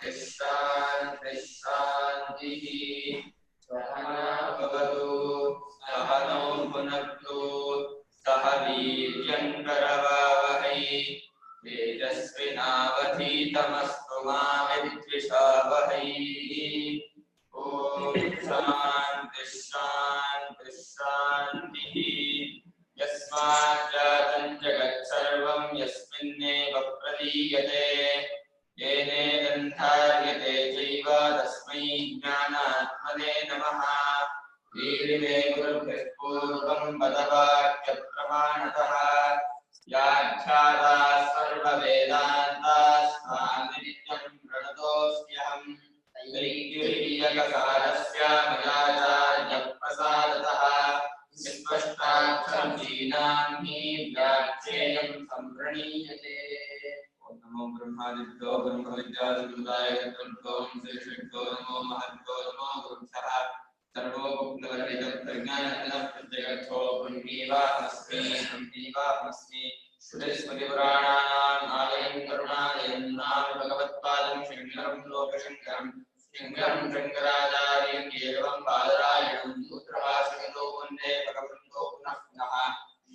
शान्ति शान्ति सहना भवतु सहनौ भुनक्तु सह वीर्यङ्करवावहै तेजस्विनावधीतमस्तु मा विद्विषावहै ॐ शान्ति शान्ति शान्तिः यस्मात् जातं जगत् सर्वं यस्मिन्नेव प्रलीयते येनेदन्धार्यते चैव तस्मै ज्ञानात्मने नमः वीरिमे गुरुभ्यः पूर्वं पदवाक्यप्रमाणतः व्याख्याताः सर्ववेदान्तास्तान् नित्यं प्रणतोऽस्म्यहम् ैक्यसारस्य मयाचार्यप्रसादतः विस्पष्टाक्षरं व्याख्येयं सम्प्रणीयते ॐ नमो ब्रह्मादिभ्यो ब्रह्मविद्यासमुदाय तत्त्वो श्रीकृष्णो नमो महद्भ्यो नमो गुरुभ्यः सर्वोपज्ञानतः प्रत्यगर्थो ब्रह्मीवाहमस्मि श्रुतिस्मृतिपुराणानाम् आलयं करुणालयं नमामि भगवत्पादं शङ्करं लोकशङ्करं शङ्करं शङ्कराचार्यं केशवं बादरायणं सूत्रभाष्यकृतो वन्दे भगवन्तो पुनः पुनः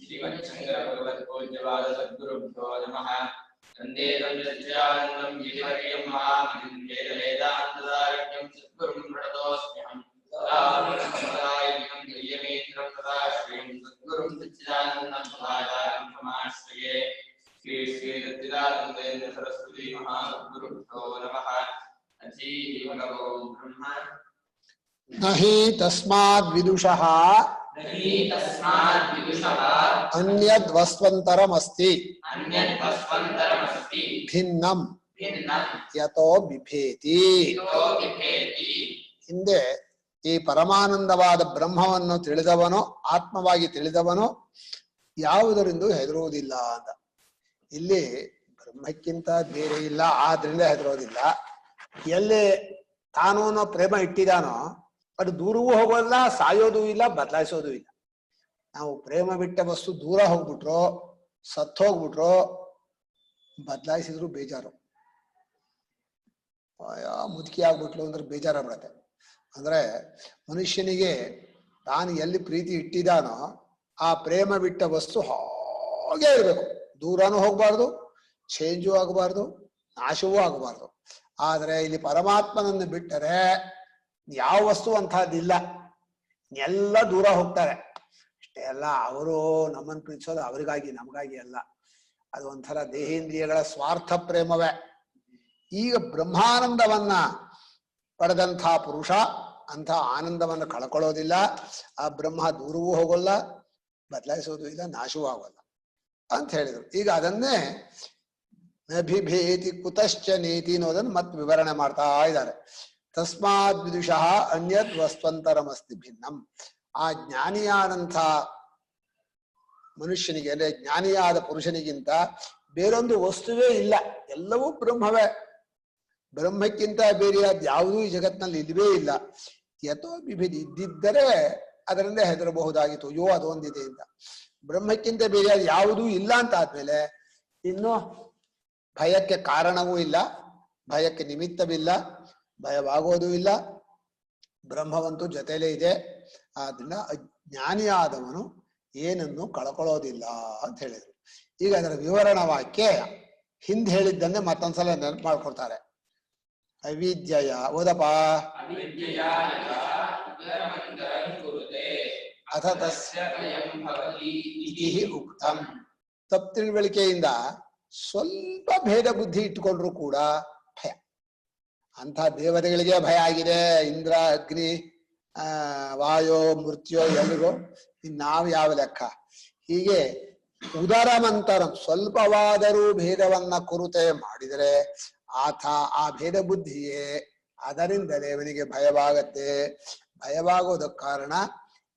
श्रीमच्छङ्करभगवत्पूज्यपाद सद्गुरुभ्यो नमः वन्दे सच्चिदानन्दं गिरिवर्यं महामहिं वेदवेदान्तदारण्यं सद्गुरुं प्रणतोऽस्म्यहम् सदाशिवं प्रियमेत्रं तदा श्रीं सद्गुरुं सच्चिदानन्दं सदाचार्यं समाश्रये श्री श्री सच्चिदानन्देन्द्र सरस्वती महासद्गुरुभ्यो नमः अजीहि भगवो ब्रह्म नहि तस्माद् विदुषः अन्यद्वस्वन्तरमस्ति भिन्नं यतो बिभेति ಹಿಂದೆ ಈ ಪರಮಾನಂದವಾದ ಬ್ರಹ್ಮವನ್ನು ತಿಳಿದವನು ಆತ್ಮವಾಗಿ ತಿಳಿದವನು ಯಾವುದರಿಂದ ಹೆದರುವುದಿಲ್ಲ ಅಂತ. ಇಲ್ಲಿ ಬ್ರಹ್ಮಕ್ಕಿಂತ ಬೇರೆ ಇಲ್ಲ ಆದ್ರಿಂದ ಹೆದರೋದಿಲ್ಲ. ಎಲ್ಲಿ ತಾನು ಪ್ರೇಮ ಇಟ್ಟಿದಾನೋ ಅದು ದೂರವೂ ಹೋಗೋಲ್ಲ, ಸಾಯೋದು ಇಲ್ಲ, ಬದಲಾಯಿಸೋದು ಇಲ್ಲ. ನಾವು ಪ್ರೇಮ ಬಿಟ್ಟ ವಸ್ತು ದೂರ ಹೋಗ್ಬಿಟ್ರು, ಸತ್ತು ಹೋಗ್ಬಿಟ್ರು, ಬದಲಾಯಿಸಿದ್ರು ಬೇಜಾರು. ಮುದುಕಿ ಆಗ್ಬಿಟ್ಲು ಅಂದ್ರೆ ಬೇಜಾರಾಗ್ಬಿಡತ್ತೆ. ಅಂದ್ರೆ ಮನುಷ್ಯನಿಗೆ ತಾನು ಎಲ್ಲಿ ಪ್ರೀತಿ ಇಟ್ಟಿದಾನೋ ಆ ಪ್ರೇಮ ಬಿಟ್ಟ ವಸ್ತು ಹಾಗೆ ಇರಬೇಕು. ದೂರನೂ ಹೋಗ್ಬಾರ್ದು, ಚೇಂಜು ಆಗಬಾರ್ದು, ನಾಶವೂ ಆಗಬಾರ್ದು. ಆದ್ರೆ ಇಲ್ಲಿ ಪರಮಾತ್ಮನನ್ನು ಬಿಟ್ಟರೆ ಯಾವ ವಸ್ತು ಅಂತಹದ್ದಿಲ್ಲ, ಎಲ್ಲ ದೂರ ಹೋಗ್ತಾರೆ ಅಷ್ಟೇ. ಅಲ್ಲ ಅವರು ನಮ್ಮನ್ನು ಪ್ರೀತಿಸೋದು ಅವರಿಗಾಗಿ, ನಮಗಾಗಿ ಅಲ್ಲ. ಅದು ಒಂಥರ ದೇಹೇಂದ್ರಿಯಗಳ ಸ್ವಾರ್ಥ ಪ್ರೇಮವೇ. ಈಗ ಬ್ರಹ್ಮಾನಂದವನ್ನ ಪಡೆದಂಥ ಪುರುಷ ಅಂಥ ಆನಂದವನ್ನು ಕಳ್ಕೊಳ್ಳೋದಿಲ್ಲ. ಆ ಬ್ರಹ್ಮ ದೂರವೂ ಹೋಗೋಲ್ಲ, ಬದಲಾಯಿಸೋದು ಇಲ್ಲ, ನಾಶವೂ ಆಗೋಲ್ಲ ಅಂತ ಹೇಳಿದ್ರು. ಈಗ ಅದನ್ನೇ ನಭಿಭೇತಿ ಕುತಶ್ಚ ನೀತಿ ಅನ್ನೋದನ್ನು ಮತ್ತೆ ವಿವರಣೆ ಮಾಡ್ತಾ ಇದ್ದಾರೆ. ತಸ್ಮಾದ್ ವಿದುಷಃ ಅನ್ಯದ್ ವಸ್ತ್ವಂತರಮಸ್ತಿ ಭಿನ್ನಂ. ಆ ಜ್ಞಾನಿಯಾದಂಥ ಮನುಷ್ಯನಿಗೆ ಅಂದ್ರೆ ಜ್ಞಾನಿಯಾದ ಪುರುಷನಿಗಿಂತ ಬೇರೊಂದು ವಸ್ತುವೇ ಇಲ್ಲ, ಎಲ್ಲವೂ ಬ್ರಹ್ಮವೇ. ಬ್ರಹ್ಮಕ್ಕಿಂತ ಬೇರೆಯಾದ ಯಾವುದೂ ಈ ಜಗತ್ತಿನಲ್ಲಿ ಇಲ್ಲವೇ ಇಲ್ಲ. ಯಥೋ ಬಿಭೇದಿ ಇದ್ದಿದ್ದರೆ ಅದರಿಂದ ಹೆದರಬಹುದಾಗಿತ್ತು, ಅಯ್ಯೋ ಅದೊಂದಿದೆ ಅಂತ. ಬ್ರಹ್ಮಕ್ಕಿಂತ ಬೇರೆಯಾದ ಯಾವುದೂ ಇಲ್ಲ ಅಂತ ಆದ್ಮೇಲೆ ಇನ್ನು ಭಯಕ್ಕೆ ಕಾರಣವೂ ಇಲ್ಲ, ಭಯಕ್ಕೆ ನಿಮಿತ್ತವಿಲ್ಲ, ಭಯವಾಗೋದೂ ಇಲ್ಲ. ಬ್ರಹ್ಮವಂತೂ ಜೊತೆಲೇ ಇದೆ. ಆದ್ರಿಂದ ಅಜ್ಞಾನಿಯಾದವನು ಏನನ್ನು ಕಳ್ಕೊಳ್ಳೋದಿಲ್ಲ ಅಂತ ಹೇಳಿದ್ರು. ಈಗ ಅದರ ವಿವರಣ ವಾಕ್ಯ ಹಿಂದೆ ಹೇಳಿದ್ದನ್ನೇ ಮತ್ತೊಂದ್ಸಲ ನೆನಪು ಮಾಡ್ಕೊಡ್ತಾರೆ. ಅವಿದ್ಯೆಯ ಓದಪ್ಪ ಅಥ ತಸ್ಯ ಉಕ್ತಂ. ತಪ್ಪು ತಿಳುವಳಿಕೆಯಿಂದ ಸ್ವಲ್ಪ ಭೇದ ಬುದ್ಧಿ ಇಟ್ಟುಕೊಂಡ್ರು ಕೂಡ ಭಯ. ಅಂಥ ದೇವತೆಗಳಿಗೆ ಭಯ ಆಗಿದೆ, ಇಂದ್ರ, ಅಗ್ನಿ, ವಾಯೋ, ಮೃತ್ಯೋ ಎಲ್ರಿಗೂ. ನಾವು ಯಾವ ಲೆಕ್ಕ? ಹೀಗೆ ಉದರಮಂತರಂ ಸ್ವಲ್ಪವಾದರೂ ಭೇದವನ್ನ ಕುರುತೆ ಮಾಡಿದರೆ ಆ ಭೇದ ಬುದ್ಧಿಯೇ ಅದರಿಂದಲೇ ಇವನಿಗೆ ಭಯವಾಗತ್ತೆ. ಭಯವಾಗೋದಕ್ಕೆ ಕಾರಣ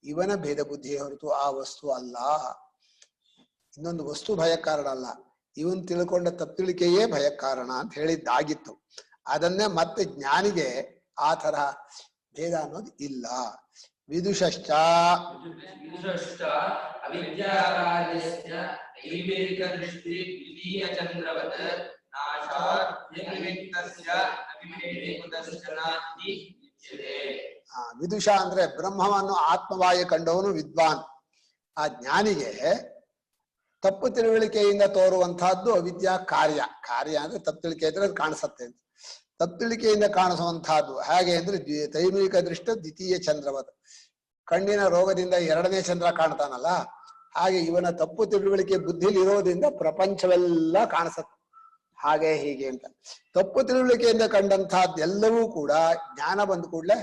ಇವನ ಭೇದ ಬುದ್ಧಿಯೇ ಹೊರತು ಆ ವಸ್ತು ಅಲ್ಲ. ಇನ್ನೊಂದು ವಸ್ತು ಭಯ ಕಾರಣ ಅಲ್ಲ, ಇವನ್ ತಿಳ್ಕೊಂಡ ತಪ್ಪಿಳಿಕೆಯೇ ಭಯ ಕಾರಣ ಅಂತ ಹೇಳಿದ್ದಾಗಿತ್ತು. ಅದನ್ನೇ ಮತ್ತೆ ಜ್ಞಾನಿಗೆ ಆ ತರಹ ಭೇದ ಅನ್ನೋದು ಇಲ್ಲ. ವಿದುಷಶ್ಚ ವಿದುಷ ಅಂದ್ರೆ ಬ್ರಹ್ಮವನ್ನು ಆತ್ಮವಾಗಿ ಕಂಡವನು ವಿದ್ವಾನ್. ಆ ಜ್ಞಾನಿಗೆ ತಪ್ಪು ತಿಳುವಳಿಕೆಯಿಂದ ತೋರುವಂತಹದ್ದು ಅವಿದ್ಯಾ ಕಾರ್ಯ. ಕಾರ್ಯ ಅಂದ್ರೆ ತಪ್ಪು ತಿಳಿಕೆ ಇದ್ರೆ ಅದು ಕಾಣಿಸುತ್ತೆ. ತಪ್ಪು ತಿಳಿಕೆಯಿಂದ ಕಾಣಿಸುವಂತಹದ್ದು ಹೇಗೆ ಅಂದ್ರೆ ತೈಮಿಕ ದೃಷ್ಟ ದ್ವಿತೀಯ ಚಂದ್ರವತ್. ಕಣ್ಣಿನ ರೋಗದಿಂದ ಎರಡನೇ ಚಂದ್ರ ಕಾಣ್ತಾನಲ್ಲ, ಹಾಗೆ ಇವನ ತಪ್ಪು ತಿಳುವಳಿಕೆ ಬುದ್ಧಿಲಿ ಇರೋದ್ರಿಂದ ಪ್ರಪಂಚವೆಲ್ಲ ಕಾಣಿಸುತ್ತೆ ಹಾಗೆ ಹೀಗೆ ಅಂತ. ತಪ್ಪು ತಿಳುವಳಿಕೆಯಿಂದ ಕಂಡಂತಹದ್ದೆಲ್ಲವೂ ಕೂಡ ಜ್ಞಾನ ಬಂದ ಕೂಡಲೇ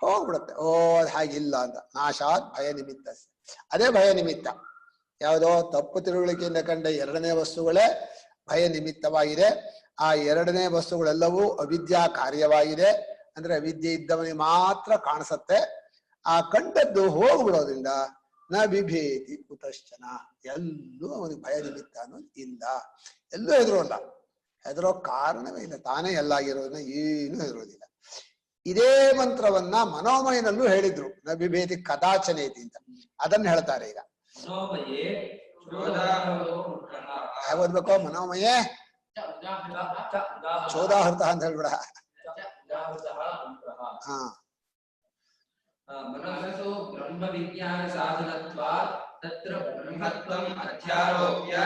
ಹೋಗ್ಬಿಡುತ್ತೆ. ಓ ಅದು ಹಾಗಿಲ್ಲ ಅಂತ. ನಾಶಾತ್ ಭಯ ನಿಮಿತ್ತ. ಅದೇ ಭಯ ನಿಮಿತ್ತ. ಯಾವುದೋ ತಪ್ಪು ತಿಳುವಳಿಕೆಯಿಂದ ಕಂಡ ಎರಡನೇ ವಸ್ತುಗಳೇ ಭಯ ನಿಮಿತ್ತವಾಗಿದೆ. ಆ ಎರಡನೇ ವಸ್ತುಗಳೆಲ್ಲವೂ ಅವಿದ್ಯಾ ಕಾರ್ಯವಾಗಿದೆ. ಅಂದ್ರೆ ಅವಿದ್ಯೆ ಇದ್ದವನಿಗೆ ಮಾತ್ರ ಕಾಣಿಸತ್ತೆ. ಆ ಕಂಡದ್ದು ಹೋಗ್ಬಿಡೋದ್ರಿಂದ ನ ಬಿಭೇತಿ ಕುತಶ್ಚನ, ಎಲ್ಲೂ ಅವನಿಗೆ ಭಯ ನಿಮಿತ್ತ ಅನ್ನೋದು ಇಲ್ಲ. ಎಲ್ಲೂ ಹೆದರೋಲ್ಲ. ಹೆದರೋ ಕಾರಣವೇ ಇಲ್ಲ. ತಾನೇ ಎಲ್ಲಾಗಿರೋದನ್ನ ಏನು ಹೆದರೋದಿಲ್ಲ. ಇದೇ ಮಂತ್ರವನ್ನ ಮನೋಮಯನಲ್ಲೂ ಹೇಳಿದ್ರು, ನ ಬಿಭೇತಿ ಕದಾಚನೇತಿ ಅಂತ. ಅದನ್ನ ಹೇಳ್ತಾರೆ ಈಗ. ಓದ್ಬೇಕೋ ಮನೋಮಯೇ ಚೋದಾಹೃತ ಅಂತ ಹೇಳ್ಬಿಡ. ಹಾ, ಮನಸ್ಸು ಬ್ರಹ್ಮ ವಿಜ್ಞಾನ ಸಾಧನತ್ವಾತ್ ತತ್ರ ಬ್ರಹ್ಮತ್ವಂ ಅಧ್ಯಾರೋಪ್ಯ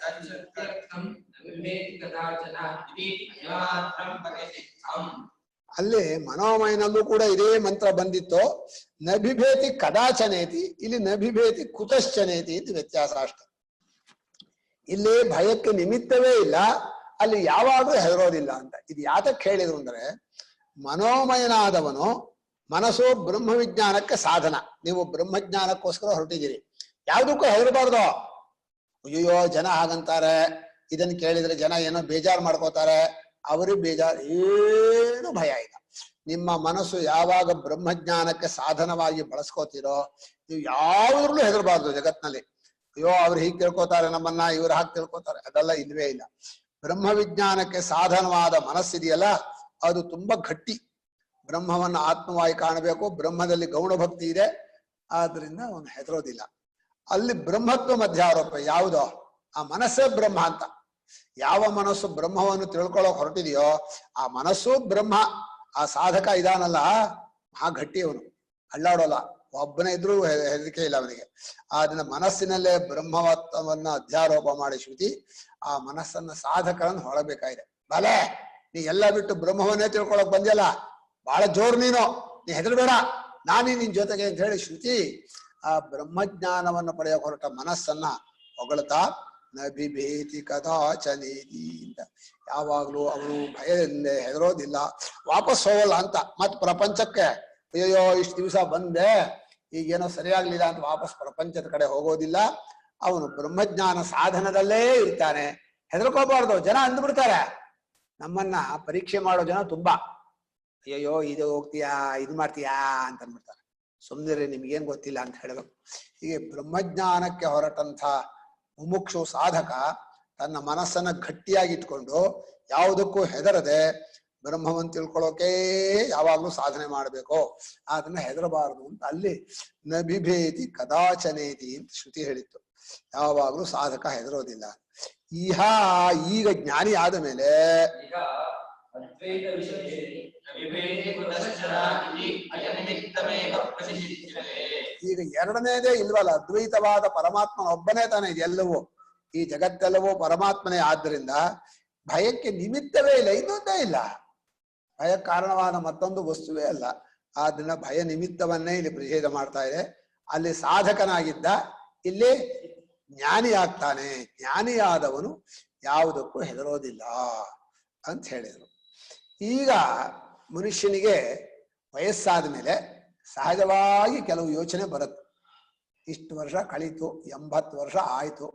ತತ್ಸತ್ಯರ್ಥಂ ವಿವೇಕ ಕದಾಚನ ಇತಿ ಅಯಮಾತ್ರಂ ಪರಿಸಿದ್ಧಂ. ಅಲ್ಲಿ ಮನೋಮಯನಲ್ಲೂ ಕೂಡ ಇದೇ ಮಂತ್ರ ಬಂದಿತ್ತು. ನಭಿಭೇತಿ ಕದಾಚನೇತಿ, ಇಲ್ಲಿ ನಭಿಭೇತಿ ಕುತಶ್ಚನೇತಿ ಅಂತ ವ್ಯತ್ಯಾಸ ಅಷ್ಟೆ. ಇಲ್ಲಿ ಭಯಕ್ಕೆ ನಿಮಿತ್ತವೇ ಇಲ್ಲ, ಅಲ್ಲಿ ಯಾವಾಗಲೂ ಹೆದರೋದಿಲ್ಲ ಅಂತ. ಇದು ಯಾತಕ್ಕೆ ಹೇಳಿದ್ರು ಅಂದ್ರೆ, ಮನೋಮಯನಾದವನು ಮನಸ್ಸು ಬ್ರಹ್ಮ ವಿಜ್ಞಾನಕ್ಕೆ ಸಾಧನ. ನೀವು ಬ್ರಹ್ಮಜ್ಞಾನಕ್ಕೋಸ್ಕರ ಹೊರಟಿದ್ದೀರಿ, ಯಾವುದಕ್ಕೂ ಹೆದರಬಾರ್ದು. ಅಯ್ಯೋ ಜನ ಹಾಗಂತಾರೆ, ಇದನ್ನ ಕೇಳಿದ್ರೆ ಜನ ಏನೋ ಬೇಜಾರು ಮಾಡ್ಕೋತಾರೆ, ಅವ್ರಿಗೆ ಬೇಜಾರು, ಏನು ಭಯ ಇಲ್ಲ. ನಿಮ್ಮ ಮನಸ್ಸು ಯಾವಾಗ ಬ್ರಹ್ಮಜ್ಞಾನಕ್ಕೆ ಸಾಧನವಾಗಿ ಬಳಸ್ಕೋತೀರೋ ನೀವು ಯಾವುದ್ರಲ್ಲೂ ಹೆದರಬಾರ್ದು ಜಗತ್ನಲ್ಲಿ. ಅಯ್ಯೋ ಅವ್ರು ಹೀಗೆ ತಿಳ್ಕೊತಾರೆ ನಮ್ಮನ್ನ, ಇವ್ರು ಹಾಗೆ ತಿಳ್ಕೊತಾರೆ, ಅದೆಲ್ಲ ಇಲ್ವೇ ಇಲ್ಲ. ಬ್ರಹ್ಮ ವಿಜ್ಞಾನಕ್ಕೆ ಸಾಧನವಾದ ಮನಸ್ಸಿದೆಯಲ್ಲ, ಅದು ತುಂಬಾ ಗಟ್ಟಿ. ಬ್ರಹ್ಮವನ್ನು ಆತ್ಮವಾಗಿ ಕಾಣಬೇಕು, ಬ್ರಹ್ಮದಲ್ಲಿ ಗೌಣ ಭಕ್ತಿ ಇದೆ, ಆದ್ರಿಂದ ಅವನು ಹೆದರೋದಿಲ್ಲ. ಅಲ್ಲಿ ಬ್ರಹ್ಮತ್ವ ಮಧ್ಯಾರೋಪ ಯಾವುದೋ ಆ ಮನಸ್ಸೇ ಬ್ರಹ್ಮ ಅಂತ. ಯಾವ ಮನಸ್ಸು ಬ್ರಹ್ಮವನ್ನು ತಿಳ್ಕೊಳ್ಳೋಕೆ ಹೊರಟಿದೆಯೋ ಆ ಮನಸ್ಸು ಬ್ರಹ್ಮ. ಆ ಸಾಧಕ ಇದಾನಲ್ಲ ಆ ಗಟ್ಟಿ, ಅವನು ಅಳ್ಳಾಡೋಲ್ಲ. ಒಬ್ಬನೇ ಇದ್ರೂ ಹೆದರಿಕೆ ಇಲ್ಲ ಅವನಿಗೆ. ಅದನ್ನ ಮನಸ್ಸಿನಲ್ಲೇ ಬ್ರಹ್ಮವತ್ವವನ್ನ ಅಧ್ಯಾರೋಪ ಮಾಡಿ ಶ್ರುತಿ ಆ ಮನಸ್ಸನ್ನ ಸಾಧಕರನ್ನು ಹೊಳಬೇಕಾಗಿದೆ. ಭಲೆ ನೀ ಎಲ್ಲ ಬಿಟ್ಟು ಬ್ರಹ್ಮವನ್ನೇ ತಿಳ್ಕೊಳಕ್ ಬಂದ್ಯಲ್ಲ, ಬಹಳ ಜೋರು ನೀನು, ನೀ ಹೆದರ್ಬೇಡ, ನಾನೇ ನಿನ್ ಜೊತೆಗೆ ಅಂತ ಹೇಳಿ ಶ್ರುತಿ ಆ ಬ್ರಹ್ಮಜ್ಞಾನವನ್ನು ಪಡೆಯೋಕೆ ಹೊರಟ ಮನಸ್ಸನ್ನ ಹೊಗಳ್ತಾ ನಬಿಭೇತಿ ಕದಾಚನೇತಿ ಅಂತ. ಯಾವಾಗ್ಲೂ ಅವನು ಭಯದಿಂದ ಹೆದರೋದಿಲ್ಲ, ವಾಪಸ್ ಹೋಗಲ್ಲ ಅಂತ. ಮತ್ ಪ್ರಪಂಚಕ್ಕೆ ಅಯ್ಯೋ ಇಷ್ಟು ದಿವಸ ಬಂದೆ ಈಗೇನೋ ಸರಿಯಾಗ್ಲಿಲ್ಲ ಅಂತ ವಾಪಸ್ ಪ್ರಪಂಚದ ಕಡೆ ಹೋಗೋದಿಲ್ಲ. ಅವನು ಬ್ರಹ್ಮಜ್ಞಾನ ಸಾಧನದಲ್ಲೇ ಇರ್ತಾನೆ. ಹೆದರ್ಕೋಬಾರ್ದು. ಜನ ಅಂದ್ಬಿಡ್ತಾರೆ, ನಮ್ಮನ್ನ ಪರೀಕ್ಷೆ ಮಾಡೋ ಜನ ತುಂಬಾ. ಅಯ್ಯೋ ಇದು ಹೋಗ್ತೀಯಾ, ಇದು ಮಾಡ್ತೀಯಾ ಅಂತ ಅಂದ್ಬಿಡ್ತಾರೆ. ಸುಮ್ಮನೆ ನಿಮ್ಗೇನ್ ಗೊತ್ತಿಲ್ಲ ಅಂತ ಹೇಳ್ಬೇಕು. ಹೀಗೆ ಬ್ರಹ್ಮಜ್ಞಾನಕ್ಕೆ ಹೊರಟಂಥ ಮುಮುಕ್ಷು ಸಾಧಕ ತನ್ನ ಮನಸ್ಸನ್ನ ಗಟ್ಟಿಯಾಗಿಟ್ಕೊಂಡು ಯಾವುದಕ್ಕೂ ಹೆದರದೆ ಬ್ರಹ್ಮವನ್ನು ತಿಳ್ಕೊಳ್ಳೋಕೆ ಯಾವಾಗ್ಲೂ ಸಾಧನೆ ಮಾಡಬೇಕು. ಅದನ್ನ ಹೆದರಬಾರದು ಅಂತ ಅಲ್ಲಿ ನಬಿಭೇತಿ ಕದಾಚನೇತಿ ಅಂತ ಶ್ರುತಿ ಹೇಳಿತ್ತು. ಯಾವಾಗ್ಲೂ ಸಾಧಕ ಹೆದರೋದಿಲ್ಲ. ಈಗ ಜ್ಞಾನಿ ಆದ ಮೇಲೆ ಈಗ ಎರಡನೇದೇ ಇಲ್ವಲ್ಲ, ಅದ್ವೈತವಾದ ಪರಮಾತ್ಮನ ಒಬ್ಬನೇ ತಾನೇ ಇದೆಲ್ಲವೂ. ಈ ಜಗತ್ತೆಲ್ಲವೂ ಪರಮಾತ್ಮನೇ. ಆದ್ದರಿಂದ ಭಯಕ್ಕೆ ನಿಮಿತ್ತವೇ ಇಲ್ಲ, ಇನ್ನೊಂದೇ ಇಲ್ಲ. ಭಯ ಕಾರಣವಾದ ಮತ್ತೊಂದು ವಸ್ತುವೇ ಅಲ್ಲ. ಆದ್ರಿಂದ ಭಯ ನಿಮಿತ್ತವನ್ನೇ ಇಲ್ಲಿ ಪ್ರಷೇಧ ಮಾಡ್ತಾ ಇದೆ. ಅಲ್ಲಿ ಸಾಧಕನಾಗಿದ್ದ, ಇಲ್ಲಿ ಜ್ಞಾನಿ ಆಗ್ತಾನೆ. ಜ್ಞಾನಿಯಾದವನು ಯಾವುದಕ್ಕೂ ಹೆದರೋದಿಲ್ಲ ಅಂತ ಹೇಳಿದರು. ಈಗ ಮನುಷ್ಯನಿಗೆ ವಯಸ್ಸಾದ ಮೇಲೆ ಸಹಜವಾಗಿ ಕೆಲವು ಯೋಚನೆ ಬರುತ್ತೆ. ಇಷ್ಟು ವರ್ಷ ಕಳೀತು, 80 ವರ್ಷ ಆಯ್ತು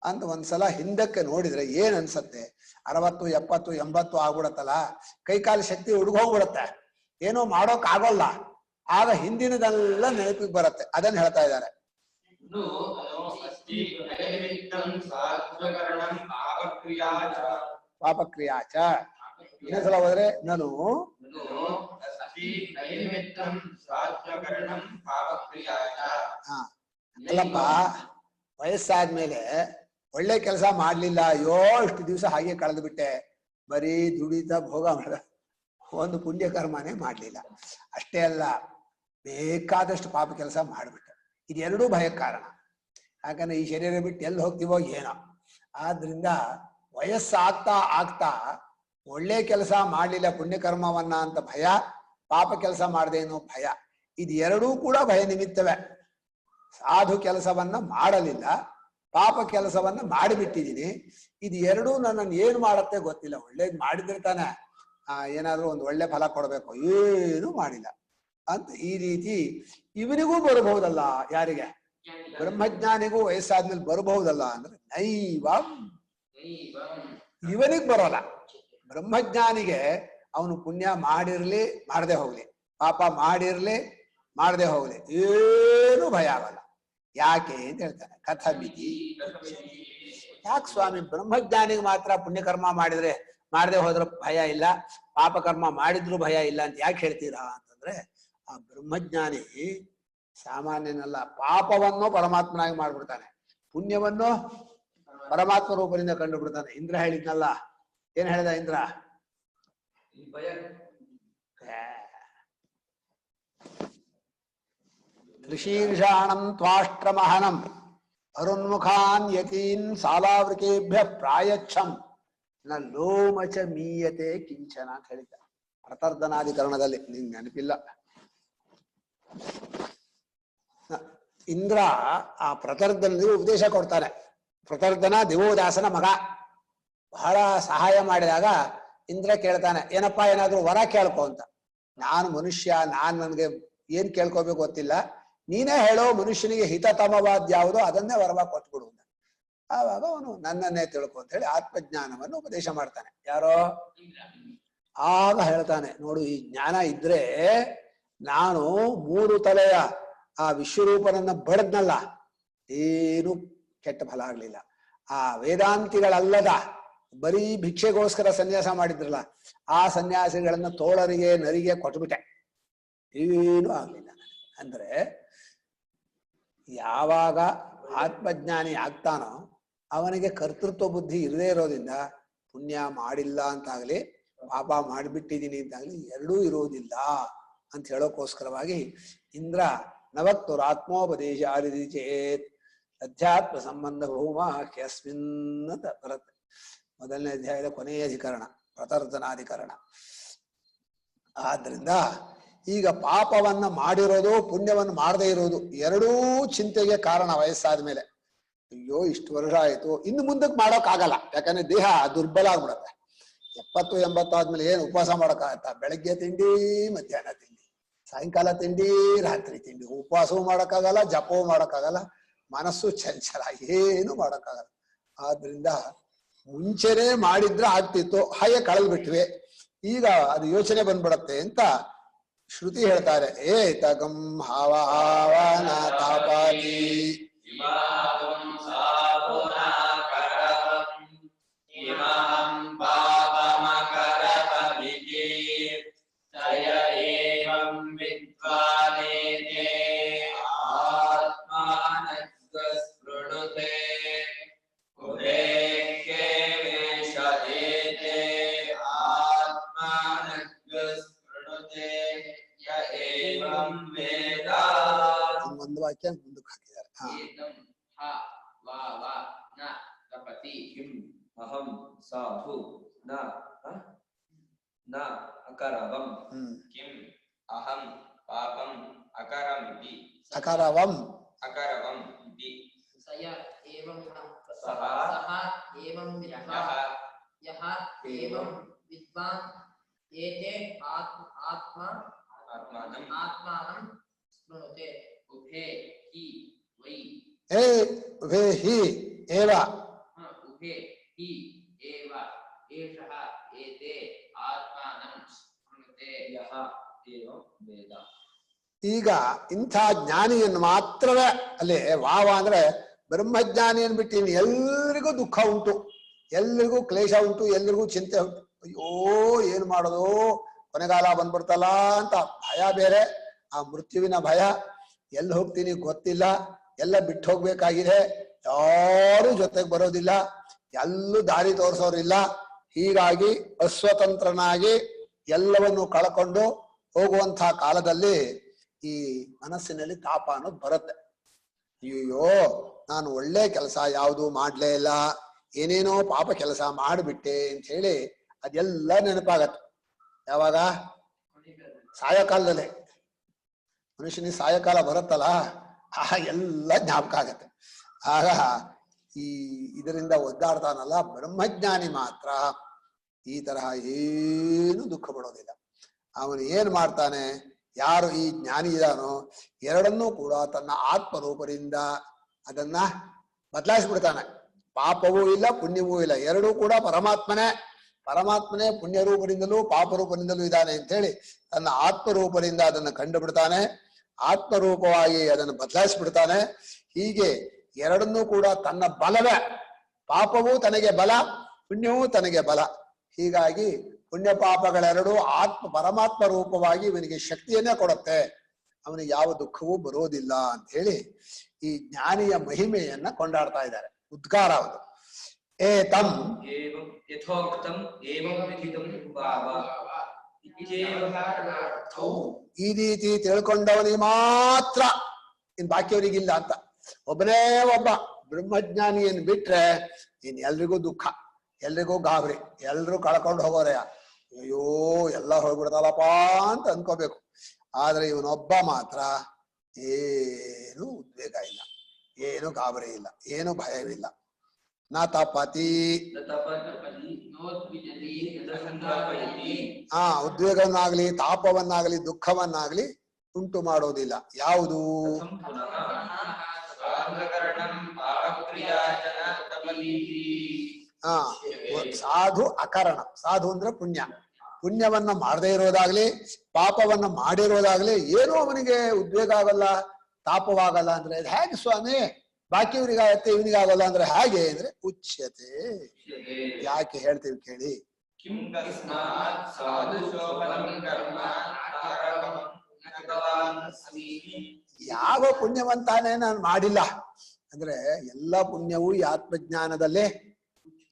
ಅಂತ ಒಂದ್ಸಲ ಹಿಂದಕ್ಕೆ ನೋಡಿದ್ರೆ ಏನ್ ಅನ್ಸತ್ತೆ? 60, 70, 80 ಆಗ್ಬಿಡತ್ತಲ್ಲ, ಕೈಕಾಲು ಶಕ್ತಿ ಹುಡುಗೋಗ್ಬಿಡತ್ತೆ, ಏನೋ ಮಾಡೋಕ್ ಆಗೋಲ್ಲ. ಆಗ ಹಿಂದಿನದೆಲ್ಲ ನೆನಪಿಗೆ ಬರುತ್ತೆ. ಅದನ್ನ ಹೇಳ್ತಾ ಇದ್ದಾರೆ. ಪಾಪಕ್ರಿಯಾಚ. ಇನ್ನೊಂದ್ಸಲ ಹೋದ್ರೆ ನಾನು ಅಲ್ಲಪ್ಪ, ವಯಸ್ಸಾದ್ಮೇಲೆ ಒಳ್ಳೆ ಕೆಲಸ ಮಾಡ್ಲಿಲ್ಲ, ಅಯ್ಯೋ ಇಷ್ಟು ದಿವಸ ಹಾಗೆ ಕಳೆದು ಬಿಟ್ಟೆ, ಬರೀ ದುಡಿತ ಭೋಗ ಮಾಡ ಒಂದು ಪುಣ್ಯ ಕರ್ಮನೇ ಮಾಡ್ಲಿಲ್ಲ. ಅಷ್ಟೇ ಅಲ್ಲ, ಬೇಕಾದಷ್ಟು ಪಾಪ ಕೆಲಸ ಮಾಡ್ಬಿಟ್ಟ. ಇದೆರಡೂ ಭಯಕ್ಕೆ ಕಾರಣ. ಯಾಕಂದ್ರೆ ಈ ಶರೀರ ಬಿಟ್ಟು ಎಲ್ಲಿ ಹೋಗ್ತೀವೋ ಏನೋ. ಆದ್ರಿಂದ ವಯಸ್ಸಾಗ್ತಾ ಆಗ್ತಾ ಒಳ್ಳೆ ಕೆಲಸ ಮಾಡ್ಲಿಲ್ಲ ಪುಣ್ಯಕರ್ಮವನ್ನ ಅಂತ ಭಯ, ಪಾಪ ಕೆಲಸ ಮಾಡ್ದೇನೋ ಭಯ. ಇದು ಎರಡೂ ಕೂಡ ಭಯ ನಿಮಿತ್ತವೇ. ಸಾಧು ಕೆಲಸವನ್ನ ಮಾಡಲಿಲ್ಲ, ಪಾಪ ಕೆಲಸವನ್ನ ಮಾಡಿಬಿಟ್ಟಿದ್ದೀನಿ. ಇದು ಎರಡೂ ನನ್ನನ್ನು ಏನು ಮಾಡತ್ತೆ ಗೊತ್ತಿಲ್ಲ. ಒಳ್ಳೇದು ಮಾಡಿದ್ರೆ ತಾನೆ ಏನಾದ್ರೂ ಒಂದು ಒಳ್ಳೆ ಫಲ ಕೊಡಬೇಕು, ಏನು ಮಾಡಿಲ್ಲ ಅಂತ ಈ ರೀತಿ ಇವನಿಗೂ ಬರಬಹುದಲ್ಲ. ಯಾರಿಗೆ? ಬ್ರಹ್ಮಜ್ಞಾನಿಗೂ ವಯಸ್ಸಾದ್ಮೇಲೆ ಬರಬಹುದಲ್ಲ ಅಂದ್ರೆ ನೈವಂ, ಇವನಿಗೆ ಬರೋಲ್ಲ. ಬ್ರಹ್ಮಜ್ಞಾನಿಗೆ ಅವನು ಪುಣ್ಯ ಮಾಡಿರ್ಲಿ ಮಾಡದೆ ಹೋಗ್ಲಿ, ಪಾಪ ಮಾಡಿರ್ಲಿ ಮಾಡದೆ ಹೋಗ್ಲಿ, ಏನು ಭಯ ಆಗಲ್ಲ. ಯಾಕೆ ಅಂತ ಹೇಳ್ತಾನೆ. ಕಥಮಿತಿ, ಯಾಕೆ ಸ್ವಾಮಿ ಬ್ರಹ್ಮಜ್ಞಾನಿಗೆ ಮಾತ್ರ ಪುಣ್ಯಕರ್ಮ ಮಾಡಿದ್ರೆ ಮಾಡದೆ ಹೋದ್ರೆ ಭಯ ಇಲ್ಲ, ಪಾಪಕರ್ಮ ಮಾಡಿದ್ರು ಭಯ ಇಲ್ಲ ಅಂತ ಯಾಕೆ ಹೇಳ್ತೀರಾ ಅಂತಂದ್ರೆ, ಆ ಬ್ರಹ್ಮಜ್ಞಾನಿ ಸಾಮಾನ್ಯನಲ್ಲ. ಪಾಪವನ್ನು ಪರಮಾತ್ಮನಾಗಿ ಮಾಡ್ಬಿಡ್ತಾನೆ, ಪುಣ್ಯವನ್ನು ಪರಮಾತ್ಮ ರೂಪದಿಂದ ಕಂಡು ಬಿಡ್ತಾನೆ. ಇಂದ್ರ ಹೇಳಿದ್ನಲ್ಲ, ಏನ್ ಹೇಳಿದ ಇಂದ್ರ? ಋಷೀರ್ಷಾಣಂ ತ್ವಾಷ್ಟ್ರಮಹನಂ ಅರುನ್ಮುಖಾನ್ ಯತೀನ್ ಸಾಲಾವೃಕೇಭ್ಯ ಪ್ರಾಯಚ್ಛಂ ನ ಲೋಮಚ ಮೀಯತೆ ಕಿಂಚನ ಅಂತ ಹೇಳಿದ್ದ ಪ್ರತರ್ಧನಾಧಿಕರಣದಲ್ಲಿ. ನಿಂಗೆ ನೆನಪಿಲ್ಲ? ಇಂದ್ರ ಆ ಪ್ರತರ್ಧನಿಗೆ ಉಪದೇಶ ಕೊಡ್ತಾನೆ. ಪ್ರತರ್ಧನ ದಿವೋದಾಸನ ಮಗ. ಬಹಳ ಸಹಾಯ ಮಾಡಿದಾಗ ಇಂದ್ರ ಕೇಳ್ತಾನೆ, ಏನಪ್ಪಾ ಏನಾದ್ರು ವರ ಕೇಳ್ಕೊ ಅಂತ. ನಾನು ಮನುಷ್ಯ, ನನ್ಗೆ ಏನ್ ಕೇಳ್ಕೋಬೇಕು ಗೊತ್ತಿಲ್ಲ, ನೀನೇ ಹೇಳೋ ಮನುಷ್ಯನಿಗೆ ಹಿತತಮವಾದ ಯಾವುದೋ ಅದನ್ನೇ ವರವಾಗಿ ಕೊಟ್ಬಿಡು ಅಂತ. ಆವಾಗ ಅವನು ನನ್ನನ್ನೇ ತಿಳ್ಕೊ ಅಂತ ಹೇಳಿ ಆತ್ಮಜ್ಞಾನವನ್ನು ಉಪದೇಶ ಮಾಡ್ತಾನೆ. ಯಾರೋ? ಆಗ ಹೇಳ್ತಾನೆ, ನೋಡು, ಈ ಜ್ಞಾನ ಇದ್ರೆ ನಾನು 3 ತಲೆಯ ಆ ವಿಶ್ವರೂಪನನ್ನ ಬಡದ್ನಲ್ಲ, ಏನು ಕೆಟ್ಟ ಫಲ ಆಗ್ಲಿಲ್ಲ. ಆ ವೇದಾಂತಿಗಳಲ್ಲದ ಬರೀ ಭಿಕ್ಷೆಗೋಸ್ಕರ ಸನ್ಯಾಸ ಮಾಡಿದ್ರಲ್ಲ, ಆ ಸನ್ಯಾಸಿಗಳನ್ನ ತೋಳರಿಗೆ ನರಿಗೆ ಕೊಟ್ಬಿಟ್ಟೆ, ಏನು ಆಗ್ಲಿಲ್ಲ. ಅಂದ್ರೆ ಯಾವಾಗ ಆತ್ಮಜ್ಞಾನಿ ಆಗ್ತಾನೋ ಅವನಿಗೆ ಕರ್ತೃತ್ವ ಬುದ್ಧಿ ಇರದೇ ಇರೋದ್ರಿಂದ ಪುಣ್ಯ ಮಾಡಿಲ್ಲ ಅಂತಾಗ್ಲಿ, ಪಾಪ ಮಾಡಿಬಿಟ್ಟಿದೀನಿ ಅಂತಾಗ್ಲಿ ಎರಡೂ ಇರೋದಿಲ್ಲ ಅಂತ ಹೇಳೋಕೋಸ್ಕರವಾಗಿ ಇಂದ್ರ ನವಕ್ತುರಾತ್ಮೋಪದೇಶ ಆದಿತಿ ಚೇತ್ ಅಧ್ಯಾತ್ಮ ಸಂಬಂಧ ಭೂಮ ಕ್ಯಸ್ಮಿನ್ ಅಂತ ಬರುತ್ತೆ. 1ನೇ ಅಧ್ಯಾಯದ ಕೊನೆಯ ಅಧಿಕರಣ, ಪ್ರತರ್ಧನಾಧಿಕರಣ. ಆದ್ರಿಂದ ಈಗ ಪಾಪವನ್ನ ಮಾಡಿರೋದು, ಪುಣ್ಯವನ್ನು ಮಾಡದೇ ಇರೋದು ಎರಡೂ ಚಿಂತೆಗೆ ಕಾರಣ. ವಯಸ್ಸಾದ ಮೇಲೆ ಅಯ್ಯೋ ಇಷ್ಟು ವರ್ಷ ಆಯ್ತು, ಇನ್ನು ಮುಂದಕ್ಕೆ ಮಾಡೋಕ್ಕಾಗಲ್ಲ. ಯಾಕಂದ್ರೆ ದೇಹ ದುರ್ಬಲ ಆಗ್ಬಿಡತ್ತೆ. 70-80 ಆದ್ಮೇಲೆ ಏನು ಉಪವಾಸ ಮಾಡೋಕ್ಕಾಗತ್ತ? ಬೆಳಗ್ಗೆ ತಿಂಡಿ, ಮಧ್ಯಾಹ್ನ ತಿಂಡಿ, ಸಾಯಂಕಾಲ ತಿಂಡಿ, ರಾತ್ರಿ ತಿಂಡಿ. ಉಪವಾಸವೂ ಮಾಡೋಕ್ಕಾಗಲ್ಲ, ಜಪವೂ ಮಾಡೋಕ್ಕಾಗಲ್ಲ, ಮನಸ್ಸು ಚಂಚಲ, ಏನು ಮಾಡೋಕ್ಕಾಗಲ್ಲ. ಆದ್ರಿಂದ ಮುಂಚೆನೆ ಮಾಡಿದ್ರೆ ಆಗ್ತಿತ್ತು, ಹಾಗೆ ಕಳೆದ್ಬಿಟ್ವಿ. ಈಗ ಅದು ಯೋಚನೆ ಬಂದ್ಬಿಡತ್ತೆ ಅಂತ ಶ್ರುತಿ ಹೇಳ್ತಾರೆ. ಏತಗಂ ಹಾವನ ತಾಪಾಲಿ ಒಂದು ವಾಕ್ಯ ಮುಂದಕ್ಕೆ ಹಾಕಿದ್ದಾರೆ. ಅಹಂ ಸಾಧು ನ ಅಕರವಂ ಕಿಂ ಅಹಂ ಪಾಪಂ ಅಕರಮಿತಿ ಅಕರವಂ ಇತಿ ಸಯ ಏವಂ ಸಹ ಏವಂ ಯಹ ಏವಂ ವಿದ್ವಾನ್ ಏತೆ ಆತ್ಮಾನಂ ಸ್ಮೃತೆ ಉಭೇ ಹಿ ವೈ ಉಭೇ ಹಿ ಏವ ಉಭೇ ಹಿ ಏವ ಏಷಃ ಏತೆ ಆತ್ಮಾನಂ ಸ್ಮೃತೆ ಯಹ ಏವಂ ವೇದ. ಈಗ ಇಂಥ ಜ್ಞಾನಿಯನ್ನು ಮಾತ್ರವೇ ಅಲ್ಲಿ ವಾವ ಅಂದ್ರೆ ಬ್ರಹ್ಮಜ್ಞಾನಿಯನ್ನು ಬಿಟ್ಟು ಇನ್ನು ಎಲ್ರಿಗೂ ದುಃಖ ಉಂಟು, ಎಲ್ರಿಗೂ ಕ್ಲೇಶ ಉಂಟು, ಎಲ್ರಿಗೂ ಚಿಂತೆ ಉಂಟು. ಅಯ್ಯೋ ಏನು ಮಾಡೋದು, ಕೊನೆಗಾಲ ಬಂದ್ಬಿಡ್ತಲ್ಲ ಅಂತ ಭಯ ಬೇರೆ. ಆ ಮೃತ್ಯುವಿನ ಭಯ, ಎಲ್ಲಿ ಹೋಗ್ತೀನಿ ಗೊತ್ತಿಲ್ಲ, ಎಲ್ಲ ಬಿಟ್ಟು ಹೋಗ್ಬೇಕಾಗಿದೆ, ಯಾರು ಜೊತೆಗೆ ಬರೋದಿಲ್ಲ, ಎಲ್ಲೂ ದಾರಿ ತೋರಿಸೋರಿಲ್ಲ. ಹೀಗಾಗಿ ಅಸ್ವತಂತ್ರನಾಗಿ ಎಲ್ಲವನ್ನು ಕಳ್ಕೊಂಡು ಹೋಗುವಂತಹ ಕಾಲದಲ್ಲಿ ಈ ಮನಸ್ಸಿನಲ್ಲಿ ತಾಪ ಅನ್ನೋದು ಬರುತ್ತೆ. ಅಯ್ಯೋ ನಾನು ಒಳ್ಳೆ ಕೆಲಸ ಯಾವುದು ಮಾಡ್ಲೇ ಇಲ್ಲ, ಏನೇನೋ ಪಾಪ ಕೆಲಸ ಮಾಡಿಬಿಟ್ಟೆ ಅಂತ ಹೇಳಿ ಅದೆಲ್ಲ ನೆನಪಾಗತ್ತೆ. ಯಾವಾಗ? ಸಾಯಂಕಾಲದಲ್ಲೇ. ಮನುಷ್ಯನಿಗೆ ಸಾಯಂಕಾಲ ಬರುತ್ತಲ್ಲ, ಆ ಎಲ್ಲ ಜ್ಞಾಪಕ ಆಗತ್ತೆ. ಆಗ ಇದರಿಂದ ಒದ್ದಾಡ್ತಾನಲ್ಲ ಬ್ರಹ್ಮಜ್ಞಾನಿ ಮಾತ್ರ ಈ ತರಹ ಏನು ದುಃಖ ಪಡೋದಿಲ್ಲ. ಅವನು ಏನ್ ಮಾಡ್ತಾನೆ, ಯಾರು ಈ ಜ್ಞಾನಿ ಇದಾನೋ ಎರಡನ್ನೂ ಕೂಡ ತನ್ನ ಆತ್ಮರೂಪದಿಂದ ಅದನ್ನ ಬದಲಾಯಿಸ್ಬಿಡ್ತಾನೆ. ಪಾಪವೂ ಇಲ್ಲ ಪುಣ್ಯವೂ ಇಲ್ಲ, ಎರಡೂ ಕೂಡ ಪರಮಾತ್ಮನೇ ಪುಣ್ಯ ರೂಪದಿಂದಲೂ ಪಾಪ ರೂಪದಿಂದಲೂ ಇದ್ದಾನೆ ಅಂತ ಹೇಳಿ ತನ್ನ ಆತ್ಮರೂಪದಿಂದ ಅದನ್ನು ಕಂಡು ಬಿಡ್ತಾನೆ. ಆತ್ಮರೂಪವಾಗಿ ಅದನ್ನು ಬದಲಾಯಿಸ್ಬಿಡ್ತಾನೆ. ಹೀಗೆ ಎರಡನ್ನೂ ಕೂಡ ತನ್ನ ಬಲವೇ, ಪಾಪವೂ ತನಗೆ ಬಲ, ಪುಣ್ಯವೂ ತನಗೆ ಬಲ. ಹೀಗಾಗಿ ಪುಣ್ಯ ಪಾಪಗಳೆರಡೂ ಪರಮಾತ್ಮ ರೂಪವಾಗಿ ಇವನಿಗೆ ಶಕ್ತಿಯನ್ನೇ ಕೊಡುತ್ತೆ. ಅವನಿಗೆ ಯಾವ ದುಃಖವೂ ಬರೋದಿಲ್ಲ ಅಂತ ಹೇಳಿ ಈ ಜ್ಞಾನಿಯ ಮಹಿಮೆಯನ್ನ ಕೊಂಡಾಡ್ತಾ ಇದ್ದಾರೆ. ಉದ್ಗಾರ ಅವರು ಏತಂ ಯಥೋಕ್ತಂ ಏವಂ ವಿಧಿತಂ ಭಾವ ಈ ರೀತಿ ತಿಳ್ಕೊಂಡವನಿಗೆ ಮಾತ್ರ, ಇನ್ ಬಾಕಿಯವರಿಗಿಲ್ಲ ಅಂತ. ಒಬ್ಬನೇ ಒಬ್ಬ ಬ್ರಹ್ಮಜ್ಞಾನಿಯನ್ನು ಬಿಟ್ರೆ ಇನ್ ಎಲ್ರಿಗೂ ದುಃಖ, ಎಲ್ರಿಗೂ ಗಾಬರಿ, ಎಲ್ರೂ ಕಳ್ಕೊಂಡು ಹೋಗೋರೆ. ಅಯ್ಯೋ ಎಲ್ಲ ಹೋಗ್ಬಿಡ್ತಲ್ಲಪ್ಪ ಅಂತ ಅನ್ಕೋಬೇಕು. ಆದ್ರೆ ಇವನೊಬ್ಬ ಮಾತ್ರ ಏನು ಉದ್ವೇಗ ಇಲ್ಲ, ಏನು ಗಾಬರಿ ಇಲ್ಲ, ಏನು ಭಯವಿಲ್ಲ. ನ ತಪತಿ, ಉದ್ವೇಗವನ್ನಾಗ್ಲಿ ತಾಪವನ್ನಾಗ್ಲಿ ದುಃಖವನ್ನಾಗ್ಲಿ ಉಂಟು ಮಾಡೋದಿಲ್ಲ. ಯಾವುದು? ಸಾಧು ಅಕರಣ. ಸಾಧು ಅಂದ್ರೆ ಪುಣ್ಯವನ್ನ ಮಾಡದೇ ಇರೋದಾಗ್ಲಿ ಪಾಪವನ್ನ ಮಾಡಿರೋದಾಗ್ಲಿ ಏನೂ ಅವನಿಗೆ ಉದ್ವೇಗ ಆಗಲ್ಲ, ತಾಪವಾಗಲ್ಲ. ಅಂದ್ರೆ ಹೇಗೆ ಸ್ವಾಮಿ, ಬಾಕಿಯವರಿಗಾಗತ್ತೆ ಇವನಿಗಾಗಲ್ಲ ಅಂದ್ರೆ ಹೇಗೆ ಅಂದ್ರೆ ಉಚ್ಯತೆ. ಯಾಕೆ ಹೇಳ್ತೀವಿ ಕೇಳಿ. ಯಾವ ಪುಣ್ಯವಂತಾನೆ ನಾನು ಮಾಡಿಲ್ಲ ಅಂದ್ರೆ ಎಲ್ಲ ಪುಣ್ಯವೂ ಈ ಆತ್ಮಜ್ಞಾನದಲ್ಲೇ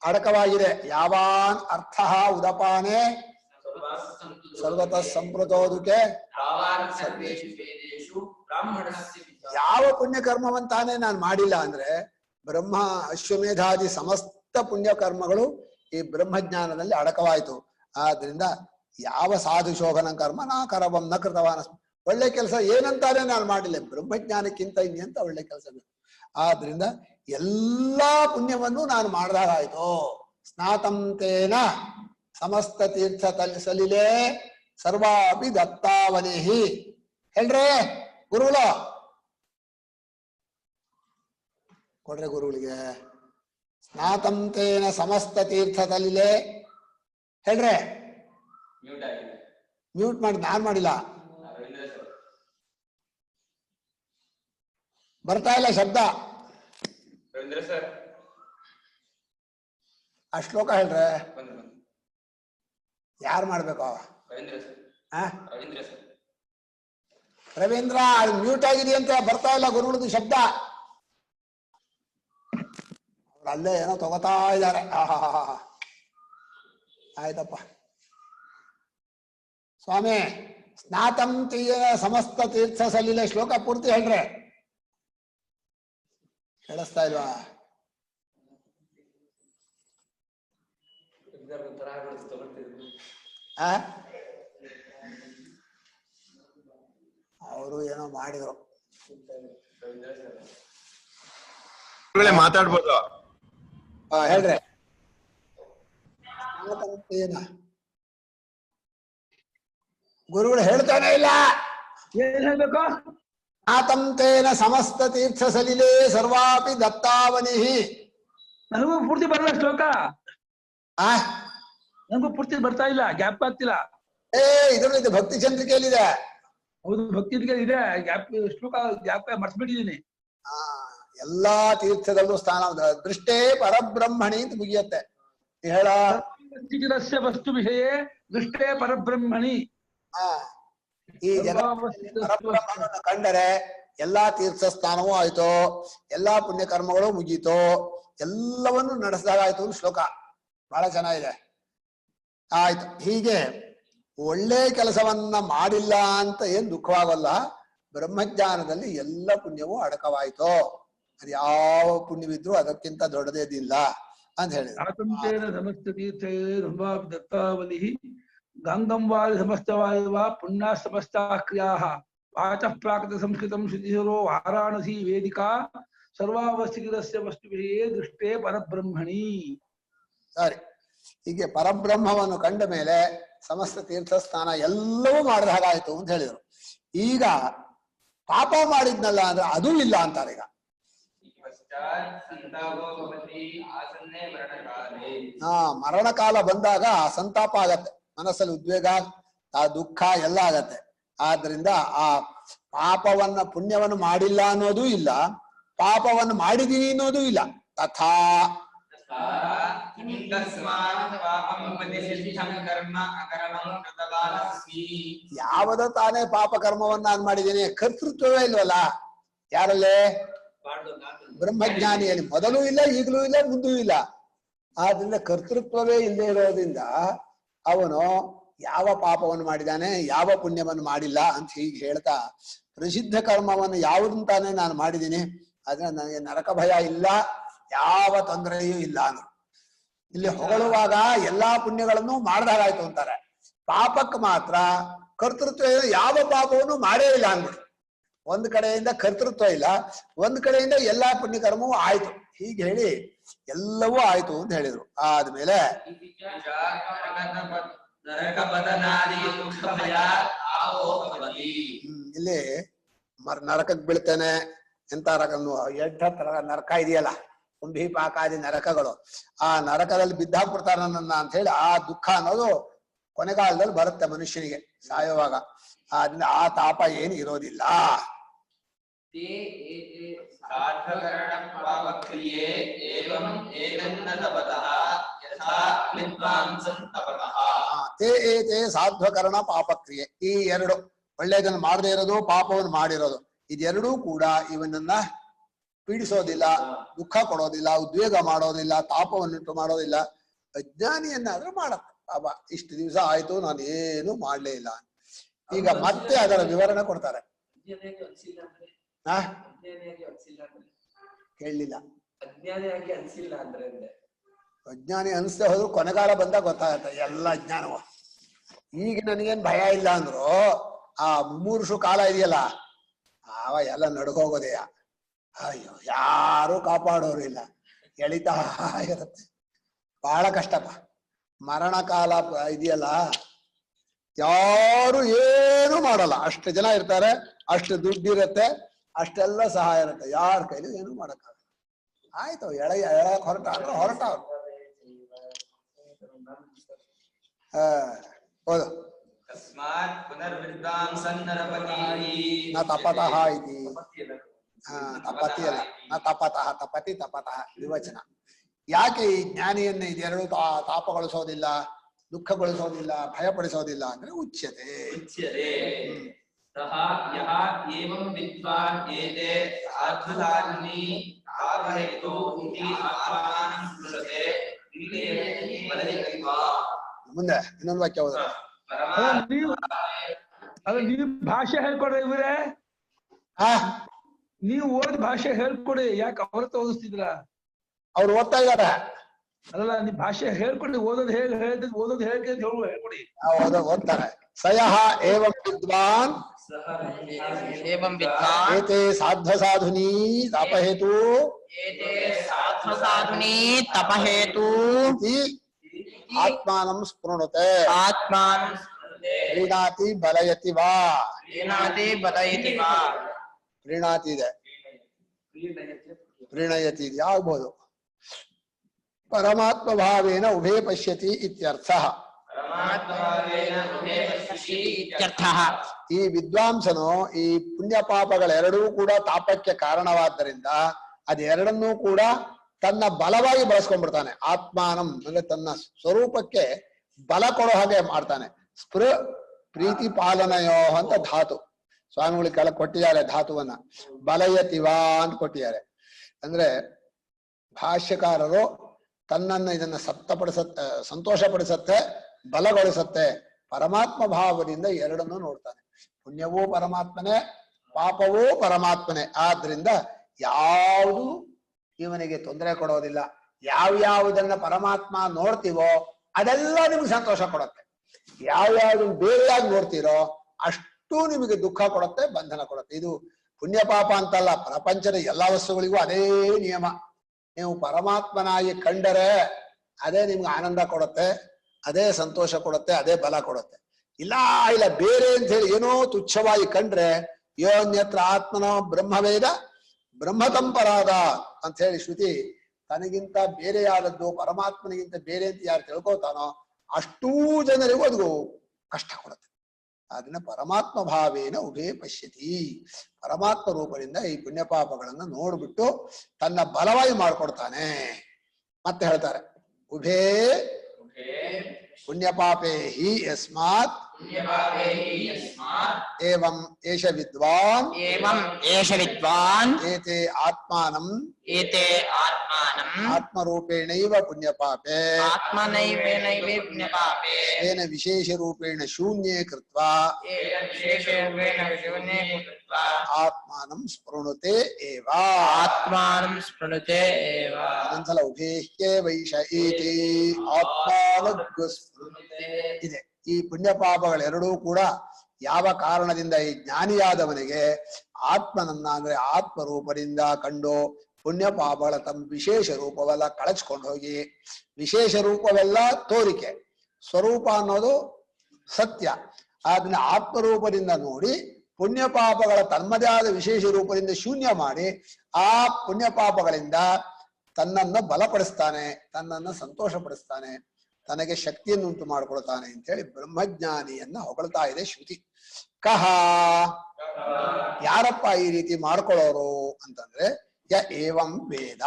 ಅಡಕವಾಗಿದೆ. ಯಾವಾನ್ ಅರ್ಥ ಉದಪಾನೆ ಸರ್ವತಃ ಸಂಪ್ರತೋದುಕೆ. ಯಾವ ಪುಣ್ಯ ಕರ್ಮವಂತಾನೆ ನಾನು ಮಾಡಿಲ್ಲ ಅಂದ್ರೆ ಬ್ರಹ್ಮ ಅಶ್ವಮೇಧಾದಿ ಸಮಸ್ತ ಪುಣ್ಯ ಕರ್ಮಗಳು ಈ ಬ್ರಹ್ಮಜ್ಞಾನದಲ್ಲಿ ಅಡಕವಾಯಿತು. ಆದ್ರಿಂದ ಯಾವ ಸಾಧು ಶೋಭನ ಕರ್ಮ ನಾ ಕರವಂ ನ ಕೃತವಾನ. ಒಳ್ಳೆ ಕೆಲಸ ಏನಂತಾನೆ ನಾನು ಮಾಡಿಲ್ಲ, ಬ್ರಹ್ಮಜ್ಞಾನಕ್ಕಿಂತ ಇನ್ನೆಂತ ಒಳ್ಳೆ ಕೆಲಸ ಬೇಕು. ಆದ್ರಿಂದ ಎಲ್ಲಾ ಪುಣ್ಯವನ್ನು ನಾನು ಮಾಡಿದಾಗಾಯ್ತು. ಸ್ನಾತಂತೇನ ಸಮಸ್ತ ತೀರ್ಥ ಸಲಿಲೆ ಸರ್ವಾಪಿ ದತ್ತಾವನೇಹಿ. ಹೇಳ್ರೆ ಗುರುಗಳು, ಕೊಡ್ರೆ ಗುರುಗಳಿಗೆ. ಸ್ನಾತಂತೇನ ಸಮಸ್ತ ತೀರ್ಥ ಸಲಿಲೆ ಹೇಳ್ರೆ. ಮ್ಯೂಟ್ ಮಾಡಿ, ನಾನ್ ಮಾಡಿಲ್ಲ, ಬರ್ತಾ ಇಲ್ಲ ಶಬ್ದ. ಆ ಶ್ಲೋಕ ಹೇಳ್ರೆ. ಯಾರು ಮಾಡ್ಬೇಕು? ರವೀಂದ್ರ ಮ್ಯೂಟ್ ಆಗಿದೆಯಂತೆ, ಬರ್ತಾ ಇಲ್ಲ ಗುರುಗಳದ್ದು ಶಬ್ದ. ಅವ್ರು ಅಲ್ಲೇ ಏನೋ ತಗೋತಾ ಇದ್ದಾರೆ. ಆಯ್ತಪ್ಪ ಸ್ವಾಮಿ. ಸ್ನಾತಂ ಸಮಸ್ತ ತೀರ್ಥ ಸಲಿಲ ಶ್ಲೋಕ ಪೂರ್ತಿ ಹೇಳ್ರೆ. ಕೇಳಿಸ್ತಾ ಇಲ್ವಾ? ಅವರು ಏನೋ ಮಾಡಿದ್ರು. ಮಾತಾಡ್ಬೋದು. ಹೇಳ್ರೆ. ಗುರುಗಳು ಹೇಳ್ತಾನೆ ಇಲ್ಲ. ಏನ್ ಹೇಳ್ಬೇಕು? ಆತಂತೇನ ಸಮಸ್ತ ತೀರ್ಥ ಸಲಿಲೆ ಸರ್ವಾಪಿ ದತ್ತಾವನಿಹಿ. ನನಗೂ ಪೂರ್ತಿ ಬರಲ್ಲ ಶ್ಲೋಕ. ನನಗೂ ಪೂರ್ತಿ ಬರ್ತಾ ಇಲ್ಲ, ಗ್ಯಾಪ್ ಆಗ್ತಿಲ್ಲ. ಇದರಲ್ಲಿ ಭಕ್ತಿ ಚಂದ್ರಿಕೆಯಲ್ಲಿದೆ. ಹೌದು, ಭಕ್ತಿ ಇದೆ. ಗ್ಯಾಪ್ ಶ್ಲೋಕ ಗ್ಯಾಪ್ ಮರ್ಸ್ಬಿಟ್ಟಿದೀನಿ. ಎಲ್ಲಾ ತೀರ್ಥದಲ್ಲೂ ಸ್ಥಾನ ದೃಷ್ಟೇ ಪರಬ್ರಹ್ಮಣಿ ಅಂತ ಮುಗಿಯತ್ತೆ. ಹೇಳ ವಸ್ತು ವಿಷಯ ದೃಷ್ಟೇ ಪರಬ್ರಹ್ಮಣಿ. ಈ ಪರಬ್ರಹ್ಮನನ್ನು ಕಂಡರೆ ಎಲ್ಲಾ ತೀರ್ಥ ಸ್ಥಾನವೂ ಆಯ್ತು, ಎಲ್ಲಾ ಪುಣ್ಯ ಕರ್ಮಗಳು ಮುಗೀತು, ಎಲ್ಲವನ್ನು ನಡೆಸಿದಾಗ ಆಯ್ತು. ಶ್ಲೋಕ ಬಹಳ ಚೆನ್ನಾಗಿದೆ. ಆಯ್ತು. ಹೀಗೆ ಒಳ್ಳೆ ಕೆಲಸವನ್ನ ಮಾಡಿಲ್ಲ ಅಂತ ಏನ್ ದುಃಖವಾಗಲ್ಲ. ಬ್ರಹ್ಮಜ್ಞಾನದಲ್ಲಿ ಎಲ್ಲ ಪುಣ್ಯವೂ ಅಡಕವಾಯ್ತು. ಅದು ಯಾವ ಪುಣ್ಯವಿದ್ರು ಅದಕ್ಕಿಂತ ದೊಡ್ಡದೇದಿಲ್ಲ ಅಂತ ಹೇಳಿದ್ರು. ಆತಂತೇನ ಸಮಸ್ತ ತೀರ್ಥೇ ದತ್ತಾವಲಿ ಗಂಗಂವಾದಿ ಸಮಸ್ತವಾಯವಾ ಪುಣ್ಯ ಸಮಸ್ತಾ ಕ್ರಿಯಾಃ ವಾಚಃ ಪ್ರಾಕೃತ ಸಂಸ್ಕೃತಂ ಶುಚಿರೋ ವಾರಾಣಸಿ ವೇದಿಕಾ ಸರ್ವಾವಸ್ಥಿತಸ್ಯ ವಸ್ತುವಿಹೇ ದೃಷ್ಟೇ ಪರಬ್ರಹ್ಮಣಿ. ಸರಿ, ಹೀಗೆ ಪರಬ್ರಹ್ಮವನ್ನು ಕಂಡ ಮೇಲೆ ಸಮಸ್ತ ತೀರ್ಥ ಸ್ನಾನ ಎಲ್ಲವೂ ಮಾಡಿದ ಹಾಗಾಯ್ತು ಅಂತ ಹೇಳಿದ್ರು. ಈಗ ಪಾಪ ಮಾಡಿದ್ನಲ್ಲ ಅಂದ್ರೆ ಅದೂ ಇಲ್ಲ ಅಂತಾರೆ. ಈಗ ಮರಣ ಕಾಲ ಬಂದಾಗ ಸಂತಾಪ ಆಗತ್ತೆ, ಮನಸ್ಸಲ್ಲಿ ಉದ್ವೇಗ, ಆ ದುಃಖ ಎಲ್ಲ ಆಗತ್ತೆ. ಆದ್ರಿಂದ ಆ ಪಾಪವನ್ನ ಪುಣ್ಯವನ್ನು ಮಾಡಿಲ್ಲ ಅನ್ನೋದೂ ಇಲ್ಲ, ಪಾಪವನ್ನು ಮಾಡಿದೀನಿ ಅನ್ನೋದೂ ಇಲ್ಲ. ತಥಾ ಯಾವದ ತಾನೇ ಪಾಪ ಕರ್ಮವನ್ನ ನಾನು ಮಾಡಿದ್ದೀನಿ, ಕರ್ತೃತ್ವವೇ ಇಲ್ವಲ್ಲ ಯಾರಲ್ಲೇ? ಬ್ರಹ್ಮಜ್ಞಾನಿಯಲ್ಲಿ ಮೊದಲೂ ಇಲ್ಲ, ಈಗಲೂ ಇಲ್ಲ, ಮುಂದೂ ಇಲ್ಲ. ಆದ್ರಿಂದ ಕರ್ತೃತ್ವವೇ ಇಲ್ಲದೆ ಇರೋದ್ರಿಂದ ಅವನು ಯಾವ ಪಾಪವನ್ನು ಮಾಡಿದಾನೆ, ಯಾವ ಪುಣ್ಯವನ್ನು ಮಾಡಿಲ್ಲ ಅಂತ ಹೀಗೆ ಹೇಳ್ತಾ, ಪ್ರಸಿದ್ಧ ಕರ್ಮವನ್ನು ಯಾವುದನ್ನು ತಾನೇ ನಾನು ಮಾಡಿದ್ದೀನಿ, ಆದ್ರೆ ನನಗೆ ನರಕ ಭಯ ಇಲ್ಲ, ಯಾವ ತೊಂದರೆಯೂ ಇಲ್ಲ ಅಂದ್ರು. ಇಲ್ಲಿ ಹೊಗಳುವಾಗ ಎಲ್ಲಾ ಪುಣ್ಯಗಳನ್ನು ಮಾಡ್ದಾಗಾಯ್ತು ಅಂತಾರೆ. ಪಾಪಕ್ಕೆ ಮಾತ್ರ ಕರ್ತೃತ್ವ ಯಾವ ಪಾಪವನ್ನು ಮಾಡೇ ಇಲ್ಲ ಅಂದ್ಬಿಟ್ಟು. ಒಂದ್ ಕಡೆಯಿಂದ ಕರ್ತೃತ್ವ ಇಲ್ಲ, ಒಂದ್ ಕಡೆಯಿಂದ ಎಲ್ಲಾ ಪುಣ್ಯಕರ್ಮವೂ ಆಯ್ತು. ಹೀಗೆ ಹೇಳಿ ಎಲ್ಲವೂ ಆಯ್ತು ಅಂತ ಹೇಳಿದ್ರು. ಆದ್ಮೇಲೆ ಇಲ್ಲಿ ನರಕಕ್ಕೆ ಬೀಳ್ತೇನೆ ಎಂತ ಎಂಥ ನರಕ ಇದೆಯಲ್ಲ, ಕುಂಭಿ ಪಾಕಾದಿ ನರಕಗಳು, ಆ ನರಕದಲ್ಲಿ ಬಿದ್ದಾಕ್ಬಿಡ್ತಾರ ನನ್ನ ಅಂತ ಹೇಳಿ ಆ ದುಃಖ ಅನ್ನೋದು ಕೊನೆಗಾಲದಲ್ಲಿ ಬರುತ್ತೆ ಮನುಷ್ಯನಿಗೆ ಸಾಯುವಾಗ. ಆದ್ರಿಂದ ಆ ತಾಪ ಏನು ಇರೋದಿಲ್ಲ. ತೇ ಏತೇ ಸಾಧ್ವಕರಣ ಪಾಪಕ್ರಿಯೆ, ಈ ಎರಡು ಒಳ್ಳೆಯದನ್ನು ಮಾಡದೇ ಇರೋದು, ಪಾಪವನ್ನು ಮಾಡಿರೋದು, ಇದೆರಡೂ ಕೂಡ ಇವನನ್ನ ಪೀಡಿಸೋದಿಲ್ಲ, ದುಃಖ ಕೊಡೋದಿಲ್ಲ, ಉದ್ವೇಗ ಮಾಡೋದಿಲ್ಲ, ತಾಪವನ್ನುಂಟು ಮಾಡೋದಿಲ್ಲ. ಅಜ್ಞಾನಿಯನ್ನಾದ್ರೂ ಮಾಡತ್ತೆ. ಪಾಪ ಇಷ್ಟು ದಿವಸ ಆಯ್ತು ನಾನು ಏನು ಮಾಡ್ಲೇ ಇಲ್ಲ. ಈಗ ಮತ್ತೆ ಅದರ ವಿವರಣೆ ಕೊಡ್ತಾರೆ. ಕೇಳಲಿಲ್ಲ. ಅಜ್ಞಾನಿ ಅನ್ಸ್ತಾ ಹೋದ್ರು ಕೊನೆಗಾಲ ಬಂದಾಗ ಗೊತ್ತಾಗತ್ತೆ ಎಲ್ಲ ಅಜ್ಞಾನವ. ಈಗ ನನಗೇನ್ ಭಯ ಇಲ್ಲ ಅಂದ್ರು ಆ ಮುಮೂರ್ಷು ಕಾಲ ಇದೆಯಲ್ಲ, ಆವ ಎಲ್ಲ ನಡ್ಕೋಗೋದೆಯ. ಅಯ್ಯೋ ಯಾರು ಕಾಪಾಡೋರು ಇಲ್ಲ, ಎಳಿತಾ ಇರುತ್ತೆ. ಬಹಳ ಕಷ್ಟಪ್ಪ. ಮರಣ ಕಾಲ ಇದೆಯಲ್ಲ, ಯಾರು ಏನು ಮಾಡಲ್ಲ. ಅಷ್ಟು ಜನ ಇರ್ತಾರೆ, ಅಷ್ಟು ದುಡ್ಡಿರುತ್ತೆ, ಅಷ್ಟೆಲ್ಲ ಸಹಾಯ ಇರುತ್ತೆ, ಯಾರ ಕೈಲಿ ಏನು ಮಾಡಕ್ಕಾಗಲ್ಲ. ಆಯ್ತು, ಎಳಕ್ ಹೊರಟ ಅಂದ್ರೆ ಹೊರಟ. ಹೌದು. ನ ತಪತಃ ಇತಿ, ತಪತಿ ಅಲ್ಲ, ನ ತಪತಃ, ತಪತಿ ತಪತಃ ವಿವಚನ. ಯಾಕೆ ಈ ಜ್ಞಾನಿಯನ್ನ ಇದೆರಡು ತಾಪಗೊಳಿಸೋದಿಲ್ಲ, ದುಃಖಗೊಳಿಸೋದಿಲ್ಲ, ಭಯಪಡಿಸೋದಿಲ್ಲ ಅಂದ್ರೆ ಉಚ್ಯತೆ. ಮುಂದೆ ಇನ್ನೊಂದು ವಾಕ್ಯ ಹೋದ್ರೆ ನೀವು ಭಾಷೆ ಹೇಳ್ಕೊಡ್ರಿ ಇವ್ರೆ, ನೀವು ಓದ್ ಭಾಷೆ ಹೇಳ್ಕೊಡಿ. ಯಾಕೆ ಅವ್ರತ್ತ ಓದಿಸ್ತಿದ್ರ? ಅವ್ರು ಓದ್ತಾ ಇದಾರೆ. ಅಲ್ಲ, ನೀವು ಭಾಷೆ ಹೇಳ್ಕೊಡಿ. ಓದೋದು ಹೇಳ್ಕೊಡಿ. ಓದ್ತಾರೆ. ಸಯಃ ಏವಂ ವಿದ್ವಾನ್ ಏತೇ ಸಾಧ್ವ ಸಾಧುನೀ ತಪಹೇತು ಆತ್ಮಾನಂ ಸ್ಪೃಣುತೆ ಪ್ರೀಣಾತಿ ಬಲಯತಿ ವಾ. ಪ್ರೀಣಾತಿ ಇದೆ, ಪ್ರೀಣಯತಿ ಇದೆ, ಆಗ್ಬೋದು. ಪರಮಾತ್ಮ ಭಾವೇನ ಉಭೇ ಪಶ್ಯತಿ ಇತ್ಯರ್ಥ. ಈ ವಿದ್ವಾಂಸನು ಈ ಪುಣ್ಯ ಪಾಪಗಳೆರಡೂ ಕೂಡ ತಾಪಕ್ಕೆ ಕಾರಣವಾದ್ದರಿಂದ ಅದೆರಡನ್ನೂ ಕೂಡ ತನ್ನ ಬಲವಾಗಿ ಬಳಸ್ಕೊಂಡ್ಬಿಡ್ತಾನೆ. ಆತ್ಮಾನಂ ಅಂದ್ರೆ ತನ್ನ ಸ್ವರೂಪಕ್ಕೆ ಬಲ ಕೊಡೋ ಹಾಗೆ ಮಾಡ್ತಾನೆ. ಸ್ಪೃ ಪ್ರೀತಿ ಪಾಲನಯೋ ಅಂತ ಧಾತು ಸ್ವಾಮಿಗಳು ಕೆಳಗೆ ಕೊಟ್ಟಿದ್ದಾರೆ. ಧಾತುವನ್ನ ಬಲಯತಿವಾ ಅಂತ ಕೊಟ್ಟಿದ್ದಾರೆ. ಅಂದ್ರೆ ಭಾಷ್ಯಕಾರರು ತನ್ನನ್ನ ಇದನ್ನ ಸಂತೋಷ ಪಡಿಸತ್ತೆ, ಬಲಗೊಳಿಸತ್ತೆ, ಪರಮಾತ್ಮ ಭಾವದಿಂದ ಎರಡನ್ನೂ ನೋಡ್ತಾನೆ. ಪುಣ್ಯವೂ ಪರಮಾತ್ಮನೇ, ಪಾಪವೂ ಪರಮಾತ್ಮನೇ. ಆದ್ರಿಂದ ಯಾವುದು ಇವನಿಗೆ ತೊಂದರೆ ಕೊಡೋದಿಲ್ಲ. ಯಾವ್ಯಾವುದನ್ನ ಪರಮಾತ್ಮ ನೋಡ್ತೀವೋ ಅದೆಲ್ಲ ನಿಮ್ಗೆ ಸಂತೋಷ ಕೊಡುತ್ತೆ. ಯಾವ್ಯಾವ್ದನ್ನ ಬೇರೆಯಾಗಿ ನೋಡ್ತೀರೋ ಅಷ್ಟು ನಿಮಗೆ ದುಃಖ ಕೊಡುತ್ತೆ, ಬಂಧನ ಕೊಡುತ್ತೆ. ಇದು ಪುಣ್ಯ ಪಾಪ ಅಂತಲ್ಲ, ಪ್ರಪಂಚದ ಎಲ್ಲಾ ವಸ್ತುಗಳಿಗೂ ಅದೇ ನಿಯಮ. ನೀವು ಪರಮಾತ್ಮನಾಗಿ ಕಂಡರೆ ಅದೇ ನಿಮ್ಗೆ ಆನಂದ ಕೊಡುತ್ತೆ, ಅದೇ ಸಂತೋಷ ಕೊಡುತ್ತೆ, ಅದೇ ಬಲ ಕೊಡುತ್ತೆ. ಇಲ್ಲ ಇಲ್ಲ ಬೇರೆ ಅಂತ ಹೇಳಿ ಏನೋ ತುಚ್ಛವಾಗಿ ಕಂಡ್ರೆ ಯೋನ್ಯತ್ರ ಆತ್ಮನೋ ಬ್ರಹ್ಮವೇದ ಬ್ರಹ್ಮತಂಪರಾದ ಅಂತ ಹೇಳಿ ಶ್ರುತಿ ತನಗಿಂತ ಬೇರೆಯಾದದ್ದು ಪರಮಾತ್ಮನಿಗಿಂತ ಬೇರೆ ಅಂತ ಯಾರು ತಿಳ್ಕೋತಾನೋ ಅಷ್ಟೂ ಜನರಿಗೂ ಅದು ಕಷ್ಟ ಕೊಡುತ್ತೆ. ಅದನ್ನ ಪರಮಾತ್ಮ ಭಾವೇನ ಉಭೇ ಪಶ್ಯತಿ, ಪರಮಾತ್ಮ ರೂಪದಿಂದ ಈ ಪುಣ್ಯ ಪಾಪಗಳನ್ನ ನೋಡ್ಬಿಟ್ಟು ತನ್ನ ಬಲವಾಗಿ ಮಾಡ್ಕೊಡ್ತಾನೆ. ಮತ್ತೆ ಹೇಳ್ತಾರೆ ಉಭೇ ಪುಣ್ಯ ಪಾಪೇ ಹಿ ಯಸ್ಮಾತ್ ಏವಂ ಏಷ ವಿದ್ವಾನ್ ಏತೆ ಆತ್ಮಾನಂ ಆತ್ಮರೂಪೇಣೈವ ಪುಣ್ಯ ಪಾಪೇ ಏನ ವಿಶೇಷ ರೂಪೇಣ ಶೂನ್ಯೇ ಕೃತ್ವಾ ಆತ್ಮಾನಂ ಸ್ಪೃಣುತೆ ಏವ. ಒಂದ್ಸಲ ಉಭೇಹ್ಯೇ ವೈಷ ಏತಿ ಆತ್ಮಾನಗ್ ಸ್ಪೃಣುತೆ ಇದೆ. ಈ ಪುಣ್ಯ ಪಾಪಗಳೆರಡೂ ಕೂಡ ಯಾವ ಕಾರಣದಿಂದ ಈ ಜ್ಞಾನಿಯಾದವನಿಗೆ ಆತ್ಮನನ್ನ ಅಂದ್ರೆ ಆತ್ಮರೂಪದಿಂದ ಕಂಡು ಪುಣ್ಯ ಪಾಪಗಳ ತಮ್ಮ ವಿಶೇಷ ರೂಪವೆಲ್ಲ ಕಳಚ್ಕೊಂಡು ಹೋಗಿ, ವಿಶೇಷ ರೂಪವೆಲ್ಲ ತೋರಿಕೆ, ಸ್ವರೂಪ ಅನ್ನೋದು ಸತ್ಯ, ಅದನ್ನ ಆತ್ಮರೂಪದಿಂದ ನೋಡಿ ಪುಣ್ಯ ಪಾಪಗಳ ತನ್ನದೇ ಆದ ವಿಶೇಷ ರೂಪದಿಂದ ಶೂನ್ಯ ಮಾಡಿ ಆ ಪುಣ್ಯ ಪಾಪಗಳಿಂದ ತನ್ನನ್ನು ಬಲಪಡಿಸ್ತಾನೆ, ತನ್ನನ್ನು ಸಂತೋಷಪಡಿಸ್ತಾನೆ, ತನಗೆ ಶಕ್ತಿಯನ್ನು ಉಂಟು ಮಾಡಿಕೊಳ್ತಾನೆ ಅಂತ ಹೇಳಿ ಬ್ರಹ್ಮಜ್ಞಾನಿಯನ್ನ ಹೊಗಳ್ತಾ ಇದೆ ಶ್ರುತಿ. ಕಹ ಯಾರಪ್ಪ ಈ ರೀತಿ ಮಾಡ್ಕೊಳ್ಳೋರು ಅಂತಂದ್ರೆ ಯ ಏವಂ ವೇದ,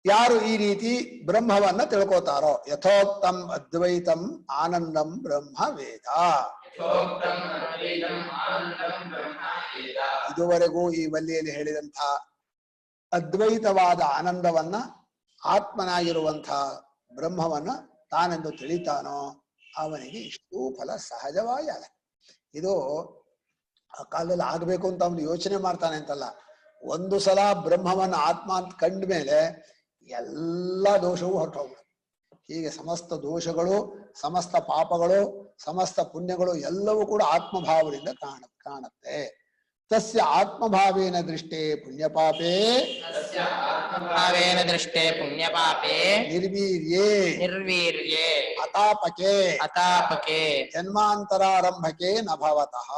ಯಾರು ಈ ರೀತಿ ಬ್ರಹ್ಮವನ್ನ ತಿಳ್ಕೋತಾರೋ. ಯಥೋಕ್ತಂ ಅದ್ವೈತಂ ಆನಂದಂ ಬ್ರಹ್ಮ ವೇದ. ಇದುವರೆಗೂ ಈ ವಲ್ಲಿಯಲ್ಲಿ ಹೇಳಿದಂಥ ಅದ್ವೈತವಾದ ಆನಂದವನ್ನ, ಆತ್ಮನಾಗಿರುವಂತಹ ಬ್ರಹ್ಮವನ್ನ ತಾನೆಂದು ತಿಳಿತಾನೋ ಅವನಿಗೆ ಇಷ್ಟು ಫಲ ಸಹಜವಾಗಿ ಆಗ. ಇದು ಆ ಕಾಲದಲ್ಲಿ ಆಗ್ಬೇಕು ಅಂತ ಅವನು ಯೋಚನೆ ಮಾಡ್ತಾನೆ ಅಂತಲ್ಲ, ಒಂದು ಸಲ ಬ್ರಹ್ಮವನ್ನ ಆತ್ಮ ಅಂತ ಕಂಡ ಮೇಲೆ ಎಲ್ಲ ದೋಷವೂ ಹೊರಟೋಗ್ಬಿಡುತ್ತೆ. ಹೀಗೆ ಸಮಸ್ತ ದೋಷಗಳು, ಸಮಸ್ತ ಪಾಪಗಳು, ಸಮಸ್ತ ಪುಣ್ಯಗಳು ಎಲ್ಲವೂ ಕೂಡ ಆತ್ಮಭಾವದಿಂದ ಕಾಣುತ್ತೆ. ತಸ್ಯ ಆತ್ಮಭಾವೇನ ದೃಷ್ಟೇ ಪುಣ್ಯಪಾಪೇ ನಿರ್ವೀರ್ಯೇ ಅತಾಪಕೆ ಜನ್ಮಾಂತರಾರಂಭಕೆ ನ ಭವತಃ.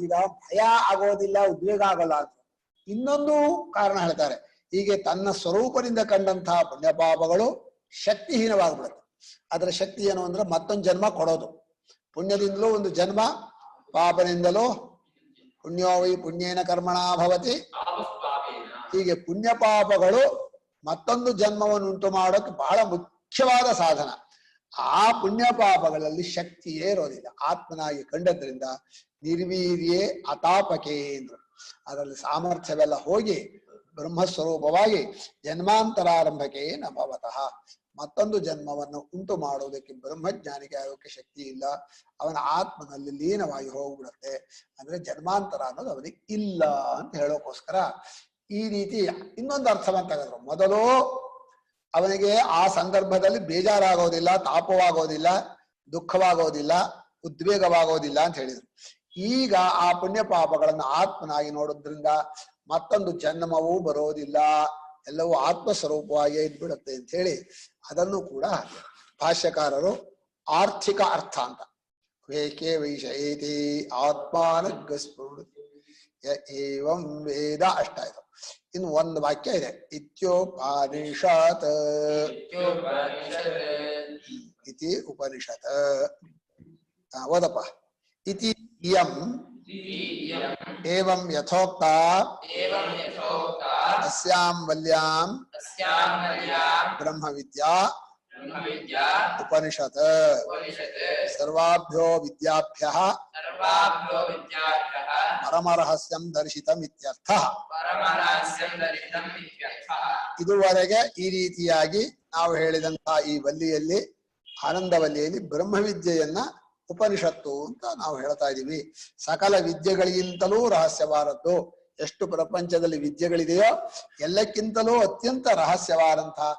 ಈಗ ಭಯ ಆಗೋದಿಲ್ಲ, ಉದ್ವೇಗ ಆಗೋಲ್ಲ ಅಂತ ಇನ್ನೊಂದು ಕಾರಣ ಹೇಳ್ತಾರೆ. ಹೀಗೆ ತನ್ನ ಸ್ವರೂಪದಿಂದ ಕಂಡಂತಹ ಪುಣ್ಯಪಾಪಗಳು ಶಕ್ತಿಹೀನವಾಗ್ಬಿಡುತ್ತೆ. ಅದರ ಶಕ್ತಿ ಏನು ಅಂದ್ರೆ ಮತ್ತೊಂದು ಜನ್ಮ ಕೊಡೋದು. ಪುಣ್ಯದಿಂದಲೂ ಒಂದು ಜನ್ಮ, ಪಾಪದಿಂದಲೂ ಪುಣ್ಯೋ ವೈ ಪುಣ್ಯೇನ ಕರ್ಮಣ ಭವತಿ. ಹೀಗೆ ಪುಣ್ಯ ಪಾಪಗಳು ಮತ್ತೊಂದು ಜನ್ಮವನ್ನು ಉಂಟು ಮಾಡೋಕೆ ಬಹಳ ಮುಖ್ಯವಾದ ಸಾಧನ. ಆ ಪುಣ್ಯ ಪಾಪಗಳಲ್ಲಿ ಶಕ್ತಿಯೇ ಇರೋದಿಲ್ಲ. ಆತ್ಮನಾಗಿ ಕಂಡದ್ರಿಂದ ನಿರ್ವೀರ್ಯೇ ಅತಾಪಕೆ ಎಂದ್ರು. ಅದರಲ್ಲಿ ಸಾಮರ್ಥ್ಯವೆಲ್ಲ ಹೋಗಿ ಬ್ರಹ್ಮಸ್ವರೂಪವಾಗಿ ಜನ್ಮಾಂತರಾರಂಭಕ್ಕೆ ನ ಭವತಃ, ಮತ್ತೊಂದು ಜನ್ಮವನ್ನು ಉಂಟು ಮಾಡುವುದಕ್ಕೆ ಬ್ರಹ್ಮಜ್ಞಾನಿಗೆ ಆಗೋಕ್ಕೆ ಶಕ್ತಿ ಇಲ್ಲ. ಅವನ ಆತ್ಮನಲ್ಲಿ ಲೀನವಾಗಿ ಹೋಗ್ಬಿಡುತ್ತೆ. ಅಂದ್ರೆ ಜನ್ಮಾಂತರ ಅನ್ನೋದು ಅವನಿಗೆ ಇಲ್ಲ ಅಂತ ಹೇಳೋಕೋಸ್ಕರ ಈ ರೀತಿ ಇನ್ನೊಂದು ಅರ್ಥವಂತ ಹೇಳಿದ್ರು. ಮೊದಲು ಅವನಿಗೆ ಆ ಸಂದರ್ಭದಲ್ಲಿ ಬೇಜಾರಾಗೋದಿಲ್ಲ, ತಾಪವಾಗೋದಿಲ್ಲ, ದುಃಖವಾಗೋದಿಲ್ಲ, ಉದ್ವೇಗವಾಗೋದಿಲ್ಲ ಅಂತ ಹೇಳಿದ್ರು. ಈಗ ಆ ಪುಣ್ಯ ಪಾಪಗಳನ್ನು ಆತ್ಮನಾಗಿ ನೋಡೋದ್ರಿಂದ ಮತ್ತೊಂದು ಜನ್ಮವೂ ಬರೋದಿಲ್ಲ, ಎಲ್ಲವೂ ಆತ್ಮಸ್ವರೂಪವಾಗಿ ಇದ್ಬಿಡುತ್ತೆ ಅಂತ ಹೇಳಿ ಅದನ್ನು ಕೂಡ ಭಾಷ್ಯಕಾರರು ಆರ್ಥಿಕ ಅರ್ಥ ಅಂತ ವೇಕೆ ವೈಷಯೇತಿ ಆತ್ಮಾನಗ್ಗಸ್ಫುರ್ಣತಿ ಏವಂ ವೇದ ಅಷ್ಟಾಯ್ತು. ಇನ್ನು ಒಂದು ವಾಕ್ಯ ಇದೆ, ಇತ್ಯೋಪನಿಷತ್ ಇತಿ ಉಪನಿಷತ್. ಓದಪ್ಪ. ಇತಿ ಇಯಂ ಏವಂ ಯಥೋಕ್ತ ಅಸ್ಯಾಂ ವಲ್ಯಾಂ ಬ್ರಹ್ಮವಿದ್ಯಾ ಉಪನಿಷತ್ ಸರ್ವಾಭ್ಯೋ ವಿದ್ಯಾಭ್ಯಃ ಪರಮರಹಸ್ಯಂ ದರ್ಶಿತಂ ಇತ್ಯರ್ಥ. ಇದುವರೆಗೆ ಈ ರೀತಿಯಾಗಿ ನಾವು ಹೇಳಿದಂತಹ ಈ ವಲ್ಲಿಯಲ್ಲಿ ಆನಂದ ವಲ್ಲಿಯಲ್ಲಿ ಬ್ರಹ್ಮವಿದ್ಯೆಯನ್ನ ಉಪನಿಷತ್ತು ಅಂತ ನಾವು ಹೇಳ್ತಾ ಇದೀವಿ. ಸಕಲ ವಿದ್ಯೆಗಳಿಗಿಂತಲೂ ರಹಸ್ಯವಾದದ್ದು. ಎಷ್ಟು ಪ್ರಪಂಚದಲ್ಲಿ ವಿದ್ಯೆಗಳಿದೆಯೋ ಎಲ್ಲಕ್ಕಿಂತಲೂ ಅತ್ಯಂತ ರಹಸ್ಯವಾದಂತಹ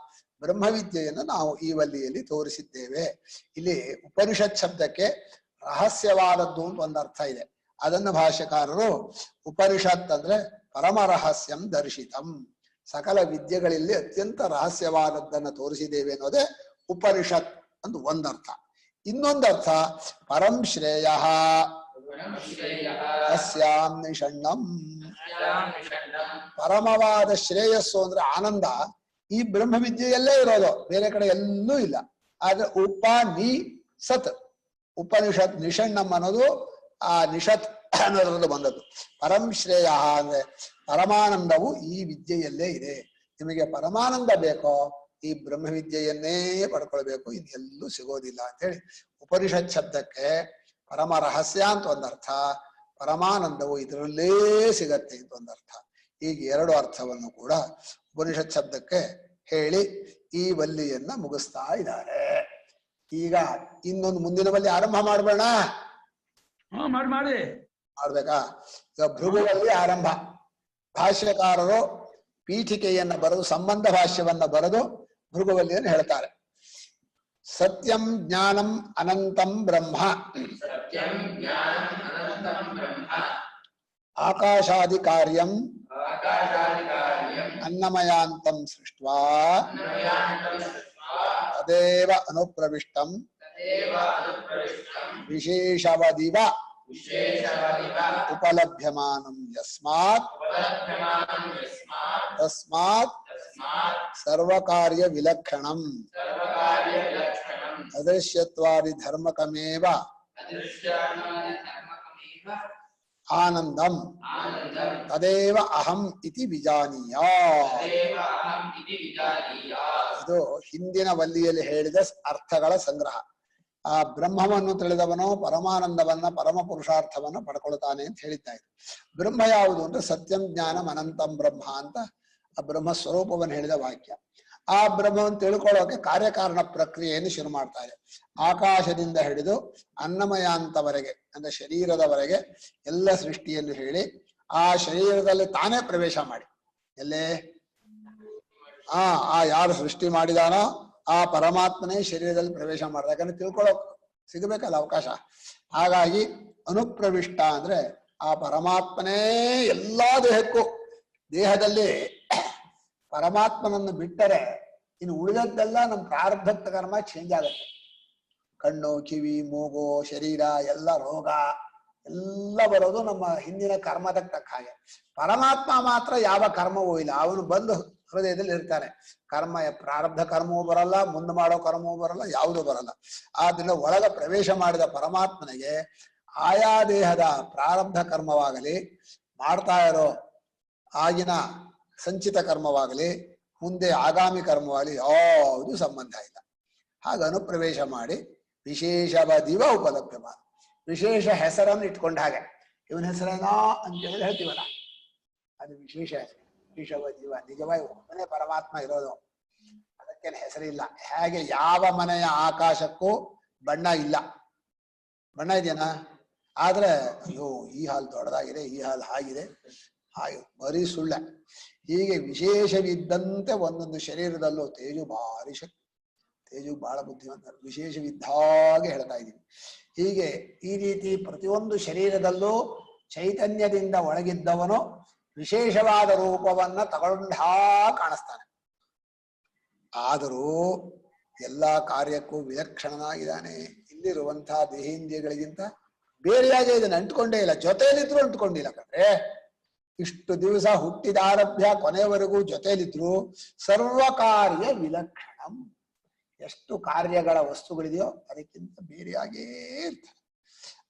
ಬ್ರಹ್ಮವಿದ್ಯೆಯನ್ನು ನಾವು ಈ ವಲ್ಲಿಯಲ್ಲಿ ತೋರಿಸಿದ್ದೇವೆ. ಇಲ್ಲಿ ಉಪನಿಷತ್ ಶಬ್ದಕ್ಕೆ ರಹಸ್ಯವಾದದ್ದು ಅಂತ ಒಂದು ಅರ್ಥ ಇದೆ. ಅದನ್ನು ಭಾಷ್ಯಕಾರರು ಉಪನಿಷತ್ ಅಂದ್ರೆ ಪರಮ ರಹಸ್ಯಂ ದರ್ಶಿತಂ, ಸಕಲ ವಿದ್ಯೆಗಳಲ್ಲಿ ಅತ್ಯಂತ ರಹಸ್ಯವಾದದ್ದನ್ನು ತೋರಿಸಿದ್ದೇವೆ ಅನ್ನೋದೇ ಉಪನಿಷತ್ ಅಂತ ಒಂದರ್ಥ. ಇನ್ನೊಂದರ್ಥ ಪರಂ ಶ್ರೇಯ ಅಸ್ಯಾಂ ನಿಷಣ್ಣಂ, ಪರಮವಾದ ಶ್ರೇಯಸ್ಸು ಅಂದ್ರೆ ಆನಂದ ಈ ಬ್ರಹ್ಮವಿದ್ಯೆಯಲ್ಲೇ ಇರೋದು, ಬೇರೆ ಕಡೆ ಎಲ್ಲೂ ಇಲ್ಲ. ಆದ್ರೆ ಉಪ ನಿ ಸತ್, ಉಪನಿಷತ್ ನಿಷಣ್ಣಂ ಅನ್ನೋದು ಆ ನಿಷತ್ ಅನ್ನೋದ್ರದ್ದು ಬಂದದ್ದು. ಪರಂ ಶ್ರೇಯ ಅಂದ್ರೆ ಪರಮಾನಂದವು ಈ ವಿದ್ಯೆಯಲ್ಲೇ ಇದೆ. ನಿಮಗೆ ಪರಮಾನಂದ ಬೇಕೋ ಈ ಬ್ರಹ್ಮವಿದ್ಯೆಯನ್ನೇ ಪಡ್ಕೊಳ್ಬೇಕು, ಇನ್ನೆಲ್ಲೂ ಸಿಗೋದಿಲ್ಲ ಅಂತ ಹೇಳಿ ಉಪನಿಷತ್ ಶಬ್ದಕ್ಕೆ ಪರಮ ರಹಸ್ಯ ಅಂತ ಒಂದರ್ಥ, ಪರಮಾನಂದವು ಇದರಲ್ಲೇ ಸಿಗತ್ತೆ ಅಂತ ಒಂದರ್ಥ. ಈಗ ಎರಡು ಅರ್ಥವನ್ನು ಕೂಡ ಉಪನಿಷತ್ ಶಬ್ದಕ್ಕೆ ಹೇಳಿ ಈ ವಲ್ಲಿಯನ್ನ ಮುಗಿಸ್ತಾ ಇದ್ದಾರೆ. ಈಗ ಇನ್ನೊಂದು ಮುಂದಿನ ವಲ್ಲಿ ಆರಂಭ ಮಾಡ್ಬೇಡ, ಮಾಡಿ ಮಾಡ್ಬೇಕಾ? ಈಗ ಭೃಗುವಲ್ಲಿ ಆರಂಭ. ಭಾಷ್ಯಕಾರರು ಪೀಠಿಕೆಯನ್ನ ಬರೆದು ಸಂಬಂಧ ಭಾಷ್ಯವನ್ನ ಬರೆದು ಭೃಗುವಲ್ಲಿಯನ್ನು ಹೇಳ್ತಾರೆ. ಸತ್ಯಂ ಜ್ಞಾನಂ ಅನಂತಂ ಬ್ರಹ್ಮ, ಸತ್ಯಂ ಜ್ಞಾನಂ ಅನಂತಂ ಬ್ರಹ್ಮ, ಆಕಾಶಾದಿ ಕಾರ್ಯಂ ಆಕಾಶಾದಿ ಕಾರ್ಯಂ ಅನ್ನಮಯಾಂತಂ ಸೃಷ್ಟ್ವಾ ಅನ್ನಮಯಾಂತಂ ಸೃಷ್ಟ್ವಾ ತದೇವ ಅನುಪ್ರವಿಷ್ಟಂ ತದೇವ ಅನುಪ್ರವಿಷ್ಟಂ ವಿಶೇಷವದಿವ ವಿಶೇಷವದಿವ ಉಪಲಭ್ಯಮಾನಂ ಯಸ್ಮಾತ್ ಉಪಲಭ್ಯಮಾನಂ ಯಸ್ಮಾತ್ ತಸ್ಮಾತ್ ತಸ್ಮಾತ್ ಸರ್ವಕಾರ್ಯ ವಿಲಕ್ಷಣಂ ಸರ್ವಕಾರ್ಯ ವಿಲಕ್ಷಣಂ ಅದೃಶ್ಯತ್ವಾದಿ ಧರ್ಮಕಮೇವ ಅದೃಶ್ಯಾತ್ಮಾದಿ ಧರ್ಮಕಮೇವ ಆನಂದಂ ಆನಂದಂ ತದೇವ ಅಹಂ ಇತಿ ವಿಜಾನೀಯ. ತದೇವ ಅಹಂ ಇತಿ ವಿಜಾನೀಯಾತ್. ಇದು ಹಿಂದಿನ ವಲ್ಲಿಯಲ್ಲಿ ಹೇಳಿದ ಅರ್ಥಗಳ ಸಂಗ್ರಹ. ಆ ಬ್ರಹ್ಮವನ್ನು ತಿಳಿದವನು ಪರಮಾನಂದವನ್ನ ಪರಮ ಪುರುಷಾರ್ಥವನ್ನ ಪಡ್ಕೊಳ್ತಾನೆ ಅಂತ ಹೇಳಿದ್ದ. ಬ್ರಹ್ಮ ಯಾವುದು ಅಂದ್ರೆ ಸತ್ಯಂ ಜ್ಞಾನಂ ಅನಂತಂ ಬ್ರಹ್ಮ ಅಂತ ಆ ಬ್ರಹ್ಮ ಸ್ವರೂಪವನ್ನು ಹೇಳಿದ ವಾಕ್ಯ. ಆ ಬ್ರಹ್ಮವನ್ನು ತಿಳ್ಕೊಳ್ಳೋಕೆ ಕಾರ್ಯಕಾರಣ ಪ್ರಕ್ರಿಯೆಯನ್ನು ಶುರು ಮಾಡ್ತಾರೆ. ಆಕಾಶದಿಂದ ಹಿಡಿದು ಅನ್ನಮಯಾಂತವರೆಗೆ ಅಂದ್ರೆ ಶರೀರದವರೆಗೆ ಎಲ್ಲ ಸೃಷ್ಟಿಯನ್ನು ಹೇಳಿ ಆ ಶರೀರದಲ್ಲಿ ತಾನೇ ಪ್ರವೇಶ ಮಾಡಿ ಎಲ್ಲೇ ಆ ಯಾರು ಸೃಷ್ಟಿ ಮಾಡಿದಾನೋ ಆ ಪರಮಾತ್ಮನೇ ಶರೀರದಲ್ಲಿ ಪ್ರವೇಶ ಮಾಡ್ದ. ಯಾಕಂದ್ರೆ ತಿಳ್ಕೊಳ್ಳೋಕ್ ಸಿಗಬೇಕಲ್ಲ ಅವಕಾಶ. ಹಾಗಾಗಿ ಅನುಪ್ರವಿಷ್ಟ ಅಂದ್ರೆ ಆ ಪರಮಾತ್ಮನೇ ಎಲ್ಲಾ ದೇಹಕ್ಕೂ, ದೇಹದಲ್ಲಿ ಪರಮಾತ್ಮನನ್ನು ಬಿಟ್ಟರೆ ಇನ್ನು ಉಳಿದದ್ದೆಲ್ಲ ನಮ್ಮ ಪ್ರಾರಬ್ಧತ್ತ ಕರ್ಮ ಚೇಂಜ್ ಆಗುತ್ತೆ. ಕಣ್ಣು, ಕಿವಿ, ಮೂಗು, ಶರೀರ ಎಲ್ಲ ರೋಗ ಎಲ್ಲ ಬರೋದು ನಮ್ಮ ಹಿಂದಿನ ಕರ್ಮದಕ್ಕೆ ತಕ್ಕ ಹಾಗೆ. ಪರಮಾತ್ಮ ಮಾತ್ರ ಯಾವ ಕರ್ಮವೂ ಇಲ್ಲ, ಅವನು ಬಂದು ಹೃದಯದಲ್ಲಿ ಇರ್ತಾನೆ. ಕರ್ಮ ಪ್ರಾರಬ್ಧ ಕರ್ಮವೂ ಬರಲ್ಲ, ಮುಂದೆ ಮಾಡೋ ಕರ್ಮವೂ ಬರಲ್ಲ, ಯಾವುದೂ ಬರಲ್ಲ. ಆದ್ರಿಂದ ಒಳಗ ಪ್ರವೇಶ ಮಾಡಿದ ಪರಮಾತ್ಮನಿಗೆ ಆಯಾ ದೇಹದ ಪ್ರಾರಬ್ಧ ಕರ್ಮವಾಗಲಿ, ಮಾಡ್ತಾ ಇರೋ ಆಗಿನ ಸಂಚಿತ ಕರ್ಮವಾಗಲಿ, ಮುಂದೆ ಆಗಾಮಿ ಕರ್ಮವಾಗಲಿ ಯಾವುದು ಸಂಬಂಧ ಇಲ್ಲ. ಹಾಗೆ ಅನುಪ್ರವೇಶ ಮಾಡಿ ವಿಶೇಷವದಿವ ಉಪಲಭ್ಯಮಾನ, ವಿಶೇಷ ಹೆಸರನ್ನು ಇಟ್ಕೊಂಡ ಹಾಗೆ. ಇವನ ಹೆಸರೇನೋ ಅಂತೇಳಿ ಹೇಳ್ತೀವಲ್ಲ, ಅದು ವಿಶೇಷ ಹೆಸರು. ವಿಶೇಷವದಿವ ನಿಜವಾಗಿ ಒಬ್ಬನೇ ಪರಮಾತ್ಮ ಇರೋದು, ಅದಕ್ಕೇನು ಹೆಸರಿಲ್ಲ. ಹೇಗೆ ಯಾವ ಮನೆಯ ಆಕಾಶಕ್ಕೂ ಬಣ್ಣ ಇಲ್ಲ, ಬಣ್ಣ ಇದೆಯಾ? ಆದ್ರೆ ಅಯ್ಯೋ ಈ ಹಾಲು ದೊಡ್ಡದಾಗಿದೆ, ಈ ಹಾಲು ಹಾಗಿದೆ, ಹಾಗೆ ಬರೀ ಸುಳ್ಳ. ಹೀಗೆ ವಿಶೇಷವಿದ್ದಂತೆ ಒಂದೊಂದು ಶರೀರದಲ್ಲೂ ತೇಜು ಭಾರಿ ಶಕ್ತಿ, ತೇಜು ಬಹಳ ಬುದ್ಧಿವಂತ, ವಿಶೇಷವಿದ್ದಾಗೆ ಹೇಳ್ತಾ ಇದ್ದೀವಿ. ಹೀಗೆ ಈ ರೀತಿ ಪ್ರತಿಯೊಂದು ಶರೀರದಲ್ಲೂ ಚೈತನ್ಯದಿಂದ ಒಳಗಿದ್ದವನು ವಿಶೇಷವಾದ ರೂಪವನ್ನ ತಗೊಂಡ ಕಾಣಿಸ್ತಾನೆ. ಆದರೂ ಎಲ್ಲಾ ಕಾರ್ಯಕ್ಕೂ ವಿಲಕ್ಷಣನಾಗಿದ್ದಾನೆ. ಇಲ್ಲಿರುವಂತಹ ದೇಹೇಂದ್ರಿಯಗಳಿಗಿಂತ ಬೇರೆಯಾಗಿ ಇದನ್ನ ಅಂಟ್ಕೊಂಡೇ ಇಲ್ಲ, ಜೊತೆಯಲ್ಲಿದ್ರು ಅಂಟ್ಕೊಂಡಿಲ್ಲ. ಕಣ್ರೆ ಇಷ್ಟು ದಿವಸ ಹುಟ್ಟಿದಾರಭ್ಯ ಕೊನೆಯವರೆಗೂ ಜೊತೆಯಲ್ಲಿದ್ರು ಸರ್ವ ಕಾರ್ಯ ವಿಲಕ್ಷಣಂ. ಎಷ್ಟು ಕಾರ್ಯಗಳ ವಸ್ತುಗಳಿದೆಯೋ ಅದಕ್ಕಿಂತ ಬೇರೆಯಾಗೇ ಇರ್ತಾರೆ.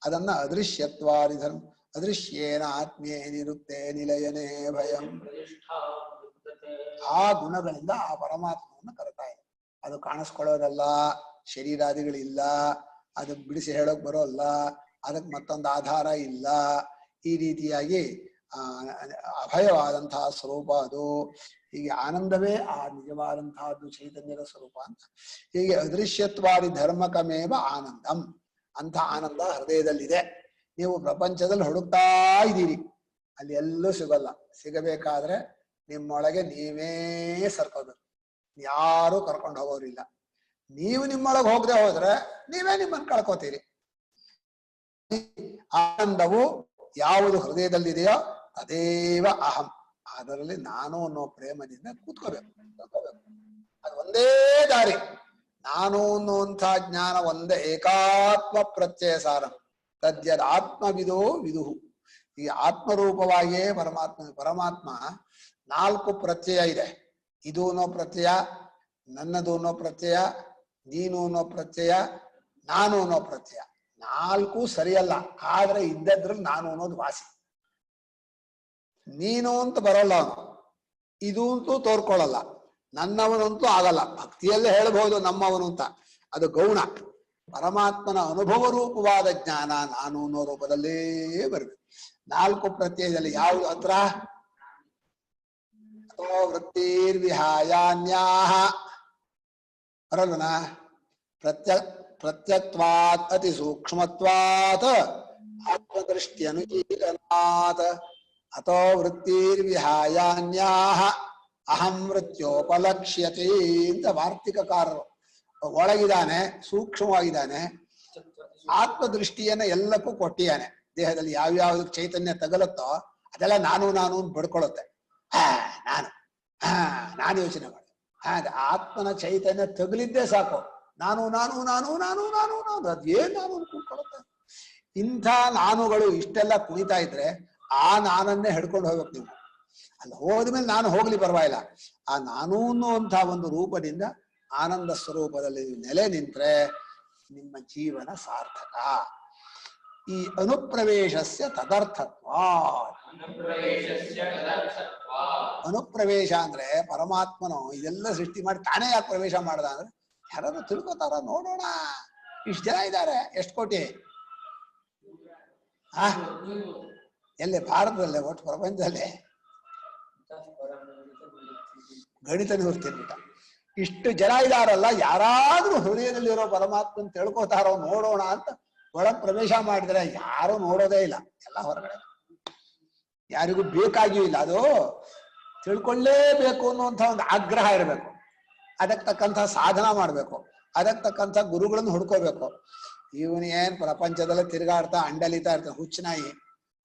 ಅದನ್ನ ಅದೃಶ್ಯತ್ವಾದಿ ಧರ್ಮ ಅದೃಶ್ಯೇನ ಆತ್ಮೀಯ ನಿರುತ್ತೆ ನಿಲಯನೇ ಭಯಂ. ಆ ಗುಣಗಳಿಂದ ಆ ಪರಮಾತ್ಮವನ್ನು ಕರೆತಾ ಇದೆ. ಅದು ಕಾಣಿಸ್ಕೊಳ್ಳೋದಲ್ಲ, ಶರೀರಾದಿಗಳಿಲ್ಲ, ಅದು ಬಿಡಿಸಿ ಹೇಳೋಕ್ ಬರೋಲ್ಲ, ಅದಕ್ಕೆ ಮತ್ತೊಂದು ಆಧಾರ ಇಲ್ಲ. ಈ ರೀತಿಯಾಗಿ ಅಭಯವಾದಂತಹ ಸ್ವರೂಪ ಅದು. ಹೀಗೆ ಆನಂದವೇ ಆ ನಿಜವಾದಂತಹದ್ದು ಚೈತನ್ಯದ ಸ್ವರೂಪ ಅಂತ. ಹೀಗೆ ಅದೃಶ್ಯತ್ವಾದಿ ಧರ್ಮಕಮೇವ ಆನಂದಂ ಅಂತ ಆನಂದ ಹೃದಯದಲ್ಲಿದೆ. ನೀವು ಪ್ರಪಂಚದಲ್ಲಿ ಹುಡುಕ್ತಾ ಇದ್ದೀರಿ, ಅಲ್ಲಿ ಎಲ್ಲೂ ಸಿಗಲ್ಲ. ಸಿಗಬೇಕಾದ್ರೆ ನಿಮ್ಮೊಳಗೆ ನೀವೇ ಸರ್ಕೋಬೇಕು, ಯಾರು ಕರ್ಕೊಂಡು ಹೋಗೋರಿಲ್ಲ. ನೀವು ನಿಮ್ಮೊಳಗೆ ಹೋಗದೆ ಹೋದ್ರೆ ನೀವೇ ನಿಮ್ಮನ್ನು ಕಳ್ಕೋತೀರಿ. ಆನಂದವು ಯಾವುದು ಹೃದಯದಲ್ಲಿದೆಯೋ ಅದೇವ ಅಹಂ, ಅದರಲ್ಲಿ ನಾನು ಅನ್ನೋ ಪ್ರೇಮದಿಂದ ಕೂತ್ಕೋಬೇಕು. ಅದು ಒಂದೇ ದಾರಿ. ನಾನು ಅನ್ನುವಂಥ ಜ್ಞಾನ ಒಂದೇ ಏಕಾತ್ಮ ಪ್ರತ್ಯಯ ಸಾರ ತದ್ಯದ ಆತ್ಮವಿದೋ ವಿದುಹು. ಈ ಆತ್ಮರೂಪವಾಗಿಯೇ ಪರಮಾತ್ಮ 4 ಪ್ರತ್ಯಯ ಇದೆ. ಇದು ಅನ್ನೋ ಪ್ರತ್ಯಯ, ನನ್ನದು ಅನ್ನೋ ಪ್ರತ್ಯಯ, ನೀನು ಅನ್ನೋ ಪ್ರತ್ಯಯ, ನಾನು ಅನ್ನೋ ಪ್ರತ್ಯಯ. 4 ಸರಿಯಲ್ಲ, ಆದ್ರೆ ಇದ್ದದ್ರಲ್ಲಿ ನಾನು ಅನ್ನೋದು ವಾಸಿ. ನೀನು ಅಂತ ಬರೋಲ್ಲ ಅವನು, ಇದು ಅಂತೂ ತೋರ್ಕೊಳ್ಳಲ್ಲ, ನನ್ನವನಂತೂ ಆಗಲ್ಲ. ಭಕ್ತಿಯಲ್ಲೇ ಹೇಳ್ಬಹುದು ನಮ್ಮವನು ಅಂತ, ಅದು ಗೌಣ. ಪರಮಾತ್ಮನ ಅನುಭವ ರೂಪವಾದ ಜ್ಞಾನ ನಾನು ಅನ್ನೋ ರೂಪದಲ್ಲೇ ಬರಬೇಕು. 4 ಪ್ರತ್ಯಯದಲ್ಲಿ ಯಾವುದು ಹತ್ರ? ಅಥವಾ ವೃತ್ತಿರ್ವಿಹಾಯಾನ್ಯಾಹ ಬರಲ್ವನ? ಪ್ರತ್ಯಕ್ವಾತ್ ಅತಿ ಸೂಕ್ಷ್ಮತ್ವಾತ್ ಆತ್ಮದೃಷ್ಟಿ ಅನುಕೀಲನಾತ್ ಅಥೋ ವೃತ್ತಿರ್ವಿಹಾಯಾನ್ಯಾಹ ಅಹಂ ಮೃತ್ಯೋಪಲಕ್ಷ್ಯತೆ ಅಂತ ವಾರ್ತಿಕಕಾರರು. ಒಳಗಿದ್ದಾನೆ, ಸೂಕ್ಷ್ಮವಾಗಿದ್ದಾನೆ, ಆತ್ಮದೃಷ್ಟಿಯನ್ನ ಎಲ್ಲಕ್ಕೂ ಕೊಟ್ಟಿಯಾನೆ. ದೇಹದಲ್ಲಿ ಯಾವ್ಯಾವ್ದು ಚೈತನ್ಯ ತಗಲುತ್ತೋ ಅದೆಲ್ಲ ನಾನು ನಾನು ಬಡ್ಕೊಳ್ಳುತ್ತೆ. ನಾನು ಯೋಚನೆ ಮಾಡಿ ಆತ್ಮನ ಚೈತನ್ಯ ತಗಲಿದ್ದೇ ಸಾಕು, ನಾನು ನಾನು ನಾನು ನಾನು ನಾನು ನಾನು ಅದೇನ್ ನಾನು ಕೂತ್ಕೊಳ್ಳುತ್ತೆ. ಇಂಥ ನಾನುಗಳು ಇಷ್ಟೆಲ್ಲ ಕುಣಿತಾ ಇದ್ರೆ ಆ ನಾನನ್ನೇ ಹಿಡ್ಕೊಂಡು ಹೋಗ್ಬೇಕು ನೀವು. ಅಲ್ಲಿ ಹೋದ್ಮೇಲೆ ನಾನು ಹೋಗ್ಲಿ ಪರವಾಗಿಲ್ಲ, ಆ ನಾನು ಅನ್ನುವಂಥ ಒಂದು ರೂಪದಿಂದ ಆನಂದ ಸ್ವರೂಪದಲ್ಲಿ ನೆಲೆ ನಿಂತ್ರೆ ನಿಮ್ಮ ಜೀವನ ಸಾರ್ಥಕ. ಈ ಅನುಪ್ರವೇಶಸ್ಯ ತದರ್ಥತ್ವ. ಅನುಪ್ರವೇಶ ಅಂದ್ರೆ ಪರಮಾತ್ಮನು ಇದೆಲ್ಲ ಸೃಷ್ಟಿ ಮಾಡಿ ತಾನೇ ಯಾಕೆ ಪ್ರವೇಶ ಮಾಡ್ದ ಅಂದ್ರೆ ಯಾರಾದ್ರೂ ತಿಳ್ಕೊತಾರ ನೋಡೋಣ. ಇಷ್ಟು ಜನ ಇದ್ದಾರೆ, ಎಷ್ಟು ಕೋಟಿ? ಎಲ್ಲೇ ಭಾರತದಲ್ಲೇ ಒಟ್ಟು ಪ್ರಪಂಚದಲ್ಲೇ ಗಣಿತ ನಿವೃತ್ತಿರ್ಬಿಟ್ಟ. ಇಷ್ಟು ಜನ ಇದಾರಲ್ಲ, ಯಾರಾದ್ರೂ ಹೃದಯದಲ್ಲಿರೋ ಪರಮಾತ್ಮನ್ ತಿಳ್ಕೊತಾರೋ ನೋಡೋಣ ಅಂತ ಒಳಗ್ ಪ್ರವೇಶ ಮಾಡಿದ್ರೆ ಯಾರು ನೋಡೋದೇ ಇಲ್ಲ, ಎಲ್ಲ ಹೊರಗಡೆ. ಯಾರಿಗೂ ಬೇಕಾಗಿಯೂ ಇಲ್ಲ. ಅದು ತಿಳ್ಕೊಳ್ಳೇಬೇಕು ಅನ್ನುವಂಥ ಒಂದು ಆಗ್ರಹ ಇರಬೇಕು. ಅದಕ್ಕೆ ತಕ್ಕಂಥ ಸಾಧನ ಮಾಡ್ಬೇಕು, ಅದಕ್ಕೆ ತಕ್ಕಂಥ ಗುರುಗಳನ್ನು ಹುಡ್ಕೋಬೇಕು. ಇವನು ಏನ್ ಪ್ರಪಂಚದಲ್ಲೇ ತಿರುಗಾಡ್ತಾ ಅಂಡಲಿತಾ ಇರ್ತಾನೆ,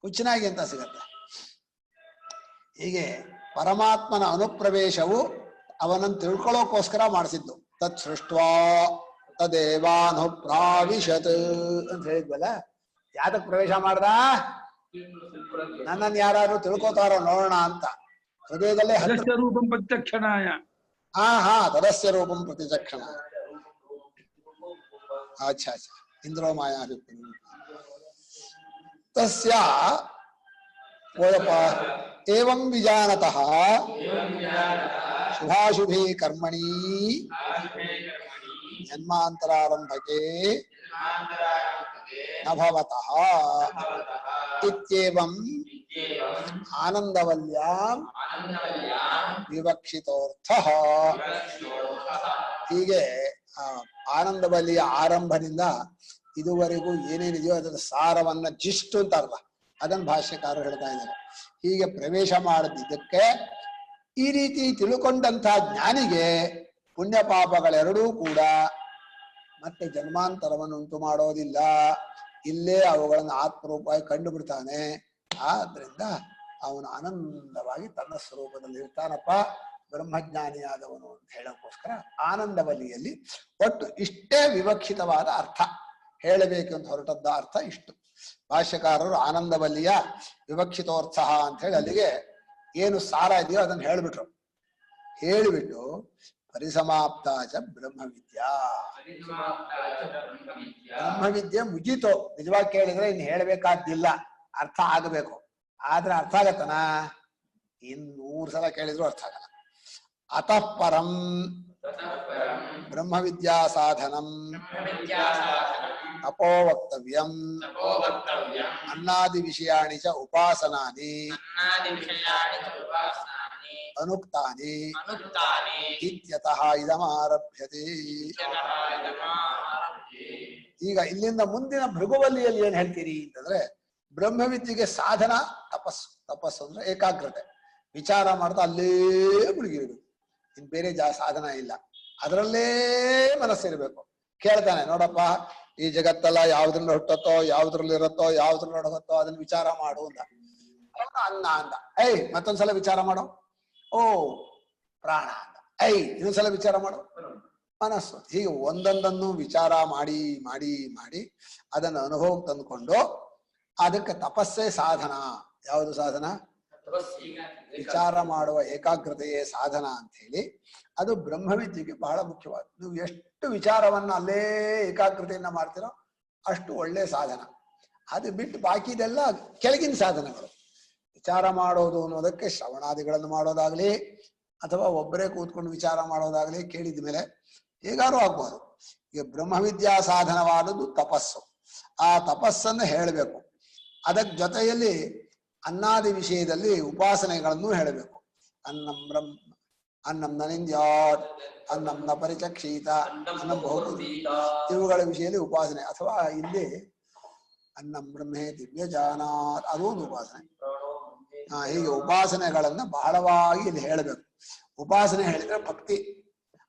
ಹುಚ್ಚನಾಗಿ ಅಂತ ಸಿಗತ್ತೆ. ಹೀಗೆ ಪರಮಾತ್ಮನ ಅನುಪ್ರವೇಶವು ಅವನನ್ನು ತಿಳ್ಕೊಳ್ಳೋಕೋಸ್ಕರ ಮಾಡಿಸಿದ್ದು. ತತ್ ಸೃಷ್ಟ್ವಾ ತದೇವಾನುಪ್ರಾವಿಶತ್ ಅಂತ ಹೇಳಿದ್ವಲ್ಲ. ಯಾತಕ್ ಪ್ರವೇಶ ಮಾಡ್ದ? ನನ್ನನ್ನು ಯಾರು ತಿಳ್ಕೋತಾರೋ ನೋಡೋಣ ಅಂತ ಹೃದಯದಲ್ಲೇ ರೂಪಂ ಪ್ರತ್ಯಕ್ಷಣಾಯ. ಹಾ ತದಸ್ಯ ರೂಪಂ ಪ್ರತಿಚಕ್ಷಣ. ಅಚ್ಚಾ ಇಂದ್ರೋ ಮಾಯಾ ತಸ್ಯ ಓಯಪ್ಪ ಏವಂ ವಿಜಾನತಃ ಶುಭಾಶುಭೇ ಕರ್ಮಣಿ ಜನ್ಮಾಂತರಾರಂಭಕೆ ನ ಭವತಃ ಇತ್ಯೇವಂ ಆನಂದವಲ್ಯಾಂ ವಿವಕ್ಷಿತೋರ್ಥಃ. ಹೀಗೆ ಆನಂದವಲ್ಲಿಯ ಆರಂಭದಿಂದ ಇದುವರೆಗೂ ಏನೇನಿದೆಯೋ ಅದರ ಸಾರವನ್ನ ಜಿಷ್ಟು ಅಂತ ಅರ್ಥ, ಅದನ್ನು ಭಾಷ್ಯಕಾರರು ಹೇಳ್ತಾ ಇದ್ದಾರೆ. ಹೀಗೆ ಪ್ರವೇಶ ಮಾಡದಿದ್ದಕ್ಕೆ ಈ ರೀತಿ ತಿಳ್ಕೊಂಡಂತಹ ಜ್ಞಾನಿಗೆ ಪುಣ್ಯ ಪಾಪಗಳೆರಡೂ ಕೂಡ ಮತ್ತೆ ಜನ್ಮಾಂತರವನ್ನು ಉಂಟು ಮಾಡೋದಿಲ್ಲ. ಇಲ್ಲೇ ಅವುಗಳನ್ನು ಆತ್ಮರೂಪವಾಗಿ ಕಂಡು ಬಿಡ್ತಾನೆ. ಆದ್ರಿಂದ ಅವನು ಆನಂದವಾಗಿ ತನ್ನ ಸ್ವರೂಪದಲ್ಲಿ ಇರ್ತಾನಪ್ಪ, ಬ್ರಹ್ಮಜ್ಞಾನಿಯಾದವನು ಅಂತ ಹೇಳೋಕ್ಕೋಸ್ಕರ ಆನಂದವಲ್ಲಿಯಲ್ಲಿ ಒಟ್ಟು ಇಷ್ಟೇ ವಿವಕ್ಷಿತವಾದ ಅರ್ಥ ಹೇಳಬೇಕು ಅಂತ ಹೊರಟದ್ದ ಅರ್ಥ ಇಷ್ಟು. ಭಾಷ್ಯಕಾರರು ಆನಂದವಲ್ಲಿಯ ವಿವಕ್ಷಿತೋರ್ಥ ಅಂತ ಹೇಳಿ ಅಲ್ಲಿಗೆ ಏನು ಸಾರ ಇದೆಯೋ ಅದನ್ನು ಹೇಳ್ಬಿಟ್ರು. ಹೇಳಿಬಿಟ್ಟು ಪರಿಸಮಾಪ್ತಾಚ ಬ್ರಹ್ಮವಿದ್ಯಾ, ಬ್ರಹ್ಮವಿದ್ಯೆ ಮುಗೀತು. ನಿಜವಾಗಿ ಕೇಳಿದ್ರೆ ಇನ್ನು ಹೇಳ್ಬೇಕಾದ್ದಿಲ್ಲ, ಅರ್ಥ ಆಗಬೇಕು. ಆದ್ರೆ ಅರ್ಥ ಆಗತ್ತನ? 100 ಸಲ ಕೇಳಿದ್ರು ಅರ್ಥ ಆಗಲ್ಲ. ಅತಃ ಪರಂ ಬ್ರಹ್ಮವಿದ್ಯಾ ಸಾಧನಂ ತಪೋ ವಕ್ತವ್ಯಂ ಅನ್ನಾದಿ ವಿಷಯಾಣಿ ಚ ಉಪಾಸನಾನಿ ಅನುಕ್ತಾನಿ ಇತ್ಯತಃ ಇದಮಾರಭ್ಯತೆ. ಈಗ ಇಲ್ಲಿಂದ ಮುಂದಿನ ಭೃಗುವಲ್ಲಿಯಲ್ಲಿ ಏನ್ ಹೇಳ್ತೀರಿ ಅಂತಂದ್ರೆ, ಬ್ರಹ್ಮವಿದ್ಯೆಗೆ ಸಾಧನ ತಪಸ್ಸು. ತಪಸ್ಸು ಅಂದ್ರೆ ಏಕಾಗ್ರತೆ, ವಿಚಾರ ಮಾಡ್ತಾ ಅಲ್ಲೇ ಮುಳುಗಿರ್ಬೇಕು, ಇನ್ ಬೇರೆ ಸಾಧನ ಇಲ್ಲ, ಅದರಲ್ಲೇ ಮನಸ್ಸಿರ್ಬೇಕು. ಕೇಳ್ತಾನೆ, ನೋಡಪ್ಪ ಈ ಜಗತ್ತೆಲ್ಲ ಯಾವ್ದ್ರಲ್ಲಿ ಹುಟ್ಟತ್ತೋ, ಯಾವ್ದ್ರಲ್ಲಿ ಇರುತ್ತೋ, ಯಾವ್ದ್ರಲ್ಲಿ ಹೊಡಗತ್ತೋ ಅದನ್ನ ವಿಚಾರ ಮಾಡು ಅಂದ. ಅನ್ನ ಅಂದ, ಐ ಮತ್ತೊಂದ್ಸಲ ವಿಚಾರ ಮಾಡು, ಓ ಪ್ರಾಣ ಅಂದ, ಐ ಇನ್ನೊಂದ್ಸಲ ವಿಚಾರ ಮಾಡು, ಮನಸ್ಸು. ಹೀಗೆ ಒಂದೊಂದನ್ನು ವಿಚಾರ ಮಾಡಿ ಮಾಡಿ ಮಾಡಿ ಅದನ್ನು ಅನುಭವಕ್ಕೆ ತಂದುಕೊಂಡು ಅದಕ್ಕೆ ತಪಸ್ಸೇ ಸಾಧನ. ಯಾವುದು ಸಾಧನ? ವಿಚಾರ ಮಾಡುವ ಏಕಾಗ್ರತೆಯೇ ಸಾಧನ ಅಂತ ಹೇಳಿ, ಅದು ಬ್ರಹ್ಮವಿದ್ಯೆಗೆ ಬಹಳ ಮುಖ್ಯವಾದ. ನೀವು ಎಷ್ಟು ವಿಚಾರವನ್ನ ಅಲ್ಲೇ ಏಕಾಗ್ರತೆಯನ್ನ ಮಾಡ್ತೀರೋ ಅಷ್ಟು ಒಳ್ಳೆ ಸಾಧನ. ಅದು ಬಿಟ್ಟು ಬಾಕಿದೆಲ್ಲ ಕೆಳಗಿನ ಸಾಧನಗಳು. ವಿಚಾರ ಮಾಡೋದು ಅನ್ನೋದಕ್ಕೆ ಶ್ರವಣಾದಿಗಳನ್ನು ಮಾಡೋದಾಗ್ಲಿ ಅಥವಾ ಒಬ್ಬರೇ ಕೂತ್ಕೊಂಡು ವಿಚಾರ ಮಾಡೋದಾಗ್ಲಿ ಕೇಳಿದ ಮೇಲೆ ಹೇಗಾರು ಆಗ್ಬೋದು. ಈಗ ಬ್ರಹ್ಮವಿದ್ಯಾ ಸಾಧನವಾದದ್ದು ತಪಸ್ಸು. ಆ ತಪಸ್ಸನ್ನು ಹೇಳಬೇಕು. ಅದಕ್ಕೆ ಜೊತೆಯಲ್ಲಿ ಅನ್ನಾದಿ ವಿಷಯದಲ್ಲಿ ಉಪಾಸನೆಗಳನ್ನು ಹೇಳಬೇಕು. ಅನ್ನಂ ನನಿಂದ್ಯಾತ್, ಅನ್ನಂ ನ ಪರಿಚಕ್ಷೀತ, ಅನ್ನಂ ಬಹುಪದಿ, ಇವುಗಳ ವಿಷಯದಲ್ಲಿ ಉಪಾಸನೆ. ಅಥವಾ ಇಲ್ಲಿ ಅನ್ನಂ ಬ್ರಹ್ಮೇ ದಿವ್ಯಜಾನಾತ್, ಅದು ಒಂದು ಉಪಾಸನೆ. ಹೀಗೆ ಉಪಾಸನೆಗಳನ್ನ ಬಹಳವಾಗಿ ಇಲ್ಲಿ ಹೇಳಬೇಕು. ಉಪಾಸನೆ ಹೇಳಿದ್ರೆ ಭಕ್ತಿ.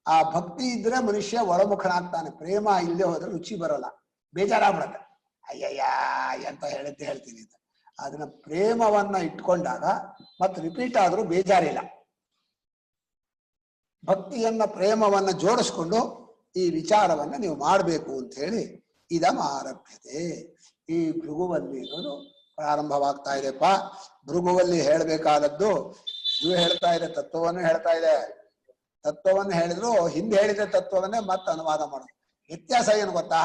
ಆ ಭಕ್ತಿ ಇದ್ರೆ ಮನುಷ್ಯ ಒಳಮುಖನಾಗ್ತಾನೆ. ಪ್ರೇಮ ಇಲ್ಲದೆ ಹೋದ್ರೆ ರುಚಿ ಬರಲ್ಲ, ಬೇಜಾರಾಗ್ಬಿಡತ್ತೆ. ಅಯ್ಯಯ್ಯ ಅಂತ ಹೇಳ್ತೀನಿ ಅಂತ. ಅದನ್ನ ಪ್ರೇಮವನ್ನ ಇಟ್ಕೊಂಡಾಗ ಮತ್ತೆ ರಿಪೀಟ್ ಆದ್ರೂ ಬೇಜಾರಿಲ್ಲ. ಭಕ್ತಿಯನ್ನ ಪ್ರೇಮವನ್ನ ಜೋಡಿಸ್ಕೊಂಡು ಈ ವಿಚಾರವನ್ನ ನೀವು ಮಾಡಬೇಕು ಅಂತ ಹೇಳಿ ಇದಮಾರಭ್ಯತೆ. ಈ ಭೃಗುವಲ್ಲಿ ಅನ್ನೋದು ಪ್ರಾರಂಭವಾಗ್ತಾ ಇದೆಪ್ಪ. ಭೃಗುವಲ್ಲಿ ಹೇಳಬೇಕಾದದ್ದು ಇದು ಹೇಳ್ತಾ ಇದೆ, ತತ್ವವನ್ನು ಹೇಳ್ತಾ ಇದೆ. ತತ್ವವನ್ನು ಹೇಳಿದ್ರು ಹಿಂದೆ ಹೇಳಿದ ತತ್ವವನ್ನೇ ಮತ್ತೆ ಅನುವಾದ ಮಾಡೋದು. ವ್ಯತ್ಯಾಸ ಏನು ಗೊತ್ತಾ?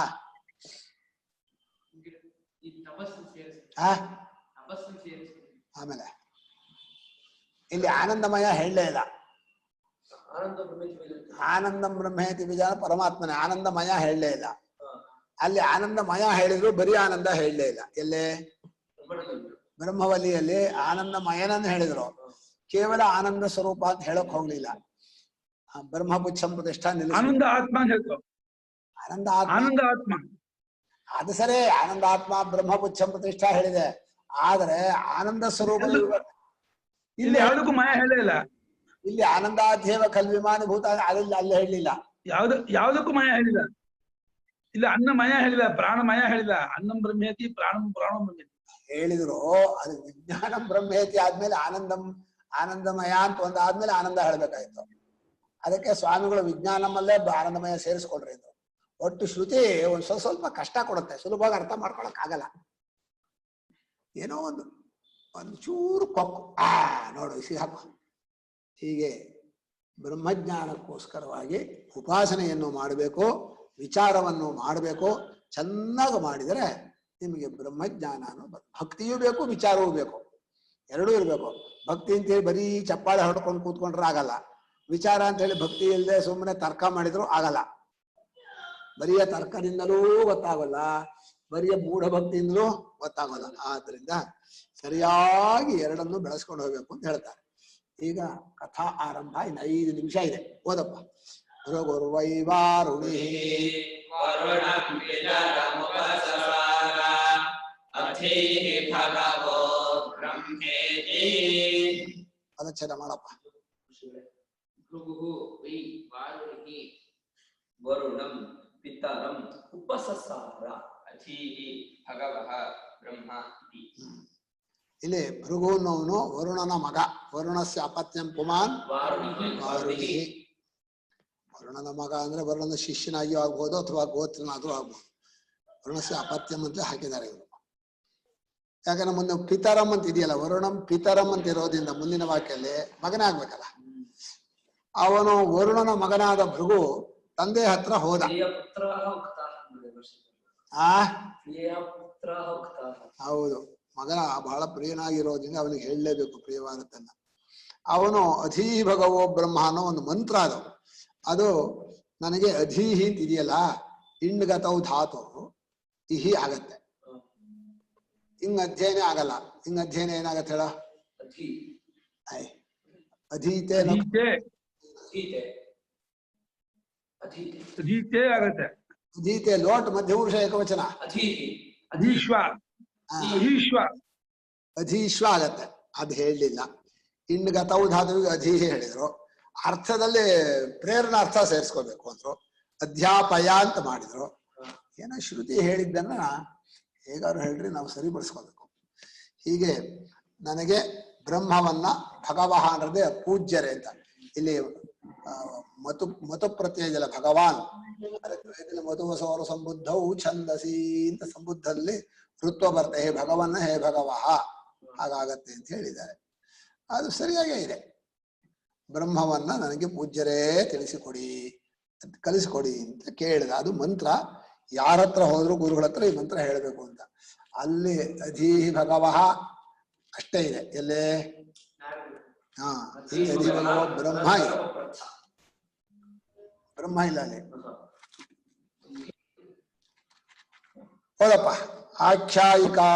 ಆಮೇಲೆ ಇಲ್ಲಿ ಆನಂದಮಯ ಹೇಳಲೇ ಇಲ್ಲ. ಆನಂದಂ ಬ್ರಹ್ಮೇತಿ ವಿಜಾನ ಪರಮಾತ್ಮನೇ, ಆನಂದಮಯ ಹೇಳಲೇ ಇಲ್ಲ. ಅಲ್ಲಿ ಆನಂದಮಯ ಹೇಳಿದ್ರು ಬರೀ ಆನಂದ ಹೇಳಲೇ ಇಲ್ಲ. ಎಲ್ಲೇ ಬ್ರಹ್ಮವಲ್ಲಿಯಲ್ಲಿ ಆನಂದಮಯನನ್ನು ಹೇಳಿದ್ರು, ಕೇವಲ ಆನಂದ ಸ್ವರೂಪ ಅಂತ ಹೇಳಕ್ ಹೋಗ್ಲಿಲ್ಲ. ಬ್ರಹ್ಮಪುಚ್ಛಂ ಪ್ರತಿಷ್ಠಾ ಆನಂದ ಆತ್ಮ ಆನಂದ ಆತ್ಮ ಅದು ಸರಿ, ಆನಂದ ಆತ್ಮ ಬ್ರಹ್ಮಪುಚ್ಛಂ ಪ್ರತಿಷ್ಠಾ ಹೇಳಿದೆ. ಆದ್ರೆ ಆನಂದ ಸ್ವರೂಪ ಇಲ್ಲಿ ಯಾವುದಕ್ಕೂ ಮಾಯ ಹೇಳಿಲ್ಲ. ಇಲ್ಲಿ ಆನಂದಾಧ್ಯೇವ ಕಲ್ವಿಮಾನ ಭೂತ ಅಲ್ಲಿ ಹೇಳಲಿಲ್ಲ. ಯಾವುದಕ್ಕೂ ಮಾಯ ಹೇಳಿಲ್ಲ. ಇಲ್ಲಿ ಅನ್ನಮಯ ಹೇಳಿಲ್ಲ, ಪ್ರಾಣಮಯ ಹೇಳಿಲ್ಲ. ಅನ್ನಂ ಬ್ರಹ್ಮೇತಿ ಪ್ರಾಣಂ ಬ್ರಹ್ಮೇತಿ ಹೇಳಿದ್ರು. ಅದು ವಿಜ್ಞಾನಂ ಬ್ರಹ್ಮೇತಿ ಆದ್ಮೇಲೆ ಆನಂದಮಯ ಅಂತ ಒಂದಾದ್ಮೇಲೆ ಆನಂದ ಹೇಳ್ಬೇಕಾಯ್ತು. ಅದಕ್ಕೆ ಸ್ವಾಮಿಗಳು ವಿಜ್ಞಾನಮಲ್ಲೇ ಆನಂದಮಯ ಸೇರಿಸ್ಕೊಡ್ರಿ ಇದ್ರು. ಒಟ್ಟು ಶ್ರುತಿ ಒಂದ್ ಸ್ವಲ್ಪ ಕಷ್ಟ ಕೊಡುತ್ತೆ, ಸುಲಭವಾಗಿ ಅರ್ಥ ಮಾಡ್ಕೊಳಕ್ ಆಗಲ್ಲ. ಏನೋ ಒಂದು ಚೂರು ಕೊಕ್ಕು ನೋಡು ಇಸಿ ಹಾಕು. ಹೀಗೆ ಬ್ರಹ್ಮಜ್ಞಾನಕ್ಕೋಸ್ಕರವಾಗಿ ಉಪಾಸನೆಯನ್ನು ಮಾಡಬೇಕು, ವಿಚಾರವನ್ನು ಮಾಡಬೇಕು. ಚೆನ್ನಾಗಿ ಮಾಡಿದರೆ ನಿಮಗೆ ಬ್ರಹ್ಮಜ್ಞಾನ ಅನ್ನೋದು. ಭಕ್ತಿಯೂ ಬೇಕು, ವಿಚಾರವೂ ಬೇಕು, ಎರಡೂ ಇರಬೇಕು. ಭಕ್ತಿ ಅಂತೇಳಿ ಬರೀ ಚಪ್ಪಾಳೆ ಹೊಡ್ಕೊಂಡು ಕೂತ್ಕೊಂಡ್ರೆ ಆಗಲ್ಲ. ವಿಚಾರ ಅಂತ ಹೇಳಿ ಭಕ್ತಿ ಇಲ್ಲದೆ ಸುಮ್ಮನೆ ತರ್ಕ ಮಾಡಿದ್ರು ಆಗಲ್ಲ. ಬರಿಯ ತರ್ಕದಿಂದಲೂ ಗೊತ್ತಾಗಲ್ಲ, ಬರಿಯ ಮೂಢ ಭಕ್ತಿಯಿಂದಲೂ ಗೊತ್ತಾಗಲ್ಲ. ಆದ್ರಿಂದ ಸರಿಯಾಗಿ ಎರಡನ್ನು ಬೆಳೆಸ್ಕೊಂಡು ಹೋಗ್ಬೇಕು ಅಂತ ಹೇಳ್ತಾರೆ. ಈಗ ಕಥಾ ಆರಂಭ. ಇನ್ನು 5 ನಿಮಿಷ ಇದೆ, ಓದಪ್ಪ. ಭೃಗುರ್ವೈವಾರುಣಿ ಅದಚ್ಛೇದ ಮಾಡಪ್ಪ. ವರುಣಂ ಪಿತರಂ ಉಪಸಸಾರ ಅಧೀಹಿ ಭಗವಃ ಬ್ರಹ್ಮ ಇತಿ. ಇಲ್ಲಿ ಭೃಗುನವನು ವರುಣನ ಮಗ. ವರುಣಸ್ಯ ಅಪತ್ಯಂ ಪುಮಾನ್ ವಾರುಣಿ. ವರುಣನ ಮಗ ಅಂದ್ರೆ ವರುಣನ ಶಿಷ್ಯನಾಗಿಯೂ ಆಗ್ಬೋದು ಅಥವಾ ಗೋತ್ರನಾದ್ರೂ ಆಗ್ಬೋದು. ವರುಣಸ್ಯ ಅಪತ್ಯಂ ಅಂತ ಹಾಕಿದ್ದಾರೆ ಇವರು. ಯಾಕಂದ್ರೆ ಮುಂದೆ ಪಿತರಂ ಅಂತ ಇದೆಯಲ್ಲ, ವರುಣಂ ಪಿತರಂ ಅಂತ ಇರೋದ್ರಿಂದ ಮುಂದಿನ ವಾಕ್ಯಲ್ಲಿ ಮಗನೇ ಆಗ್ಬೇಕಲ್ಲ. ಅವನು ವರುಣನ ಮಗನಾದ ಭೃಗು ತಂದೆ ಹತ್ರ ಹೋದ. ಹೌದು, ಮಗನ ಬಹಳ ಪ್ರಿಯನಾಗಿರೋದ್ರಿಂದ ಅವನಿಗೆ ಹೇಳಲೇಬೇಕು ಪ್ರಿಯವಾದದ್ದನ್ನ. ಅವನು ಅಧೀಭಗವೋ ಬ್ರಹ್ಮ ಅನ್ನೋ ಒಂದು ಮಂತ್ರ ಅದು. ಅದು ನನಗೆ ಅಧೀಹಿ ಅಂತ ಇದೆಯಲ್ಲ, ಇಂಡ್ಗತೌ ಧಾತು ಇಹಿ ಆಗತ್ತೆ. ಹಿಂಗ್ ಅಧ್ಯಯನ ಆಗಲ್ಲ. ಹಿಂಗ್ ಅಧ್ಯಯನ ಏನಾಗತ್ತೆ ಹೇಳ? ಅಧೀತೆ ಅಧೀತೆ ಆಗತ್ತೆ. ಅಧೀತೆ ಲೋಟ್ ಮಧ್ಯಪುರುಷ ಏಕವಚನ. ಅಧೀಶ್ವ ಅಧೀಶ್ವ ಅಧೀಶ್ವ ಆಗತ್ತೆ. ಅದ್ ಹೇಳಲಿಲ್ಲ. ಇಂಡ್ಗತೌ ಧಾತುವಿಗೆ ಅಧೀಹಿ ಹೇಳಿದ್ರು. ಅರ್ಥದಲ್ಲಿ ಪ್ರೇರಣಾರ್ಥ ಸೇರಿಸ್ಕೋಬೇಕು ಅಂದ್ರು. ಅಧ್ಯಾಪಯ ಅಂತ ಮಾಡಿದ್ರು. ಏನೋ ಶ್ರುತಿ ಹೇಳಿದ್ದನ್ನ ಹೇಗಾದ್ರು ಹೇಳ್ರಿ, ನಾವು ಸರಿಪಡಿಸ್ಕೋಬೇಕು. ಹೀಗೆ ನನಗೆ ಬ್ರಹ್ಮವನ್ನ ಭಗವಹ ಅನ್ನೋದೇ ಪೂಜ್ಯರೇ ಅಂತ. ಇಲ್ಲಿ ಮತು ಪ್ರತ್ಯಯದಲ್ಲ ಭಗವಾನ್, ಮಧುವಸವರು ಸಂಬುದ್ಧವು ಛಂದಸಿ ಅಂತ ಸಂಬುದ್ಧದಲ್ಲಿ ಋತ್ವ ಬರುತ್ತೆ. ಹೇ ಭಗವನ್ನ ಹೇ ಭಗವಹ ಹಾಗಾಗತ್ತೆ ಅಂತ ಹೇಳಿದ್ದಾರೆ. ಅದು ಸರಿಯಾಗೇ ಇದೆ. ಬ್ರಹ್ಮವನ್ನ ನನಗೆ ಪೂಜ್ಯರೇ ತಿಳಿಸಿಕೊಡಿ, ಕಲಿಸಿಕೊಡಿ ಅಂತ ಕೇಳಿದ. ಅದು ಮಂತ್ರ. ಯಾರ ಹತ್ರ ಹೋದ್ರು ಗುರುಗಳ ಹತ್ರ ಈ ಮಂತ್ರ ಹೇಳಬೇಕು ಅಂತ. ಅಲ್ಲಿ ಅಧೀಹಿ ಭಗವಹ ಅಷ್ಟೇ ಇದೆ. ಎಲ್ಲೇ ಬ್ರಹ್ಮ ಇಲ್ಲ, ಬ್ರಹ್ಮ ಇಲ್ಲ ಅಲ್ಲಿ. ಹೌದಪ್ಪ. ಆಖ್ಯಾಯಿಕಾ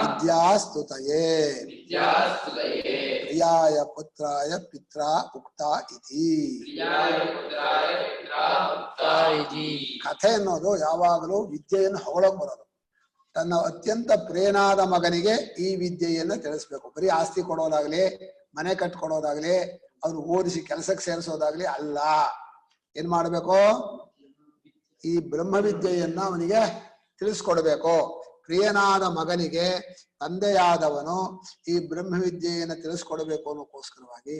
ವಿದ್ಯಾಸ್ತುತಯೇ ಪ್ರಿಯಾಯ ಪುತ್ರಾಯ ಪಿತ್ರ ಉಕ್ತ ಇತಿ. ಕಥೆ ಅನ್ನೋದು ಯಾವಾಗಲೂ ವಿದ್ಯೆಯನ್ನು ಹೊಗಳಕ್ ಬರೋದು. ತನ್ನ ಅತ್ಯಂತ ಪ್ರಿಯನಾದ ಮಗನಿಗೆ ಈ ವಿದ್ಯೆಯನ್ನ ತಿಳಿಸ್ಬೇಕು. ಬರೀ ಆಸ್ತಿ ಕೊಡೋದಾಗ್ಲಿ, ಮನೆ ಕಟ್ಕೊಡೋದಾಗ್ಲಿ, ಅವ್ನು ಓದಿಸಿ ಕೆಲಸಕ್ಕೆ ಸೇರಿಸೋದಾಗ್ಲಿ ಅಲ್ಲ. ಏನ್ ಮಾಡ್ಬೇಕು? ಈ ಬ್ರಹ್ಮವಿದ್ಯೆಯನ್ನ ಅವನಿಗೆ ತಿಳಿಸ್ಕೊಡ್ಬೇಕು. ಪ್ರಿಯನಾದ ಮಗನಿಗೆ ತಂದೆಯಾದವನು ಈ ಬ್ರಹ್ಮವಿದ್ಯೆಯನ್ನ ತಿಳಿಸ್ಕೊಡ್ಬೇಕು ಅನ್ನೋಕ್ಕೋಸ್ಕರವಾಗಿ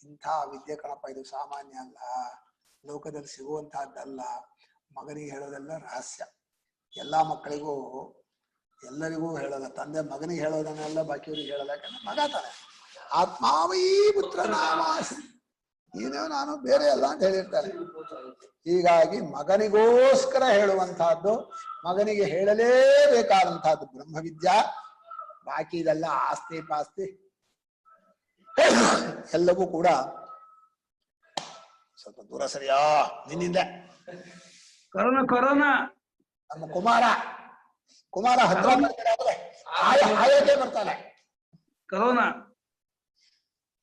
ಇಂಥ ವಿದ್ಯೆ ಕಣಪ್ಪ, ಇದು ಸಾಮಾನ್ಯ ಅಲ್ಲ, ಲೋಕದಲ್ಲಿ ಸಿಗುವಂತಹದ್ದಲ್ಲ. ಮಗನಿಗೆ ಹೇಳೋದೆಲ್ಲ ರಹಸ್ಯ. ಎಲ್ಲಾ ಮಕ್ಕಳಿಗೂ ಎಲ್ಲರಿಗೂ ಹೇಳಲ್ಲ. ತಂದೆ ಮಗನಿಗೆ ಹೇಳೋದನ್ನೆಲ್ಲ ಬಾಕಿಯವ್ರಿಗೆ ಹೇಳಲ್ಲ. ಯಾಕಂದ್ರೆ ಮಗ ತಾನೆ. ಆತ್ಮಾವೈ ಪುತ್ರ ನಾಮಾಸಿ, ನೀನೇ ನಾನು ಬೇರೆ ಅಲ್ಲ ಅಂತ ಹೇಳಿರ್ತಾರೆ. ಹೀಗಾಗಿ ಮಗನಿಗೋಸ್ಕರ ಹೇಳುವಂತಹದ್ದು, ಮಗನಿಗೆ ಹೇಳಲೇಬೇಕಾದಂತಹದ್ದು ಬ್ರಹ್ಮವಿದ್ಯಾ. ಬಾಕಿ ಇದೆಲ್ಲ ಆಸ್ತಿ ಪಾಸ್ತಿ ಎಲ್ಲವೂ ಕೂಡ ಸ್ವಲ್ಪ ದೂರ ಸರಿಯಾ ನಿನ್ನಿಂದ. ಕೊರೋನಾ ನಮ್ಮ ಕುಮಾರ ಹತ್ರ ಹಾಗೆ ಬರ್ತಾನೆ. ಕೊರೋನಾ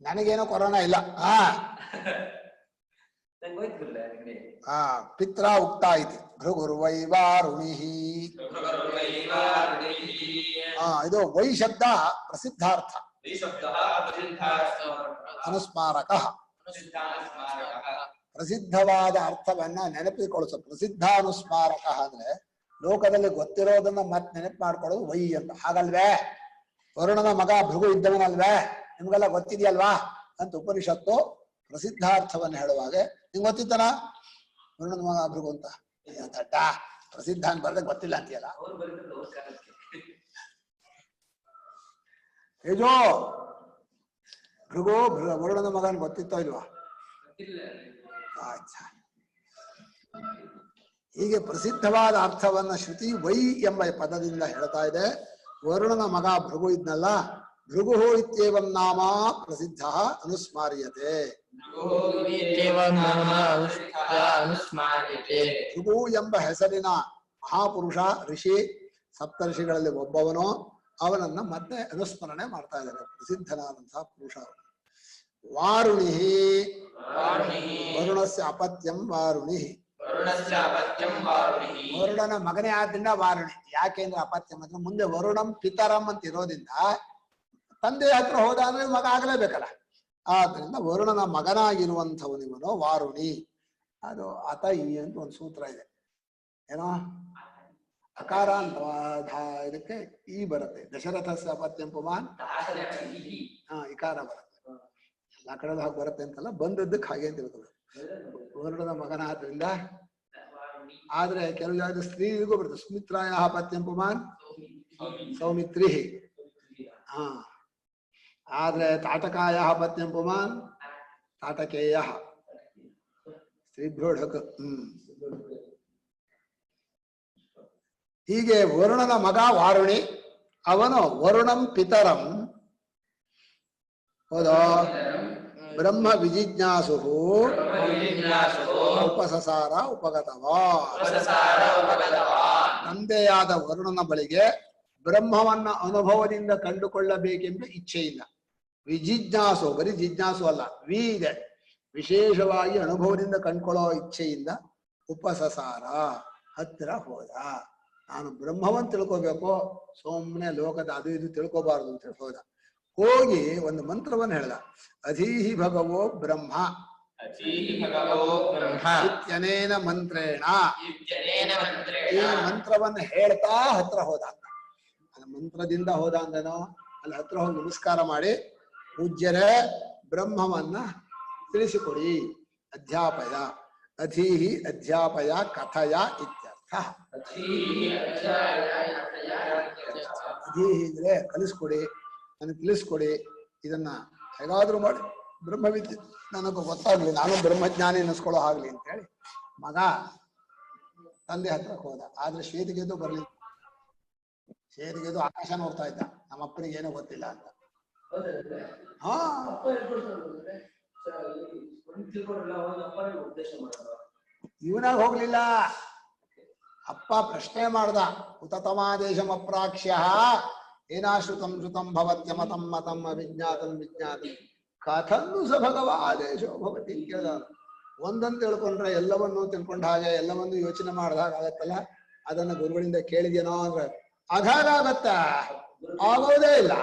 ನನಗೇನೋ ಕೊರೋನಾ ಇಲ್ಲ. ಪಿತ್ರ ಉಕ್ತ ಐತಿ ಭೃಗುರ್ವೈವಾರುಣಿ. ಇದು ವೈ ಶಬ್ದ ಪ್ರಸಿದ್ಧಾರ್ಥ, ಅನುಸ್ಮಾರಕ. ಪ್ರಸಿದ್ಧವಾದ ಅರ್ಥವನ್ನ ನೆನಪಿಕೊಳ್ಳಿಸ. ಪ್ರಸಿದ್ಧಾನುಸ್ಮಾರಕ ಅಂದ್ರೆ ಲೋಕದಲ್ಲಿ ಗೊತ್ತಿರೋದನ್ನ ಮತ್ತೆ ನೆನಪು ಮಾಡ್ಕೊಳ್ಳೋದು ವೈ ಅಂತ. ಹಾಗಲ್ವೇ? ವರುಣನ ಮಗ ಭೃಗು ಇದ್ದವನಲ್ವೇ? ನಿಮ್ಗೆಲ್ಲ ಗೊತ್ತಿದೆಯಲ್ವಾ ಅಂತ ಉಪನಿಷತ್ತು ಪ್ರಸಿದ್ಧಾರ್ಥವನ್ನು ಹೇಳುವಾಗ, ನಿಂಗೆ ಗೊತ್ತಿತ್ತನ ವರುಣನ ಮಗ ಭೃಗು ಅಂತ? ದಡ್ಡ, ಪ್ರಸಿದ್ಧ ಅಂತ ಬರ್ದೆ ಗೊತ್ತಿಲ್ಲ ಅಂತೀಯಲ್ಲ. ಹೇಜೋ ಭೃಗು ವರುಣನ ಮಗನ್ ಗೊತ್ತಿತ್ತೋ ಇಲ್ವಾ? ಹೀಗೆ ಪ್ರಸಿದ್ಧವಾದ ಅರ್ಥವನ್ನ ಶ್ರುತಿ ವೈ ಎಂಬ ಪದದಿಂದ ಹೇಳ್ತಾ ಇದೆ. ವರುಣನ ಮಗ ಭೃಗು ಇದ್ನಲ್ಲ, ಭೃಗು ಇತ್ಯೇವಂ ನಾಮ ಪ್ರಸಿದ್ಧ ಅನುಸ್ಮಾರ್ಯತೆ. ಭೃಗು ಎಂಬ ಹೆಸರಿನ ಮಹಾಪುರುಷ ಋಷಿ, ಸಪ್ತರ್ಷಿಗಳಲ್ಲಿ ಒಬ್ಬವನು. ಅವನನ್ನ ಮತ್ತೆ ಅನುಸ್ಮರಣೆ ಮಾಡ್ತಾ ಇದ್ದಾರೆ, ಪ್ರಸಿದ್ಧನಾದಂತಹ ಪುರುಷ. ವಾರುಣಿ ವರುಣಸ್ಯ ಅಪತ್ಯಂ ವಾರುಣಿ. ವರುಣನ ಮಗನೇ ಆದ್ರಿಂದ ವಾರುಣಿ. ಯಾಕೆಂದ್ರೆ ಅಪತ್ಯಂ ಅಂದ್ರೆ ಮುಂದೆ ವರುಣಂ ಪಿತರಂ ಅಂತ ಇರೋದ್ರಿಂದ ತಂದೆ ಹತ್ರ ಹೋದ ಅಂದ್ರೆ ಮಗ ಆಗಲೇಬೇಕಲ್ಲ. ಆದ್ರಿಂದ ವರುಣನ ಮಗನಾಗಿರುವಂಥವನಿವನು ವಾರುಣಿ. ಅದು ಅತ ಈ ಅಂತ ಒಂದು ಸೂತ್ರ ಇದೆ. ಏನೋ ಅಕಾರ ಅಂತ ಇದಕ್ಕೆ ಈ ಬರುತ್ತೆ. ದಶರಥಸ್ಯ ಅಪತ್ಯಂ ಪುಮಾನ್ ಇಕಾರ ಬರುತ್ತೆ. ಎಲ್ಲಾ ಕಡೆ ಹಾಗೆ ಬರುತ್ತೆ ಅಂತಲ್ಲ, ಬಂದದ್ದಕ್ಕೆ ಹಾಗೆ ಅಂತ ಇರ್ತದೆ. ವರುಣನ ಮಗನಾದ್ರಿಂದ. ಆದ್ರೆ ಕೆಲವು ಜಾಗದ ಸ್ತ್ರೀಗೂ ಬರುತ್ತೆ. ಸುಮಿತ್ರಾಯ ಪತ್ಯಂ ಪುಮಾನ್ ಸೌಮಿತ್ರಿ. ಆದ್ರೆ ತಾಟಕಾಯ ಪತ್ಯಂ ಪುಮಾನ್ ತಾಟಕೇಯ ಸ್ತ್ರೀಭ್ಯೋಢಕ. ಹೀಗೆ ವರುಣನ ಮಗ ವಾರುಣಿ. ಅವನು ವರುಣಂ ಪಿತರಂ. ಹೌದಾ? ಬ್ರಹ್ಮ ವಿಜಿಜ್ಞಾಸು ಬ್ರಹ್ಮವಿಜಿಜ್ಞಾಸೋ ಉಪಸಸಾರ ಉಪಗತವಾನ್. ಉಪಸಸಾರ ಉಪಗತವಾನ್. ತಂದೆಯಾದ ವರುಣನ ಬಳಿಗೆ ಬ್ರಹ್ಮವನ್ನ ಅನುಭವದಿಂದ ಕಂಡುಕೊಳ್ಳಬೇಕೆಂಬ ಇಚ್ಛೆಯಿಂದ ವಿಜಿಜ್ಞಾಸು, ಬರೀ ಜಿಜ್ಞಾಸು ಅಲ್ಲ, ವಿ ಇದೆ, ವಿಶೇಷವಾಗಿ ಅನುಭವದಿಂದ ಕಂಡುಕೊಳ್ಳೋ ಇಚ್ಛೆಯಿಂದ ಉಪಸಸಾರ ಹತ್ತಿರ ಹೋದ. ನಾನು ಬ್ರಹ್ಮವನ್ನ ತಿಳ್ಕೋಬೇಕು, ಸುಮ್ಮನೆ ಲೋಕದ ಅದು ಇದು ತಿಳ್ಕೋಬಾರ್ದು ಅಂತ ಹೋದ. ಹೋಗಿ ಒಂದು ಮಂತ್ರವನ್ನು ಹೇಳ್ದ. ಅಧೀಹಿ ಭಗವೋ ಬ್ರಹ್ಮ ಅಧೀಹಿ ಭಗವೋ ಬ್ರಹ್ಮ ಇತ್ಯನೇನ ಮಂತ್ರೇಣ. ಇತ್ಯನೇನ ಮಂತ್ರೇಣ. ಈ ಮಂತ್ರವನ್ನು ಹೇಳ್ತಾ ಹತ್ರ ಹೋದ. ಅದು ಮಂತ್ರದಿಂದ ಹೋದ ಅಂದನೋ ಅಲ್ಲಿ ಹತ್ರ ಹೋಗಿ ನಮಸ್ಕಾರ ಮಾಡಿ, ಪೂಜ್ಯರೇ ಬ್ರಹ್ಮವನ್ನ ತಿಳಿಸಿಕೊಡಿ, ಅಧ್ಯಾಪಯ. ಅಧೀಹಿ ಅಧ್ಯಾಪಯ ಕಥಯ ಇತ್ಯರ್ಥ. ಅಧೀಹಿ ಅಧೀಹಿ ಇದ್ರೆ ಕಲಿಸ್ಕೊಡಿ, ನನಗೆ ತಿಳಿಸ್ಕೊಡಿ, ಇದನ್ನ ಹೇಗಾದ್ರೂ ಮಾಡಿ ಬ್ರಹ್ಮವಿದ್ಯೆ ನನಗೆ ಗೊತ್ತಾಗ್ಲಿ, ನಾನು ಬ್ರಹ್ಮಜ್ಞಾನಿ ಅನ್ನಿಸ್ಕೊಳ್ಳೋ ಆಗ್ಲಿ ಅಂತ ಹೇಳಿ ಮಗ ತಂದೆ ಹತ್ರಕ್ಕೆ ಹೋದ. ಆದ್ರೆ ಶ್ವೇತಿಗೆದು ಬರ್ಲಿ. ಶ್ವೇತಿಗೆದು ಆಕಾಶ ನೋಡ್ತಾ ಇದ್ದ, ನಮ್ಮ ಅಪ್ಪನಿಗೆ ಏನೂ ಗೊತ್ತಿಲ್ಲ ಅಂತ. ಹಾ ಇವನಾಗ ಹೋಗ್ಲಿಲ್ಲ. ಅಪ್ಪ ಪ್ರಶ್ನೆ ಮಾಡ್ದ, ಉತತಮಾದೇಶಂ ಅಪ್ರಾಕ್ಷ್ಯ ಏನಾಶ್ರುತಂ ಶ್ರುತಂ ಭವತ್ಯಮತಂ ಮತಂ ಅವಿಜ್ಞಾತಂ ವಿಜ್ಞಾತಂ ಕಥನ್ನು ಸ ಭಗವ ಆದೇಶೋ ಭವತಿ ಕೇಳ್ದ. ಒಂದಂತ ತಿಳ್ಕೊಂಡ್ರೆ ಎಲ್ಲವನ್ನೂ ತಿಳ್ಕೊಂಡ ಹಾಗೆ, ಎಲ್ಲವನ್ನೂ ಯೋಚನೆ ಮಾಡಿದಾಗ ಆಗತ್ತಲ್ಲ, ಅದನ್ನ ಗುರುಗಳಿಂದ ಕೇಳಿದ್ಯೇನೋ ಅಂದ್ರೆ ಆಧಾರ ಆಗತ್ತ, ಆಗೋದೇ ಇಲ್ಲ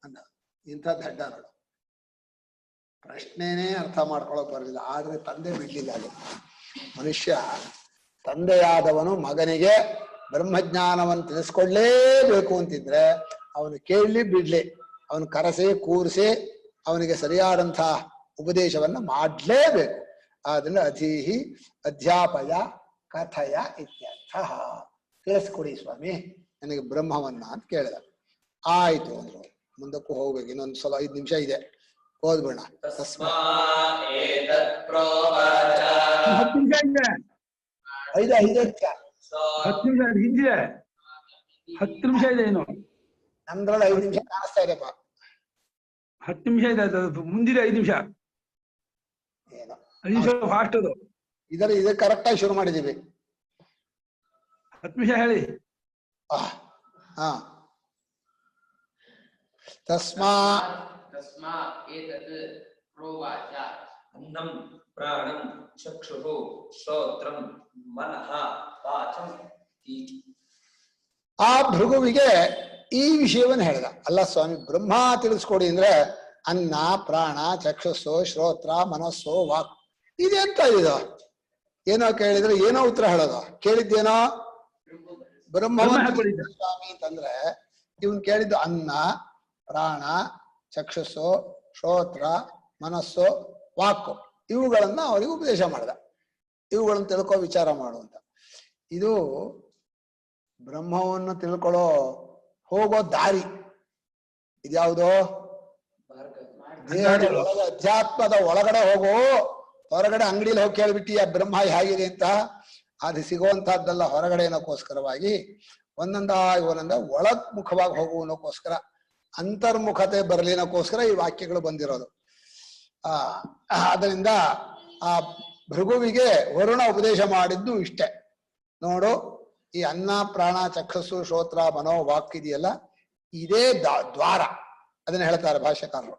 ಅಂದ. ಇಂಥ ದಡ್ಡ ನೋಡು, ಪ್ರಶ್ನೆನೇ ಅರ್ಥ ಮಾಡ್ಕೊಳಕ್ ಬರಲಿಲ್ಲ. ಆದ್ರೆ ತಂದೆ ಬಿಡ್ಲಿಲ್ಲ. ಅಲ್ಲಿ ಮನುಷ್ಯ ತಂದೆಯಾದವನು ಮಗನಿಗೆ ಬ್ರಹ್ಮಜ್ಞಾನವನ್ನು ತಿಳಿಸ್ಕೊಡ್ಲೇಬೇಕು ಅಂತಿದ್ರೆ ಅವನು ಕೇಳಲಿ ಬಿಡ್ಲಿ, ಅವನು ಕರೆಸಿ ಕೂರಿಸಿ ಅವನಿಗೆ ಸರಿಯಾದಂಥ ಉಪದೇಶವನ್ನ ಮಾಡ್ಲೇಬೇಕು. ಆದ್ರಿಂದ ಅಧೀಹಿ ಅಧ್ಯಾಪಯ ಕಥಯ ಇತ್ಯರ್ಥ. ತಿಳಿಸ್ಕೊಡಿ ಸ್ವಾಮಿ ನನಗೆ ಬ್ರಹ್ಮವನ್ನ ಅಂತ ಕೇಳಿದ. ಆಯ್ತು ಅಂದ್ರು. ಮುಂದಕ್ಕೂ ಹೋಗ್ಬೇಕು, ಇನ್ನೊಂದು ಸಲ 5 ನಿಮಿಷ ಇದೆ, ಹೋದ್ಬಿಡ. 10 ನಿಮಿಷ ಇದೆ, 5 ಹಿಂದಿದೆ, 10 ನಿಮಿಷ ಇದೆ. ಏನು ನಮ್ದ್ರಲ್ಲಿ 5 ನಿಮಿಷ ಕಾಣಿಸ್ತಾ ಇದೆಪ್ಪ. 10 ನಿಮಿಷ ಇದೆ, ಅದು ಮುಂದಿದೆ 5 ನಿಮಿಷ. ಏನೋ 5 ನಿಮಿಷ ಫಾಸ್ಟ್ ಅದು. ಇದು ಕರೆಕ್ಟ್ ಆಗಿ ಶುರು ಮಾಡಿದೀವಿ. 10 ನಿಮಿಷ ಹೇಳಿ. ಹಾ ತಸ್ಮಾತ್ ಏತತ್ ಪ್ರೋವಾಚ ಅನ್ನಂ ಪ್ರಾಣಂ ಚಕ್ಷುಃ ಶ್ರೋತ್ರಂ ಮನಃ ವಾಚಂ ಇತಿ. ಆ ಭೃಗುವಿಗೆ ಈ ವಿಷಯವನ್ನು ಹೇಳಿದ. ಅಲ್ಲ ಸ್ವಾಮಿ, ಬ್ರಹ್ಮ ತಿಳಿಸ್ಕೊಡಿ ಅಂದ್ರೆ ಅನ್ನ ಪ್ರಾಣ ಚಕ್ಷುಸ್ಸು ಶ್ರೋತ್ರ ಮನಸ್ಸು ವಾಕ್ ಇದೆಂತ ಇದು? ಏನೋ ಕೇಳಿದ್ರೆ ಏನೋ ಉತ್ತರ ಹೇಳೋದು. ಕೇಳಿದ್ದೇನೋ ಬ್ರಹ್ಮವನ್ನು ಸ್ವಾಮಿ ಅಂತಂದ್ರೆ ಇವನ್ ಕೇಳಿದ್ದು ಅನ್ನ ಪ್ರಾಣ ಚಕ್ಷುಸ್ಸು ಶ್ರೋತ್ರ ಮನಸ್ಸು ವಾಕು ಇವುಗಳನ್ನ ಅವರಿಗೆ ಉಪದೇಶ ಮಾಡಿದ. ಇವುಗಳನ್ನು ತಿಳ್ಕೊ ವಿಚಾರ ಮಾಡುವಂತ. ಇದು ಬ್ರಹ್ಮವನ್ನು ತಿಳ್ಕೊಳ್ಳೋ ಹೋಗೋ ದಾರಿ. ಇದ್ಯಾವುದೋ ದೇಹದ ಒಳಗೆ ಅಧ್ಯಾತ್ಮದ ಒಳಗಡೆ ಹೋಗೋ, ಹೊರಗಡೆ ಅಂಗಡಿಯಲ್ಲಿ ಹೋಗಿ ಕೇಳ್ಬಿಟ್ಟಿ ಆ ಬ್ರಹ್ಮ ಹೇಗಿದೆ ಅಂತ. ಅದು ಸಿಗುವಂತಹದ್ದೆಲ್ಲ ಹೊರಗಡೆ ಏನಕ್ಕೋಸ್ಕರವಾಗಿ ಒಂದೊಂದ ಒಳಗ್ ಮುಖವಾಗಿ ಹೋಗುವನಕ್ಕೋಸ್ಕರ, ಅಂತರ್ಮುಖತೆ ಬರಲಿನಕ್ಕೋಸ್ಕರ ಈ ವಾಕ್ಯಗಳು ಬಂದಿರೋದು. ಅದರಿಂದ ಆ ಭೃಗುವಿಗೆ ವರುಣ ಉಪದೇಶ ಮಾಡಿದ್ದು ಇಷ್ಟೇ. ನೋಡು, ಈ ಅನ್ನ ಪ್ರಾಣ ಚಕ್ಷಸ್ಸು ಶ್ರೋತ್ರ ಮನೋ ವಾಕ್ ಇದೆಯಲ್ಲ, ಇದೇ ದ್ವಾರ. ಅದನ್ನ ಹೇಳ್ತಾರೆ ಭಾಷ್ಯಕಾರರು.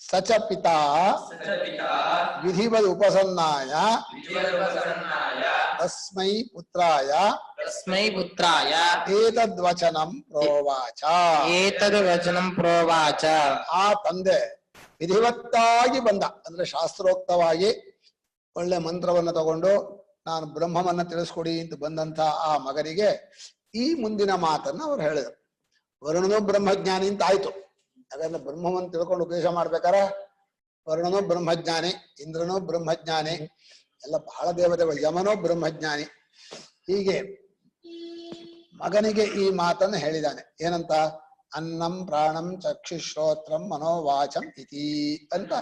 ಸಚ ಪಿತಾ ವಿಧಿವದ್ ಉಪಸನ್ನಾಯ ತಸ್ಮೈ ಪುತ್ರಾಯ ಏತದ್ವಚನಂ ಪ್ರೋವಾಚ. ಏತದ್ವಚನಂ ಪ್ರೋವಾಚ. ಆ ತಂದೆ ವಿಧಿವತ್ತಾಗಿ ಬಂದ ಅಂದ್ರೆ ಶಾಸ್ತ್ರೋಕ್ತವಾಗಿ ಒಳ್ಳೆ ಮಂತ್ರವನ್ನ ತಗೊಂಡು ನಾನು ಬ್ರಹ್ಮವನ್ನ ತಿಳಿಸ್ಕೊಡಿ ಅಂತ ಬಂದಂತ ಆ ಮಗನಿಗೆ ಈ ಮುಂದಿನ ಮಾತನ್ನ ಅವ್ರು ಹೇಳಿದ್ರು. ವರುಣನು ಬ್ರಹ್ಮಜ್ಞಾನಿ ಅಂತ ಆಯ್ತು. ಯಾಕಂದ್ರೆ ಬ್ರಹ್ಮವನ್ನು ತಿಳ್ಕೊಂಡು ಉಪದೇಶ ಮಾಡ್ಬೇಕಾರೆ ವರುಣನು ಬ್ರಹ್ಮಜ್ಞಾನಿ, ಇಂದ್ರನು ಬ್ರಹ್ಮಜ್ಞಾನಿ, ಎಲ್ಲ ಬಹಳ ದೇವತೆಗಳು, ಯಮನೋ ಬ್ರಹ್ಮಜ್ಞಾನಿ. ಹೀಗೆ ಮಗನಿಗೆ ಈ ಮಾತನ್ನು ಹೇಳಿದಾನೆ. ಏನಂತ? ಅನ್ನಂ ಪ್ರಾಣಂ ಚಕ್ಷುಶ್ರೋತ್ರಂ ಮನೋವಾಚಂ ಇತಿ ಅಂತ.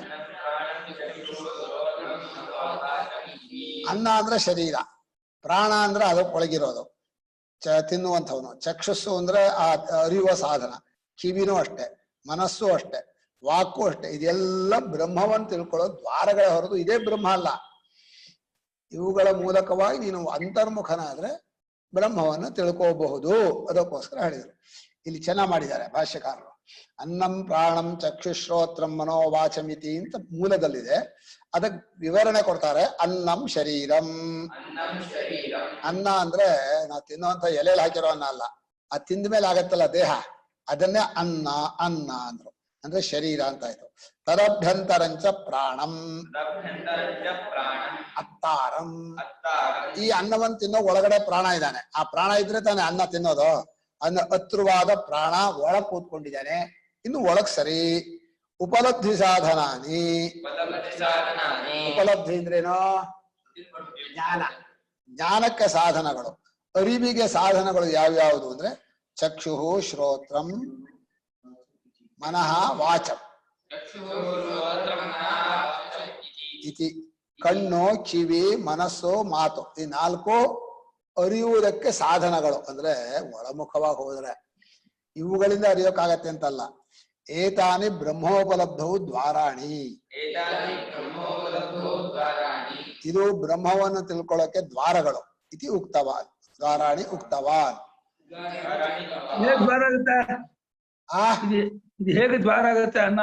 ಅನ್ನ ಅಂದ್ರೆ ಶರೀರ, ಪ್ರಾಣ ಅಂದ್ರೆ ಅದಕ್ಕೊಳಗಿರೋದು ತಿನ್ನುವಂಥವನು, ಚಕ್ಷುಸ್ಸು ಅಂದ್ರೆ ಆ ಅರಿಯುವ ಸಾಧನ, ಕಿವಿನೂ ಅಷ್ಟೆ, ಮನಸ್ಸು ಅಷ್ಟೆ, ವಾಕು ಅಷ್ಟೇ. ಇದೆಲ್ಲ ಬ್ರಹ್ಮವನ್ನು ತಿಳ್ಕೊಳ್ಳೋ ದ್ವಾರಗಳ ಹೊರತು ಇದೇ ಬ್ರಹ್ಮ ಅಲ್ಲ. ಇವುಗಳ ಮೂಲಕವಾಗಿ ನೀನು ಅಂತರ್ಮುಖನಾದ್ರೆ ಬ್ರಹ್ಮವನ್ನು ತಿಳ್ಕೋಬಹುದು. ಅದಕ್ಕೋಸ್ಕರ ಹೇಳಿದರು. ಇಲ್ಲಿ ಚೆನ್ನಾಗಿ ಮಾಡಿದ್ದಾರೆ ಭಾಷ್ಯಕಾರರು. ಅನ್ನಂ ಪ್ರಾಣಂ ಚಕ್ಷುಶ್ರೋತ್ರಂ ಮನೋವಾಚಮಿತಿ ಅಂತ ಮೂಲದಲ್ಲಿದೆ. ಅದಕ್ಕೆ ವಿವರಣೆ ಕೊಡ್ತಾರೆ. ಅನ್ನಂ ಶರೀರಂ. ಅನ್ನ ಅಂದ್ರೆ ನಾವು ತಿನ್ನುವಂತ ಎಲೆಯಲ್ಲಿ ಹಾಕಿರೋ ಅನ್ನ ಅಲ್ಲ, ಅದು ತಿಂದ ಮೇಲೆ ಆಗತ್ತಲ್ಲ ದೇಹ, ಅದನ್ನೇ ಅನ್ನ ಅನ್ನ ಅಂದ್ರು. ಅಂದ್ರೆ ಶರೀರ ಅಂತ ಆಯ್ತು. ತದಭ್ಯಂತರಂಚ ಪ್ರಾಣಂ ಅತ್ತಾರಂ. ಈ ಅನ್ನವನ್ನು ತಿನ್ನೋ ಒಳಗಡೆ ಪ್ರಾಣ ಇದ್ದಾನೆ. ಆ ಪ್ರಾಣ ಇದ್ರೆ ತಾನೆ ಅನ್ನ ತಿನ್ನೋದು. ಅನ್ನ ಹತ್ರವಾದ ಪ್ರಾಣ ಒಳಗ್ ಕೂತ್ಕೊಂಡಿದ್ದಾನೆ. ಇನ್ನು ಒಳಗ್ ಸರಿ. ಉಪಲಬ್ಧಿ ಸಾಧನಾನಿ. ಉಪಲಬ್ಧಿ ಅಂದ್ರೇನೋ ಜ್ಞಾನ. ಜ್ಞಾನಕ್ಕೆ ಸಾಧನಗಳು, ಅರಿವಿಗೆ ಸಾಧನಗಳು ಯಾವ್ಯಾವುದು ಅಂದ್ರೆ ಚಕ್ಷು ಶ್ರೋತ್ರಂ ಮನಃ ವಾಚಂ ಇತಿ. ಕಣ್ಣು ಕಿವಿ ಮನಸ್ಸು ಮಾತು, ಈ ನಾಲ್ಕು ಅರಿಯುವುದಕ್ಕೆ ಸಾಧನಗಳು. ಅಂದ್ರೆ ಒಳಮುಖವಾಗಿ ಹೋದ್ರೆ ಇವುಗಳಿಂದ ಅರಿಯೋಕ್ಕಾಗತ್ತೆ ಅಂತಲ್ಲ. ಏತಾನಿ ಬ್ರಹ್ಮೋಪಲಬ್ಧವು ದ್ವಾರಾಣಿ. ಇದು ಬ್ರಹ್ಮವನ್ನು ತಿಳ್ಕೊಳ್ಳೋಕೆ ದ್ವಾರಗಳು. ಇತಿ ಉಕ್ತವಾನ್. ದ್ವಾರಾಣಿ ಉಕ್ತವಾನ್. ಹೇಗೆ ದ್ವಾರ ಆಗುತ್ತೆ? ಇದು ಹೇಗೆ ದ್ವಾರ ಆಗುತ್ತೆ ಅನ್ನ?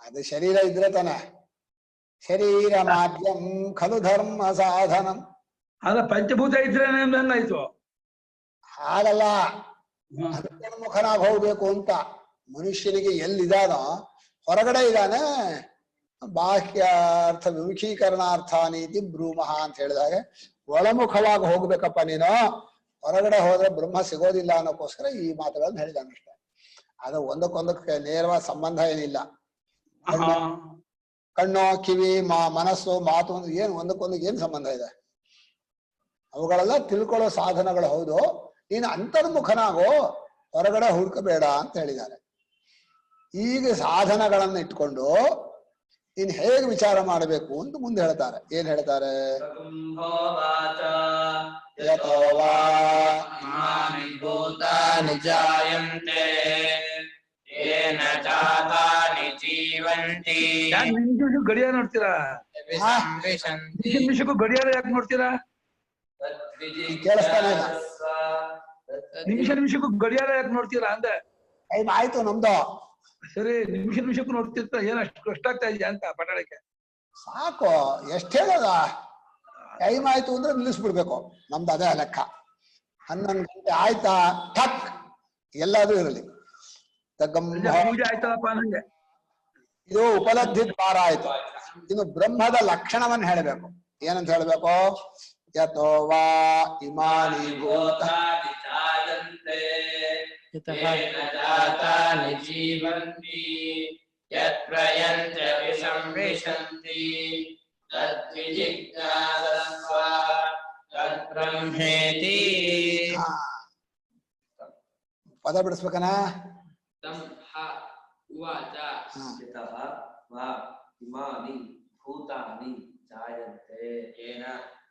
ಅದು ಶರೀರ ಇದ್ರೆ ತಾನೆ. ಶರೀರ ಮಾಧ್ಯಂ ಖಲು ಧರ್ಮ ಸಾಧನಂ. ಅದ ಪಂಚಭೂತ ಇದ್ರೆ ಆಯ್ತು. ಹಾಗಲ್ಲ, ಅಂತರ್ಮುಖನಾಗಿ ಹೋಗ್ಬೇಕು ಅಂತ. ಮನುಷ್ಯನಿಗೆ ಎಲ್ಲಿದಾನೋ ಹೊರಗಡೆ ಇದ್ದಾನೆ. ಬಾಹ್ಯಾರ್ಥ ವಿಮುಖೀಕರಣಾರ್ಥ ನೀತಿ ಬ್ರೂಮಃ ಅಂತ ಹೇಳಿದಾಗ ಒಳಮುಖವಾಗಿ ಹೋಗ್ಬೇಕಪ್ಪ ನೀನು. ಹೊರಗಡೆ ಹೋದ್ರೆ ಬ್ರಹ್ಮ ಸಿಗೋದಿಲ್ಲ ಅನ್ನೋಕ್ಕೋಸ್ಕರ ಈ ಮಾತುಗಳನ್ನು ಹೇಳಿದಾನಷ್ಟೇ. ಅದು ಒಂದಕ್ಕೊಂದಕ್ಕೆ ನೇರವಾದ ಸಂಬಂಧ ಏನಿಲ್ಲ. ಕಣ್ಣು ಕಿವಿ ಮನಸ್ಸು ಮಾತು ಏನು ಒಂದಕ್ಕೊಂದಕ್ಕೆ ಏನ್ ಸಂಬಂಧ ಇದೆ? ಅವುಗಳೆಲ್ಲ ತಿಳ್ಕೊಳ್ಳೋ ಸಾಧನಗಳು. ಹೌದು, ನೀನು ಅಂತರ್ಮುಖನಾಗೋ, ಹೊರಗಡೆ ಹುಡುಕಬೇಡ ಅಂತ ಹೇಳಿದ್ದಾರೆ. ಈಗ ಸಾಧನಗಳನ್ನು ಇಟ್ಕೊಂಡು ಇನ್ ಹೇಗೆ ವಿಚಾರ ಮಾಡಬೇಕು ಅಂತ ಮುಂದೆ ಹೇಳ್ತಾರೆ. ಏನ್ ಹೇಳ್ತಾರೆ? ಗಡಿಯಾರ ನೋಡ್ತೀರಾ? ನಿಮಿಷಕ್ಕೂ ಗಡಿಯಾರ ಯಾಕೆ ನೋಡ್ತೀರಾ? ಕೇಳಿಸ್ತಾನೆ ಇಲ್ಲ. ನಿಮಿಷಕ್ಕೂ ಗಡಿಯಾರ ಯಾಕೆ ನೋಡ್ತೀರಾ ಅಂದೆ. ಟೈಮ್ ಆಯ್ತು ನಮ್ದು. ಸರಿ, ನಿಮಿಷಕ್ಕೂ ನೋಡ್ತಿರ್ತ ಏನ್ ಅಷ್ಟು ಕಷ್ಟ ಆಗ್ತಾ ಇದೆಯಾ ಅಂತ ಪಟಾಳಕ್ಕೆ. ಸಾಕು, ಎಷ್ಟ್ ಹೇಳೋದ? ಟೈಮ್ ಆಯ್ತು ಅಂದ್ರೆ ನಿಲ್ಲಿಸ್ಬಿಡ್ಬೇಕು. ನಮ್ದು ಅದೇ ಲೆಕ್ಕ. 11 ಗಂಟೆ ಆಯ್ತಾ ಠಕ್ ಎಲ್ಲಾದ್ರೂ ಇರಲಿ. ಪೂಜೆ ಆಯ್ತಲ್ಲಪ್ಪ ನಂಗೆ. ಇದು ಉಪಲಬ್ಧಿ ದ್ವಾರ ಆಯ್ತು. ಇನ್ನು ಬ್ರಹ್ಮದ ಲಕ್ಷಣವನ್ನು ಹೇಳಬೇಕು. ಏನಂತ ಹೇಳ್ಬೇಕು? ಯತೋ ವಾ ಇಮಾನಿ ಭೂತ ಜೀವಂತಿ ಯತ್ಪ್ರಯಂತ್ಯ ವಿಸಂವಿಶಂತಿ ತದ್ವಿಜಿಜ್ಞಾಸಸ್ವ ತದ್ಬ್ರಹ್ಮೇತಿ. ಪದ ಬಿಡಿಸ್ಬೇಕನ? ಉವಾಚ ಯತಃ ವಾ ಇಮಾನಿ ಭೂತಾನಿ ಜಾಯಂತೆ ಯೇನ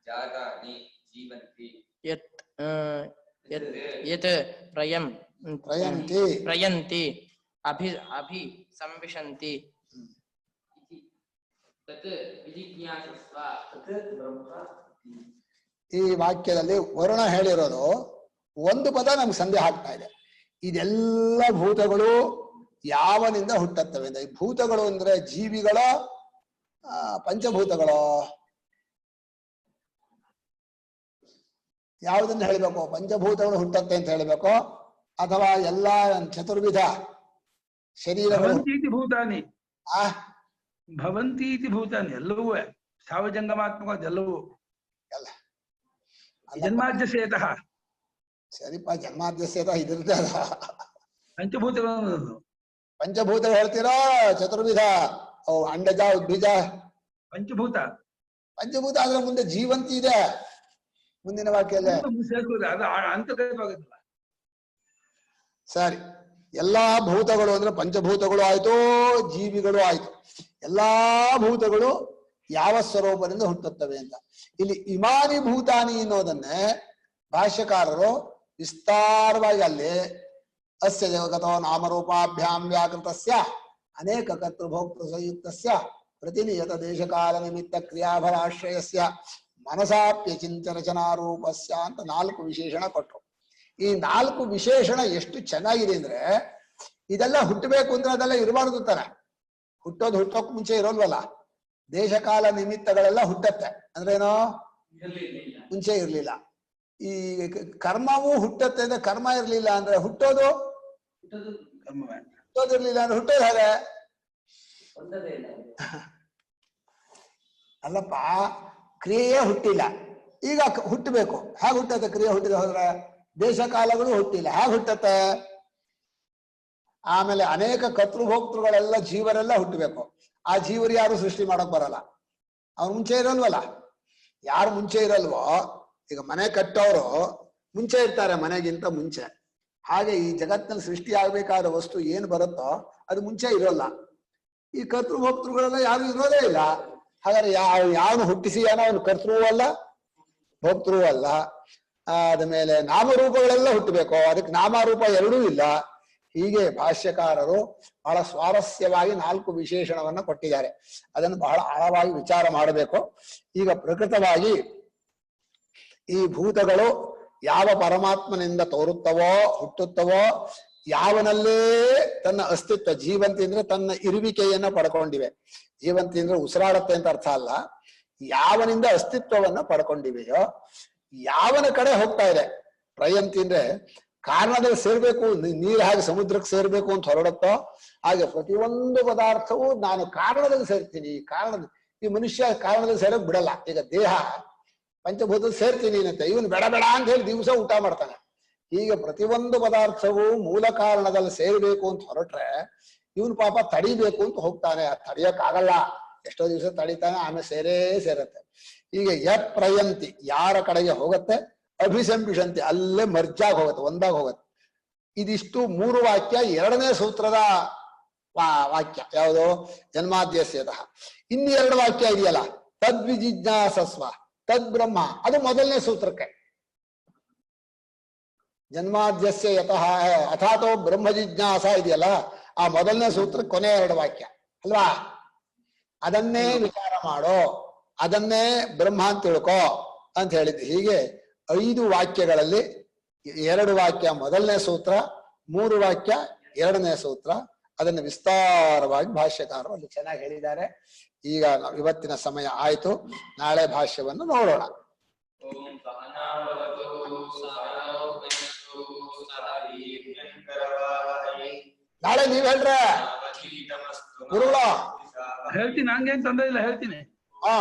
ಜಾತಾನಿ ಜೀವಂತಿ ಯತ್ ಪ್ರಯಂತಿ ಅಭಿ ಸಂವಿಶಂತಿ. ತತ್ ವಿಜಿಜ್ಞಾಸಸ್ವ. ಈ ವಾಕ್ಯದಲ್ಲಿ ವರುಣ ಹೇಳಿರೋದು ಒಂದು ಪದ ನಮ್ಗೆ ಸಂದೇಹ ಆಗ್ತಾ ಇದೆ. ಇದೆಲ್ಲ ಭೂತಗಳು ಯಾವನಿಂದ ಹುಟ್ಟುತ್ತವೆ ಅಂತ. ಈ ಭೂತಗಳು ಅಂದ್ರೆ ಜೀವಿಗಳೋ ಪಂಚಭೂತಗಳೋ? ಯಾವುದನ್ನ ಹೇಳ್ಬೇಕು? ಪಂಚಭೂತಗಳು ಹುಟ್ಟತ್ತೆ ಅಂತ ಹೇಳ್ಬೇಕು ಅಥವಾ ಎಲ್ಲಾ ಚತುರ್ವಿಧ ಶರೀರಗಳು? ಭೂತಾನಿ ಭವಂತಿ ಭೂತಾನಿ ಎಲ್ಲವೂ ಸಾವಜಂಗಮಾತ್ಮಕ ಎಲ್ಲವೂ ಎಲ್ಲ ಜನ್ಮಾದ್ಯಸೇತಃ. ಸರಿಪ, ಜನ್ಮಾದ್ಯಸೇತ ಇದಿರುತ್ತೆ. ಅದ ಪಂಚಭೂತಗಳು. ಪಂಚಭೂತ ಹೇಳ್ತೀರಾ ಚತುರ್ವಿಧ? ಅವು ಅಂಡಜ ಉದ್ಭಿಜ ಪಂಚಭೂತ. ಪಂಚಭೂತ ಆದ್ರೆ ಮುಂದೆ ಜೀವಂತಿ ಇದೆ ಮುಂದಿನ ವಾಕ್ಯಲ್ಲೇ. ಸರಿ, ಎಲ್ಲಾ ಭೂತಗಳು ಅಂದ್ರೆ ಪಂಚಭೂತಗಳು ಆಯ್ತು, ಜೀವಿಗಳು ಆಯ್ತು. ಎಲ್ಲಾ ಭೂತಗಳು ಯಾವ ಸ್ವರೂಪದಿಂದ ಹುಟ್ಟುತ್ತವೆ ಅಂತ. ಇಲ್ಲಿ ಇಮಾನಿ ಭೂತಾನಿ ಅನ್ನೋದನ್ನೇ ಭಾಷ್ಯಕಾರರು ವಿಸ್ತಾರವಾಗಿ ಅಲ್ಲಿ ಅಸ್ಯ ಜಗತೋ ನಾಮರೂಪಾಭ್ಯಾಂ ವ್ಯಾಕೃತಸ್ಯ ಅನೇಕ ಕರ್ತೃಭೋಕ್ತೃ ಸಂಯುಕ್ತಸ್ಯ ಪ್ರತಿನಿಯತ ದೇಶಕಾಲ ನಿಮಿತ್ತ ಕ್ರಿಯಾಫಲಾಶ್ರಯಸ್ಯ ಮನಸಾಪ್ಯಚಿಂತ ರಚನಾರೂಪಸ್ಯ ಅಂತ 4 ವಿಶೇಷಣ ಕೊಟ್ರು. ಈ 4 ವಿಶೇಷಣ ಎಷ್ಟು ಚೆನ್ನಾಗಿದೆ ಅಂದ್ರೆ ಇದೆಲ್ಲ ಹುಟ್ಟಬೇಕು ಅಂದ್ರೆ ಅದೆಲ್ಲ ಇರಬಾರ್ದು ತಾನೆ. ಹುಟ್ಟೋಕ್ ಮುಂಚೆ ಇರೋಲ್ವಲ್ಲ. ದೇಶಕಾಲ ನಿಮಿತ್ತಗಳೆಲ್ಲ ಹುಟ್ಟತ್ತೆ ಅಂದ್ರೇನೋ ಮುಂಚೆ ಇರ್ಲಿಲ್ಲ. ಈ ಕರ್ಮವೂ ಹುಟ್ಟತ್ತೆ ಅಂದ್ರೆ ಕರ್ಮ ಇರ್ಲಿಲ್ಲ ಅಂದ್ರೆ ಹುಟ್ಟೋದು ಹುಟ್ಟೋದಿರ್ಲಿಲ್ಲ ಅಂದ್ರೆ ಹುಟ್ಟೋದು ಹೇಗೆ? ಅಲ್ಲಪ್ಪ, ಕ್ರಿಯೆಯೇ ಹುಟ್ಟಿಲ್ಲ, ಈಗ ಹುಟ್ಟಬೇಕು. ಹೇಗೆ ಹುಟ್ಟತ್ತೆ? ಕ್ರಿಯೆ ಹುಟ್ಟಿದ ಹೋದ್ರೆ ದೇಶ ಕಾಲಗಳು ಹುಟ್ಟಿಲ್ಲ, ಹೇಗೆ ಹುಟ್ಟತ್ತೆ? ಆಮೇಲೆ ಅನೇಕ ಕರ್ತೃಭೋಕ್ತೃಗಳೆಲ್ಲ ಜೀವರೆಲ್ಲ ಹುಟ್ಟಬೇಕು. ಆ ಜೀವರು ಯಾರು ಸೃಷ್ಟಿ ಮಾಡಕ್ ಬರಲ್ಲ, ಅವ್ರು ಮುಂಚೆ ಇರಲ್ವಲ್ಲ. ಯಾರು ಮುಂಚೆ ಇರಲ್ವೋ, ಈಗ ಮನೆ ಕಟ್ಟೋರು ಮುಂಚೆ ಇರ್ತಾರೆ, ಮನೆಗಿಂತ ಮುಂಚೆ. ಹಾಗೆ ಈ ಜಗತ್ತಿನಲ್ಲಿ ಸೃಷ್ಟಿ ಆಗ್ಬೇಕಾದ ವಸ್ತು ಏನ್ ಬರುತ್ತೋ ಅದು ಮುಂಚೆ ಇರೋಲ್ಲ. ಈ ಕರ್ತೃಭೋಕ್ತೃಗಳೆಲ್ಲ ಯಾರು ಇರೋದೇ ಇಲ್ಲ. ಹಾಗಾದ್ರೆ ಯಾವನು ಹುಟ್ಟಿಸಿಯಾನೋ ಅವನು ಕರ್ತೃವೂ ಅಲ್ಲ, ಭೋಕ್ತೃವೂ ಅಲ್ಲ. ಆದ್ಮೇಲೆ ನಾಮರೂಪಗಳೆಲ್ಲ ಹುಟ್ಟಬೇಕು, ಅದಕ್ಕೆ ನಾಮರೂಪ ಎರಡೂ ಇಲ್ಲ. ಹೀಗೆ ಭಾಷ್ಯಕಾರರು ಬಹಳ ಸ್ವಾರಸ್ಯವಾಗಿ 4 ವಿಶೇಷಣವನ್ನ ಕೊಟ್ಟಿದ್ದಾರೆ. ಅದನ್ನು ಬಹಳ ಆಳವಾಗಿ ವಿಚಾರ ಮಾಡಬೇಕು. ಈಗ ಪ್ರಕೃತವಾಗಿ ಈ ಭೂತಗಳು ಯಾವ ಪರಮಾತ್ಮನಿಂದ ತೋರುತ್ತವೋ ಹುಟ್ಟುತ್ತವೋ, ಯಾವನಲ್ಲೇ ತನ್ನ ಅಸ್ತಿತ್ವ, ಜೀವಂತಿ ಅಂದ್ರೆ ತನ್ನ ಇರುವಿಕೆಯನ್ನ ಪಡ್ಕೊಂಡಿವೆ. ಜೀವಂತಿ ಅಂದ್ರೆ ಉಸಿರಾಡತ್ತೆ ಅಂತ ಅರ್ಥ ಅಲ್ಲ, ಯಾವನಿಂದ ಅಸ್ತಿತ್ವವನ್ನ ಪಡ್ಕೊಂಡಿವೆಯೋ ಯಾವನ ಕಡೆ ಹೋಗ್ತಾ ಇದೆ. ಪ್ರಯಂತಿ ಅಂದ್ರೆ ಕಾರಣದಲ್ಲಿ ಸೇರ್ಬೇಕು, ನೀರು ಹಾಗೆ ಸಮುದ್ರಕ್ಕೆ ಸೇರ್ಬೇಕು ಅಂತ ಹೊರಡುತ್ತೋ ಹಾಗೆ ಪ್ರತಿಯೊಂದು ಪದಾರ್ಥವೂ ನಾನು ಕಾರಣದಲ್ಲಿ ಸೇರ್ತೀನಿ. ಈ ಮನುಷ್ಯ ಕಾರಣದಲ್ಲಿ ಸೇರೋಕ್ ಬಿಡಲ್ಲ. ಈಗ ದೇಹ ಪಂಚಭೂತದಲ್ಲಿ ಸೇರ್ತೀನಿ ಅಂತ ಇವನು ಬೇಡ ಬೇಡ ಅಂತ ಹೇಳಿ ದಿವಸ ಊಟ ಮಾಡ್ತಾನೆ. ಹೀಗೆ ಪ್ರತಿಯೊಂದು ಪದಾರ್ಥವೂ ಮೂಲ ಕಾರಣದಲ್ಲಿ ಸೇರ್ಬೇಕು ಅಂತ ಹೊರಟ್ರೆ ಇವನು ಪಾಪ ತಡಿಬೇಕು ಅಂತ ಹೋಗ್ತಾನೆ. ತಡಿಯಕ್ಕಾಗಲ್ಲ, ಎಷ್ಟೋ ದಿವಸ ತಡಿತಾನೆ, ಆಮೇಲೆ ಸೇರತ್ತೆ. ಹೀಗೆ ಯತ್ ಪ್ರಯಂತಿ ಯಾರ ಕಡೆಗೆ ಹೋಗುತ್ತೆ, ಅಭಿಸಂಬಿಷಂತಿ ಅಲ್ಲೇ ಮರ್ಜಾಗಿ ಹೋಗುತ್ತೆ, ಒಂದಾಗ ಹೋಗುತ್ತೆ. ಇದಿಷ್ಟು 3 ವಾಕ್ಯ 2ನೇ ಸೂತ್ರದ ವಾಕ್ಯ ಯಾವುದು? ಜನ್ಮಾದ್ಯಸ್ಯತಃ. ಇನ್ನು 2 ವಾಕ್ಯ ಇದೆಯಲ್ಲ, ತದ್ವಿಜಿಜ್ಞಾಸಸ್ವ ತದ್ ಬ್ರಹ್ಮ, ಅದು ಮೊದಲನೇ ಸೂತ್ರಕ್ಕೆ. ಜನ್ಮಾದ್ಯಸ್ಯ ಯತಃ ಅಥಾತೋ ಬ್ರಹ್ಮ ಜಿಜ್ಞಾಸ ಇದೆಯಲ್ಲ, ಆ ಮೊದಲನೇ ಸೂತ್ರ ಕೊನೆ 2 ವಾಕ್ಯ ಅಲ್ವಾ? ಅದನ್ನೇ ವಿಚಾರ ಮಾಡೋ, ಅದನ್ನೇ ಬ್ರಹ್ಮ ಅಂತ ತಿಳ್ಕೋ ಅಂತ ಹೇಳಿದ್ದು. ಹೀಗೆ 5 ವಾಕ್ಯಗಳಲ್ಲಿ 2 ವಾಕ್ಯ ಮೊದಲನೇ ಸೂತ್ರ, 3 ವಾಕ್ಯ 2ನೇ ಸೂತ್ರ. ಅದನ್ನು ವಿಸ್ತಾರವಾಗಿ ಭಾಷ್ಯಕಾರರು ಅಲ್ಲಿ ಚೆನ್ನಾಗಿ ಹೇಳಿದ್ದಾರೆ. ಈಗ ಇವತ್ತಿನ ಸಮಯ ಆಯ್ತು, ನಾಳೆ ಭಾಷ್ಯವನ್ನು ನೋಡೋಣ. ನಾಳೆ ನೀವ್ ಹೇಳ್ರೆ ಗುರುಗಳ ಹೇಳ್ತೀನಿ, ಹಂಗೇನ್ ತೊಂದರೆ ಇಲ್ಲ, ಹೇಳ್ತೀನಿ. ಹಾ